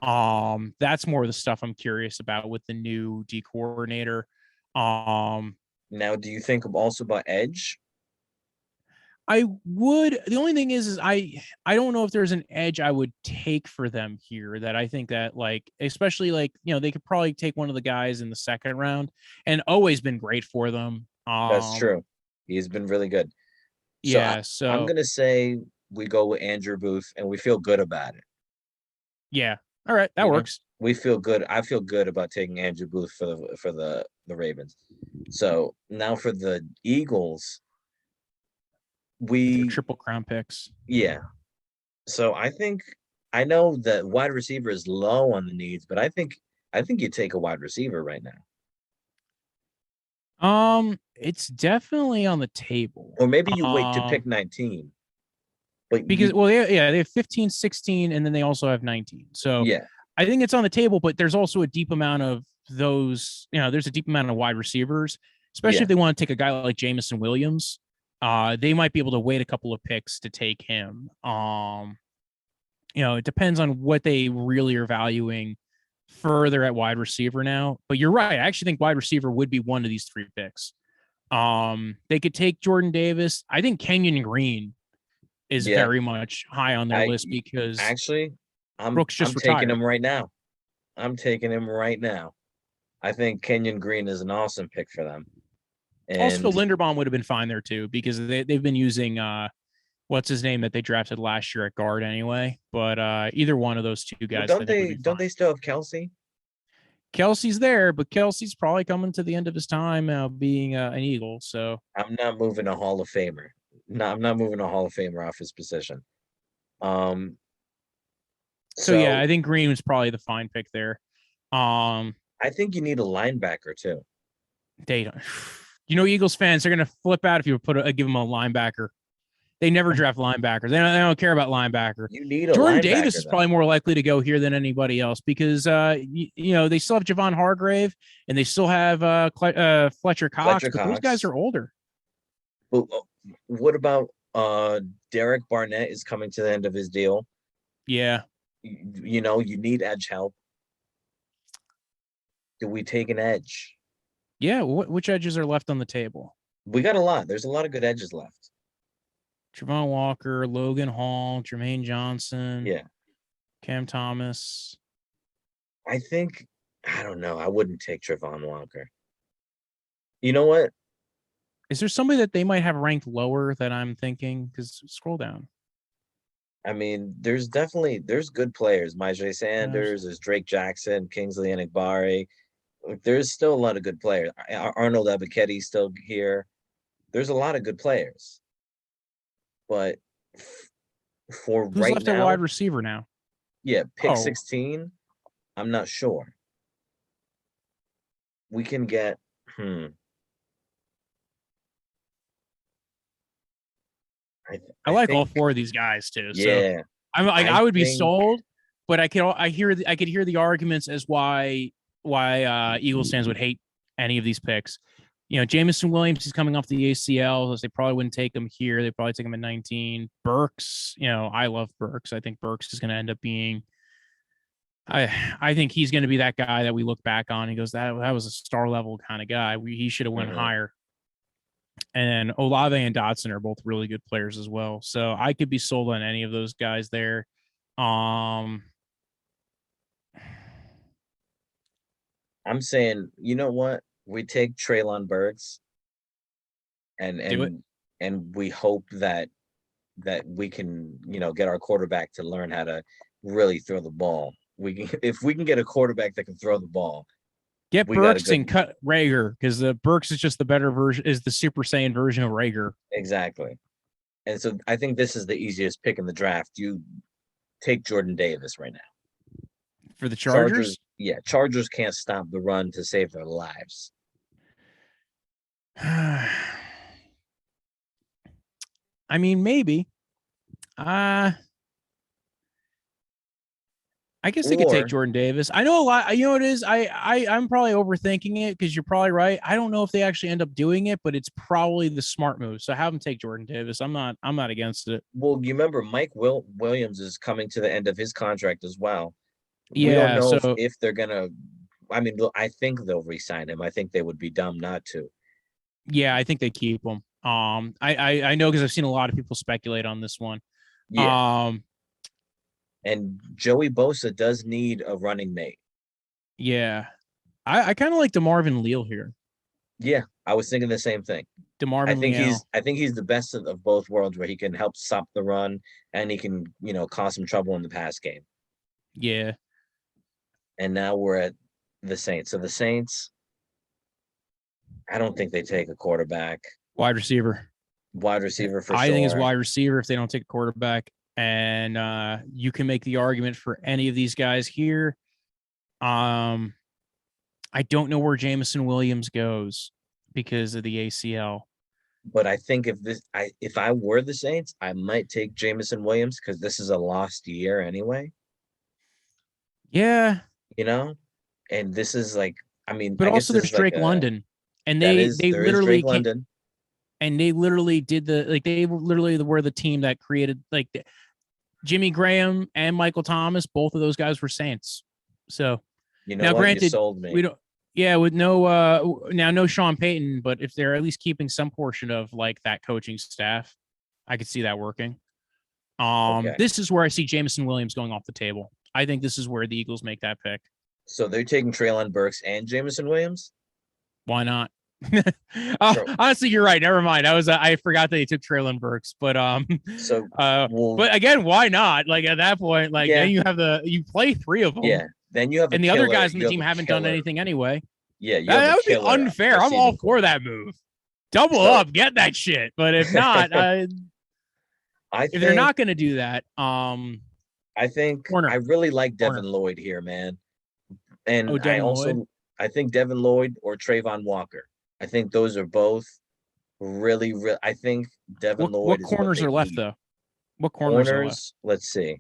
That's more of the stuff I'm curious about with the new D coordinator. Now, do you think also about edge? I would. The only thing is I don't know if there's an edge I would take for them here that I think that especially they could probably take one of the guys in the second round and always been great for them. That's true. He's been really good. So Yeah. I'm So gonna say we go with Andrew Booth and we feel good about it. yeah. All right. That works. We feel good. I feel good about taking Andrew Booth for the Ravens. So now for the Eagles, Their triple crown picks. yeah. So I think I know that wide receiver is low on the needs, but I think you take a wide receiver right now. It's definitely on the table. Or maybe you wait to pick 19. But Because well, they have 15, 16, and then they also have 19. So yeah, I think it's on the table, but there's also a deep amount of those, there's a deep amount of wide receivers, especially yeah, if they want to take a guy like Jamison Williams. They might be able to wait a couple of picks to take him. It depends on what they really are valuing further at wide receiver now. But you're right. I actually think wide receiver would be one of these three picks. They could take Jordan Davis. I think Kenyon Green is yeah. very much high on their I list because actually I'm Brooks I'm just taking retired. him right now. I'm taking him right now. I think Kenyon Green is an awesome pick for them. Also, And Linderbaum would have been fine there too because they've been using what's his name that they drafted last year at guard anyway. But either one of those two well, guys I don't think would they be don't fine. they still have Kelsey? Kelsey's there, but Kelsey's probably coming to the end of his time being an Eagle. So I'm not moving a Hall of Famer. No, I'm not moving a Hall of Famer off his position. Um, yeah, so I think Green was probably the fine pick there. Um, I think you need a linebacker too. they don't. Eagles fans are gonna flip out if you give them a linebacker. They never draft linebackers. They don't care about linebacker. You need a Jordan Davis linebacker is though. probably more likely to go here than anybody else because they still have Javon Hargrave and they still have Fletcher Cox, Fletcher but those guys Cox. are older. But what about Derek Barnett is coming to the end of his deal? Yeah, You need edge help. Do we take an edge? yeah. Which edges are left on the table? We got a lot. There's a lot of good edges left. Javon Walker, Logan Hall, Jermaine Johnson, Yeah. Cam Thomas. I don't know. I wouldn't take Trevon Walker. You know what? Is there somebody that they might have ranked lower that I'm thinking? Because scroll down. I mean, there's good players. Myjai Sanders, there's Drake Jackson, Kingsley Enagbare. There's still a lot of good players. Arnold Ebiketie still here. There's a lot of good players. But for Who's right left at wide now, receiver now? yeah, pick Oh, 16, I'm not sure. We can get I I like all think four of these guys too. So yeah, I'm like, I I would be think sold, but I could hear the arguments as why Eagles fans would hate any of these picks. Jamison Williams is coming off the ACL, so they probably wouldn't take him here. They probably take him at 19. Burks, I love Burks. I think Burks is going to end up being. I think he's going to be that guy that we look back on. He goes, that was a star level kind of guy. He should have went higher. And Olave and Dotson are both really good players as well. So I could be sold on any of those guys there. I'm saying, you know what? We take Treylon Burks and Do it. and and we hope that we can, get our quarterback to learn how to really throw the ball. If we can get a quarterback that can throw the ball, Get we got a Burks good and cut Rager because the Burks is just the better version, is the Super Saiyan version of Rager. exactly. And so I think this is the easiest pick in the draft. You take Jordan Davis right now. For the Chargers? Yeah, Chargers can't stop the run to save their lives. I mean, maybe. I guess they could take Or Jordan Davis. I know a lot. You know what it is? I'm probably overthinking it because you're probably right. I don't know if they actually end up doing it, but it's probably the smart move. So have them take Jordan Davis. I'm not against it. well, you remember Mike Williams is coming to the end of his contract as well. We don't Yeah. know So if they're gonna. I mean, I think they'll re-sign him. I think they would be dumb not to. yeah, I think they keep him. I know because I've seen a lot of people speculate on this one. Yeah, and Joey Bosa does need a running mate. Yeah. I kind of like DeMarvin Leal here. Yeah, I was thinking the same thing. I DeMarvin think Leal. he's the best of both worlds, where he can help stop the run and he can, cause some trouble in the pass game. Yeah. And now we're at the Saints. So the Saints, I don't think they take a quarterback. Wide receiver. Wide receiver for I think it's sure. wide receiver if they don't take a quarterback. and you can make the argument for any of these guys here. I don't know where Jameson Williams goes because of the ACL. But I think if I were the Saints, I might take Jameson Williams because this is a lost year anyway. Yeah, You know, and this is like, I mean, but I guess also this there's is like Drake London, and they there is literally Drake London. and they literally did they literally were the team that created Jimmy Graham and Michael Thomas. Both of those guys were Saints. So You know now, what? You granted, sold me. we don't. Yeah, with no Sean Payton, but if they're at least keeping some portion of like that coaching staff, I could see that working. Okay. This is where I see Jameson Williams going off the table. I think this is where the Eagles make that pick. So they're taking Treylon Burks and Jameson Williams? Why not? So, Honestly, you're right. Never mind. I forgot that they took Treylon Burks, but well, but again, why not? Like at that point, like yeah, then you play 3 of them. yeah. Then you have a and the killer, other guys on the you team have a haven't done killer. anything anyway. Yeah, you have That a would be killer unfair. I'm all for that move. Double up, get that shit. But if not, if they're not going to do that, I think corner. I really like Devin Lloyd here, man. And Lloyd? I think Devin Lloyd or Trayvon Walker. I think those are both really. I think Devin Lloyd. What corners are left though? What corners are left? Let's see.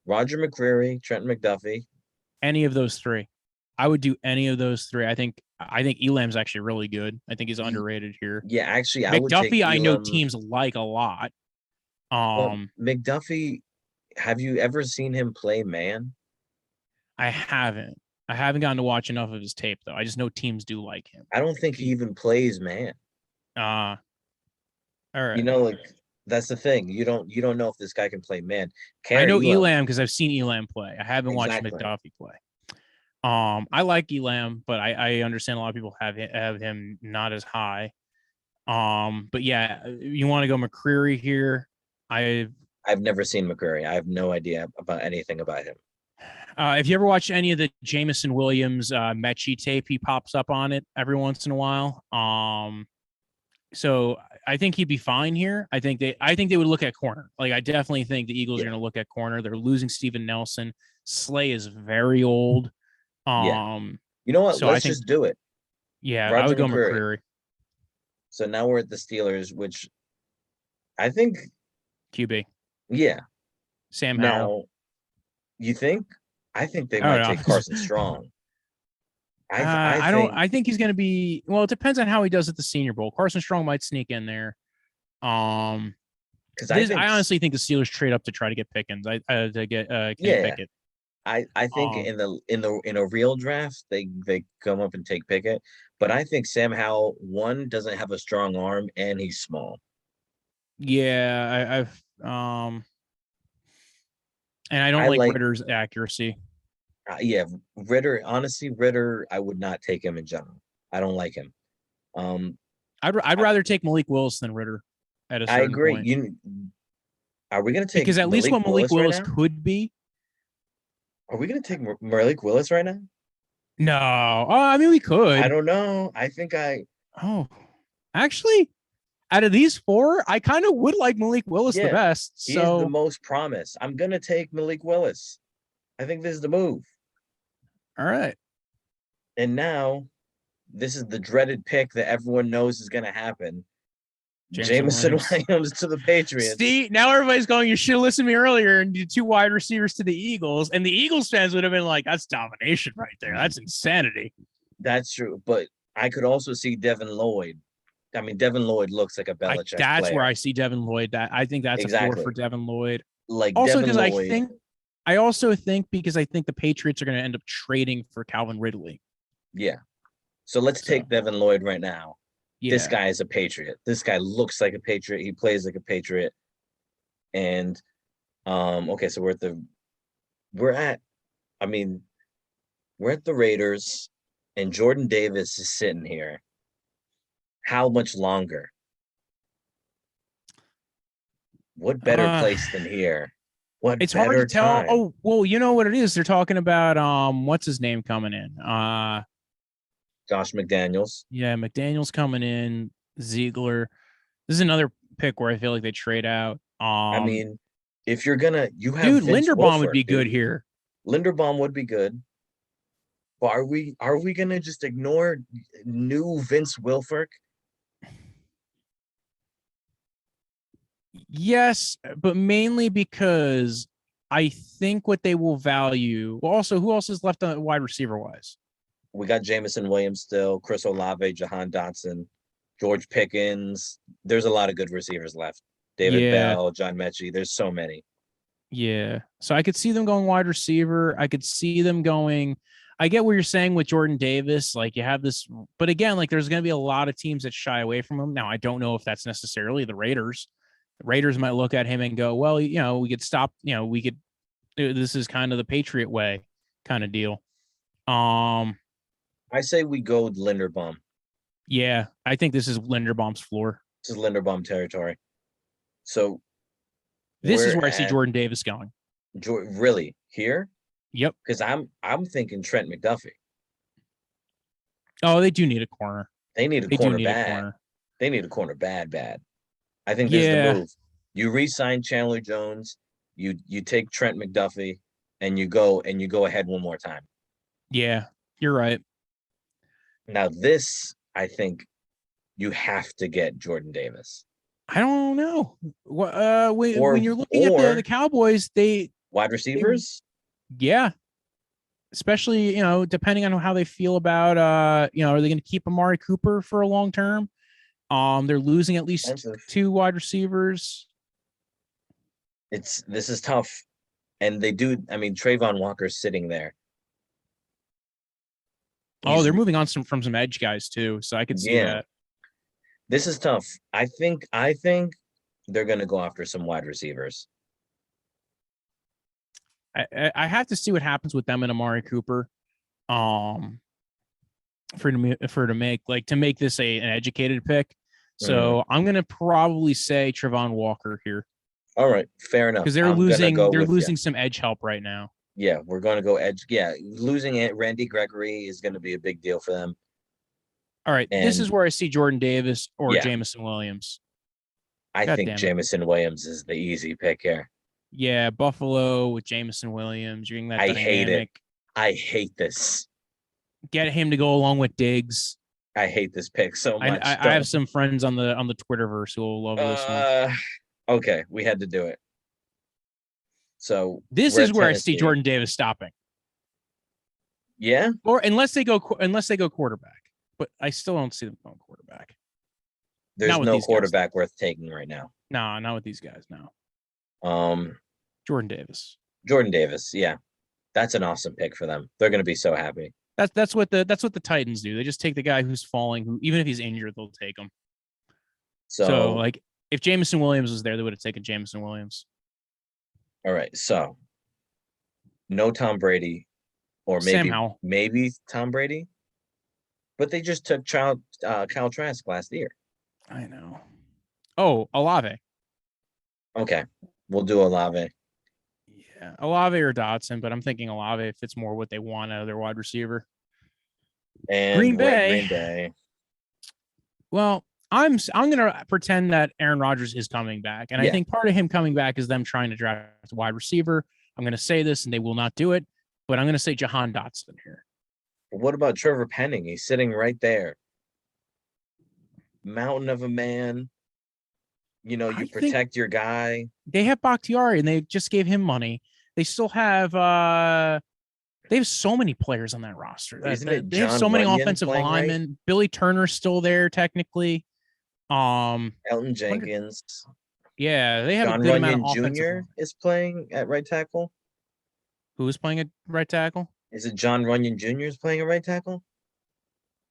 Roger McCreary, Trent McDuffie. Any of those 3. I would do any of those 3. I think Elam's actually really good. I think he's underrated here. Yeah, actually, McDuffie, I would take Elam. I know teams like a lot. McDuffie, have you ever seen him play man? I haven't. I haven't gotten to watch enough of his tape though. I just know teams do like him. I don't think he even plays man. All right. You know, like that's the thing. You don't know if this guy can play man. I know Elam because I've seen Elam play. I haven't watched McDuffie play. I like Elam, but I understand a lot of people have him not as high. But yeah, you want to go McCreary here. I've never seen McCreary. I have no idea about anything about him. If you ever watch any of the Jameson Williams Mechie tape, he pops up on it every once in a while. So I think he'd be fine here. I think they would look at corner. Like I definitely think the Eagles are going to look at corner. They're losing Steven Nelson. Slay is very old. You know what? So Let's just do it. Yeah, Roger I would go McCreary. So now we're at the Steelers, which I think QB. Yeah. Sam Howell. You think? I think they might take Carson Strong. I think he's going to be. Well, it depends on how he does at the Senior Bowl. Carson Strong might sneak in there. Because I honestly think the Steelers trade up to try to get Pickens. To get Pickett. I think in a real draft they come up and take Pickett, but I think Sam Howell doesn't have a strong arm and he's small. Yeah, and I don't like Ritter's accuracy. Yeah, Ritter. Honestly, Ritter, I would not take him in general. I don't like him. I'd rather take Malik Willis than Ritter. At a certain I agree. Point. Are we going to take because at least what Malik Willis could be? Are we going to take Malik Willis right now? No. I mean, we could. I don't know. I think actually, out of these 4, I kind of would like Malik Willis the best. He's the most promise. I'm going to take Malik Willis. I think this is the move. All right. And now, this is the dreaded pick that everyone knows is going to happen. Jameson Williams to the Patriots. See, now everybody's going, you should have listened to me earlier and do 2 wide receivers to the Eagles. And the Eagles fans would have been like, that's domination right there. That's insanity. That's true. But I could also see Devin Lloyd. I mean, Devin Lloyd looks like a Belichick That's player. where I see Devin Lloyd. I think that's a 4 for Devin Lloyd. Like also because I also think because I think the Patriots are going to end up trading for Calvin Ridley. Yeah. So let's take Devin Lloyd right now. Yeah. This guy is a Patriot. This guy looks like a Patriot. He plays like a Patriot. And okay, so we're at the Raiders, and Jordan Davis is sitting here. How much longer? What better place than here? It's hard to tell. Time? Oh, well, you know what it is? They're talking about what's his name coming in? Josh McDaniels. Yeah, McDaniels coming in. Ziegler. This is another pick where I feel like they trade out. I mean, if you're gonna, you have Dude, Vince Linderbaum would Wilfork, be good dude. here. Linderbaum would be good. But are we gonna just ignore new Vince Wilfork? Yes, but mainly because I think what they will value. Well, also, who else is left on wide receiver wise? We got Jamison Williams still, Chris Olave, Jahan Dotson, George Pickens. There's a lot of good receivers left. David Yeah, Bell, John Mechie. There's so many. yeah. So I could see them going wide receiver. I could see them going. I get what you're saying with Jordan Davis. Like you have this, but again, like there's going to be a lot of teams that shy away from him. Now, I don't know if that's necessarily the Raiders. The Raiders might look at him and go, well, we could stop, we could, this is kind of the Patriot way kind of deal. I say we go with Linderbaum. Yeah, I think this is Linderbaum's floor. This is Linderbaum territory. So This is we're where I see at Jordan Davis going. really here Yep. because I'm thinking Trent McDuffie. Oh, they do need a corner. They need a They do corner need a bad. corner. They need a corner bad. I think this is the Yeah. move. You re-sign Chandler Jones. You take Trent McDuffie, and you go ahead one more time. Yeah, you're right. Now this, I think, you have to get Jordan Davis. I don't know. Or- When you're looking at or- the Cowboys, Wide receivers. yeah, especially depending on how they feel about are they going to keep Amari Cooper for a long term? They're losing at least Expensive. 2 wide receivers. This is tough, and they do. I mean, Trayvon Walker's sitting there. Oh, they're moving on from some edge guys too, so I could see that. This is tough. I think they're going to go after some wide receivers. I have to see what happens with them and Amari Cooper. For to make this an educated pick. So I'm gonna probably say Trayvon Walker here. All right, fair enough. Because they're losing some edge help right now. Yeah, we're going to go edge. Yeah, losing it, Randy Gregory is going to be a big deal for them. All right, this is where I see Jordan Davis or Jamison Williams. I think Jamison Williams is the easy pick here. Yeah, Buffalo with Jamison Williams. You're getting that dynamic. Hate it. I hate this. Get him to go along with Diggs. I hate this pick so much. I have some friends on the Twitterverse who will love this one. Okay, we had to do it. So this is where I see Jordan Davis stopping. Yeah, or unless they go quarterback, but I still don't see them going quarterback. There's no quarterback worth taking right now. No, not with these guys. No. Jordan Davis. Yeah, that's an awesome pick for them. They're going to be so happy. That's what the Titans do. They just take the guy who's falling, who even if he's injured, they'll take him. So like if Jamison Williams was there, they would have taken Jamison Williams. All right, so no Tom Brady, or maybe Tom Brady, but they just took Kyle Trask last year. I know. Oh, Olave. Okay, we'll do Olave. Yeah, Olave or Dotson, but I'm thinking Olave fits more what they want out of their wide receiver. And Green Bay. Well, I'm gonna pretend that Aaron Rodgers is coming back, and I think part of him coming back is them trying to draft a wide receiver. I'm gonna say this, and they will not do it, but I'm gonna say Jahan Dotson here. What about Trevor Penning? He's sitting right there. Mountain of a man. You protect your guy. They have Bakhtiari, and they just gave him money. They still have they have so many players on that roster. They have so many offensive linemen. Right? Billy Turner's still there technically. Elton Jenkins. Yeah, they have John a good Runyon amount of offensive. Jr. is playing at right tackle. Who is playing at right tackle? Is it John Runyon Jr. is playing at right tackle?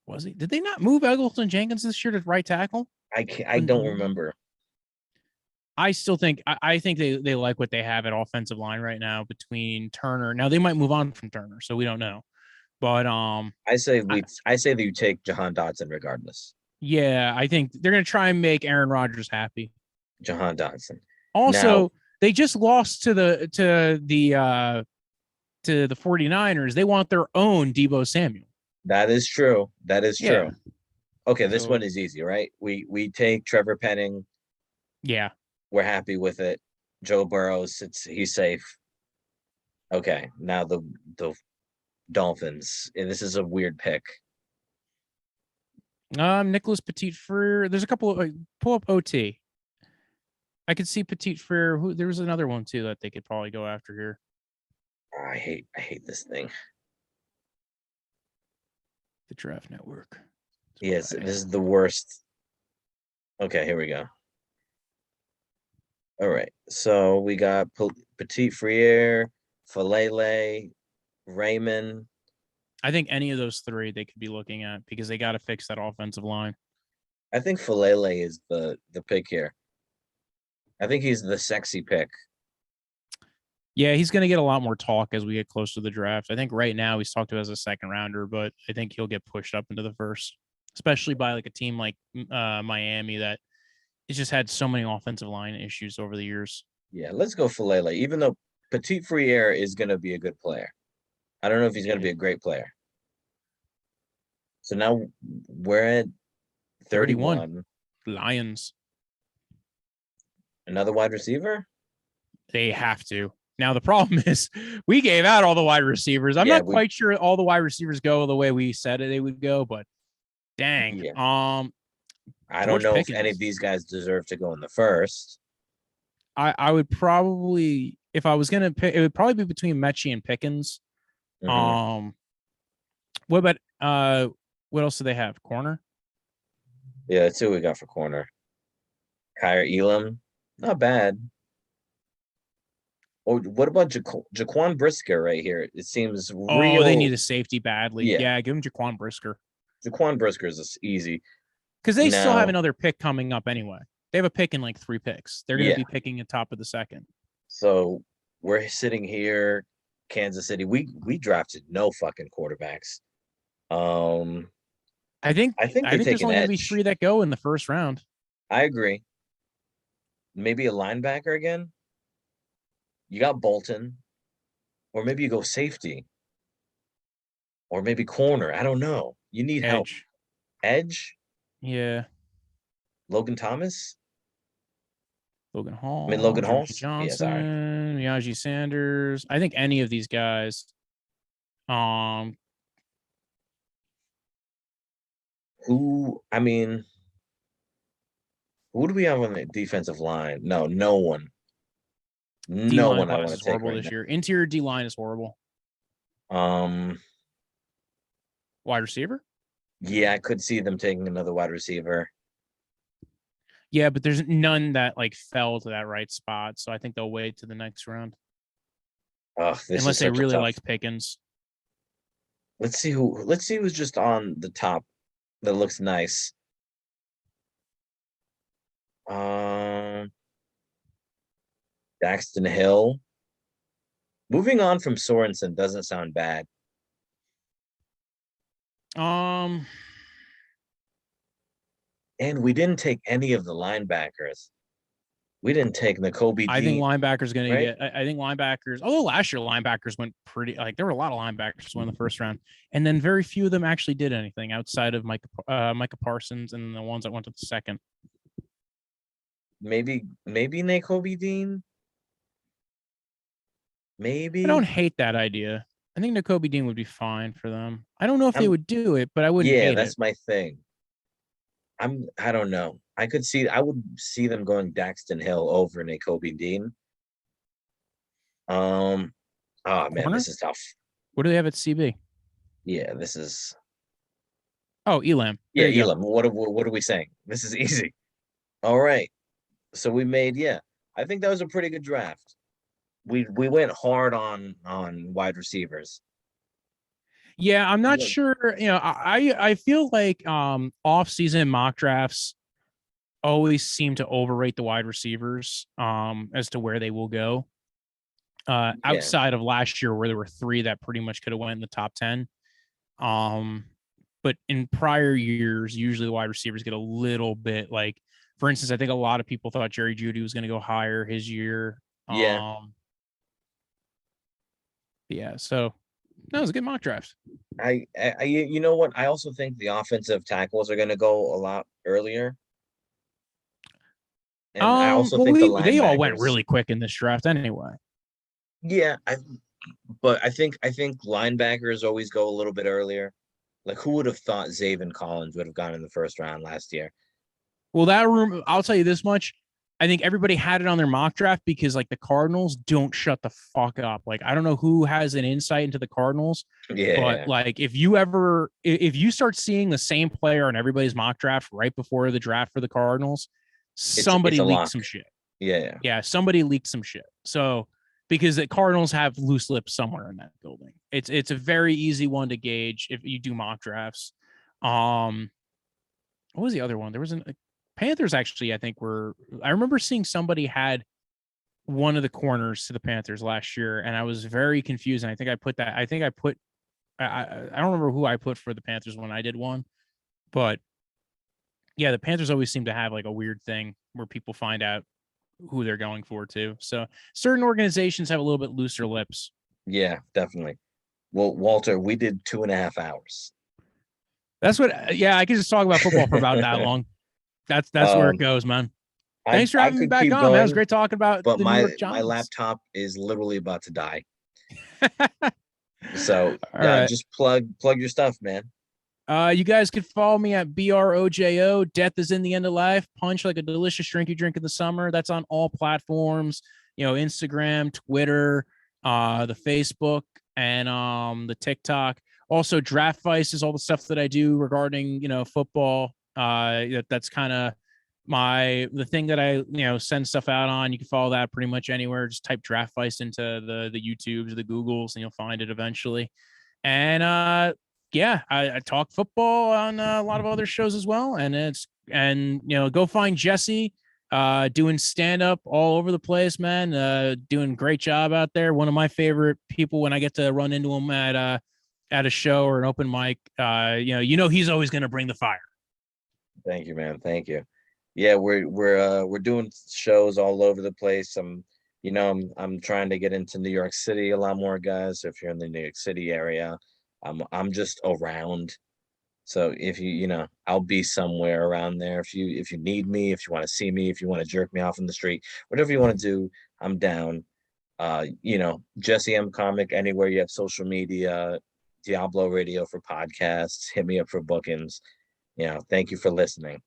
Was he? Did they not move Elgleton Jenkins this year to right tackle? I don't remember. I still think they like what they have at offensive line right now between Turner. Now they might move on from Turner, so we don't know. But I say that you take Jahan Dotson regardless. Yeah, I think they're gonna try and make Aaron Rodgers happy. Jahan Dotson. Also, they just lost to the 49ers. They want their own Deebo Samuel. That is true. Yeah. Okay, this one is easy, right? We take Trevor Penning. Yeah. We're happy with it. Joe Burrow sits, he's safe. Okay, now the Dolphins. And this is a weird pick. Nicholas Petit Frere. There's a couple of pull up OT. I could see Petit Frere. Who there was another one too that they could probably go after here. Oh, I hate this thing. The Draft Network. Yes, this is the worst. Okay, here we go. All right, so we got Petit Frere, Falele, Raymond. I think any of those three they could be looking at because they got to fix that offensive line. I think Falele is the pick here. I think he's the sexy pick. Yeah, he's going to get a lot more talk as we get close to the draft. I think right now he's talked to as a second rounder, but I think he'll get pushed up into the first, especially by like a team like Miami that has just had so many offensive line issues over the years. Yeah, let's go Falele. Even though Petit Frere is going to be a good player, I don't know if he's going to be a great player. So now we're at 31. Lions. Another wide receiver? They have to. Now the problem is we gave out all the wide receivers. I'm not quite sure all the wide receivers go the way we said they would go, but dang. Yeah. I George don't know Pickens. if any of these guys deserve to go in the first. I would probably, if I was gonna pick, it would probably be between Mechie and Pickens. Mm-hmm. What about what else do they have? Corner? Yeah, that's who we got for corner. Kyer Elam, not bad. Or what about Jaquan Brisker right here? It seems real. Oh, they need a safety badly. Yeah, Yeah, give him Jaquan Brisker. Jaquan Brisker is easy. Because they still have another pick coming up anyway. They have a pick in like 3 picks. They're going to be picking at top of the second. So we're sitting here, Kansas City. We drafted no fucking quarterbacks. I think there's only going to be 3 that go in the first round. I agree. Maybe a linebacker again. You got Bolton, or maybe you go safety, or maybe corner. I don't know. You need help. Edge. Yeah. Logan Thomas. Logan Hall. I mean Logan Hall. Johnson. Yeah, Najee Sanders. I think any of these guys. Who? I mean, who do we have on the defensive line? No one. No one I want to take horrible right this now. year. Interior D line is horrible. Wide receiver? Yeah, I could see them taking another wide receiver. Yeah, but there's none that like fell to that right spot, so I think they'll wait to the next round. Unless they really like Pickens. Let's see who's just on the top that looks nice. Daxton Hill. Moving on from Sorensen doesn't sound bad. And we didn't take any of the linebackers. We didn't take Nakobe. I think linebackers going to get. I think linebackers. Although last year linebackers went pretty. Like there were a lot of linebackers who went in the first round, and then very few of them actually did anything outside of Micah Parsons and the ones that went to the second. Maybe Nakobe Dean. Maybe. I don't hate that idea. I think Nakobe Dean would be fine for them. I don't know if they would do it, but I wouldn't hate it. Yeah, that's my thing. I don't know. I would see them going Daxton Hill over Nakobe Dean. Oh man, this is tough. What do they have at CB? Yeah, this is. Oh, Elam. Yeah, Elam. What are we saying? This is easy. All right. So we made, I think that was a pretty good draft. We went hard on wide receivers. Yeah, I'm not sure. I feel like off-season mock drafts always seem to overrate the wide receivers as to where they will go. Outside of last year, where there were 3 that pretty much could have went in the top 10. But in prior years, usually the wide receivers get a little bit like, for instance, I think a lot of people thought Jerry Jeudy was going to go higher his year. Yeah. So that was a good mock draft. I you know what? I also think the offensive tackles are going to go a lot earlier. And I also Well, think the they all went linebackers. really quick in this draft anyway. Yeah, but I think linebackers always go a little bit earlier. Like, who would have thought Zaven Collins would have gone in the first round last year? Well, that room, I'll tell you this much. I think everybody had it on their mock draft because like the Cardinals don't shut the fuck up. Like I don't know who has an insight into the Cardinals, but Yeah, like if you start seeing the same player on everybody's mock draft right before the draft for the Cardinals, it's somebody a leaked lock. some shit. Yeah, Yeah, somebody leaked some shit. So because the Cardinals have loose lips somewhere in that building. It's a very easy one to gauge if you do mock drafts. Um, what was the other one? There was a Panthers actually, I think were I remember seeing somebody had one of the corners to the Panthers last year, and I was very confused. And I think I put I don't remember who I put for the Panthers when I did one, but yeah, the Panthers always seem to have like a weird thing where people find out who they're going for too. So certain organizations have a little bit looser lips. yeah, definitely. Well, Walter, we did 2.5 hours. That's what yeah, I could just talk about football for about that long. That's where it um, goes, man. I Thanks for I having me could back keep on, man. It was going, great talking about but the New York my Giants. laptop is literally about to die. All So right. just plug your stuff, man. You guys can follow me at BROJO. Death is in the end of life. Punch like a delicious drink you drink in the summer. That's on all platforms. You know, Instagram, Twitter, the Facebook, and the TikTok. Also, Draft Vice is all the stuff that I do regarding football. That's kind of the thing that I send stuff out on. You can follow that pretty much anywhere. Just type Draft Vice into the YouTubes, the Googles, and you'll find it eventually. And yeah, I talk football on a lot of other shows as well. And go find Jesse doing stand up all over the place, man. Doing a great job out there. One of my favorite people when I get to run into him at a show or an open mic. He's always going to bring the fire. Thank you, man. Thank you. Yeah, we're doing shows all over the place. I'm trying to get into New York City a lot more, guys. So if you're in the New York City area, I'm just around. So if I'll be somewhere around there. If you need me, if you want to see me, if you want to jerk me off in the street, whatever you want to do, I'm down. Jesse M Comic anywhere you have social media, Diablo Radio for podcasts, hit me up for bookings. Thank you for listening.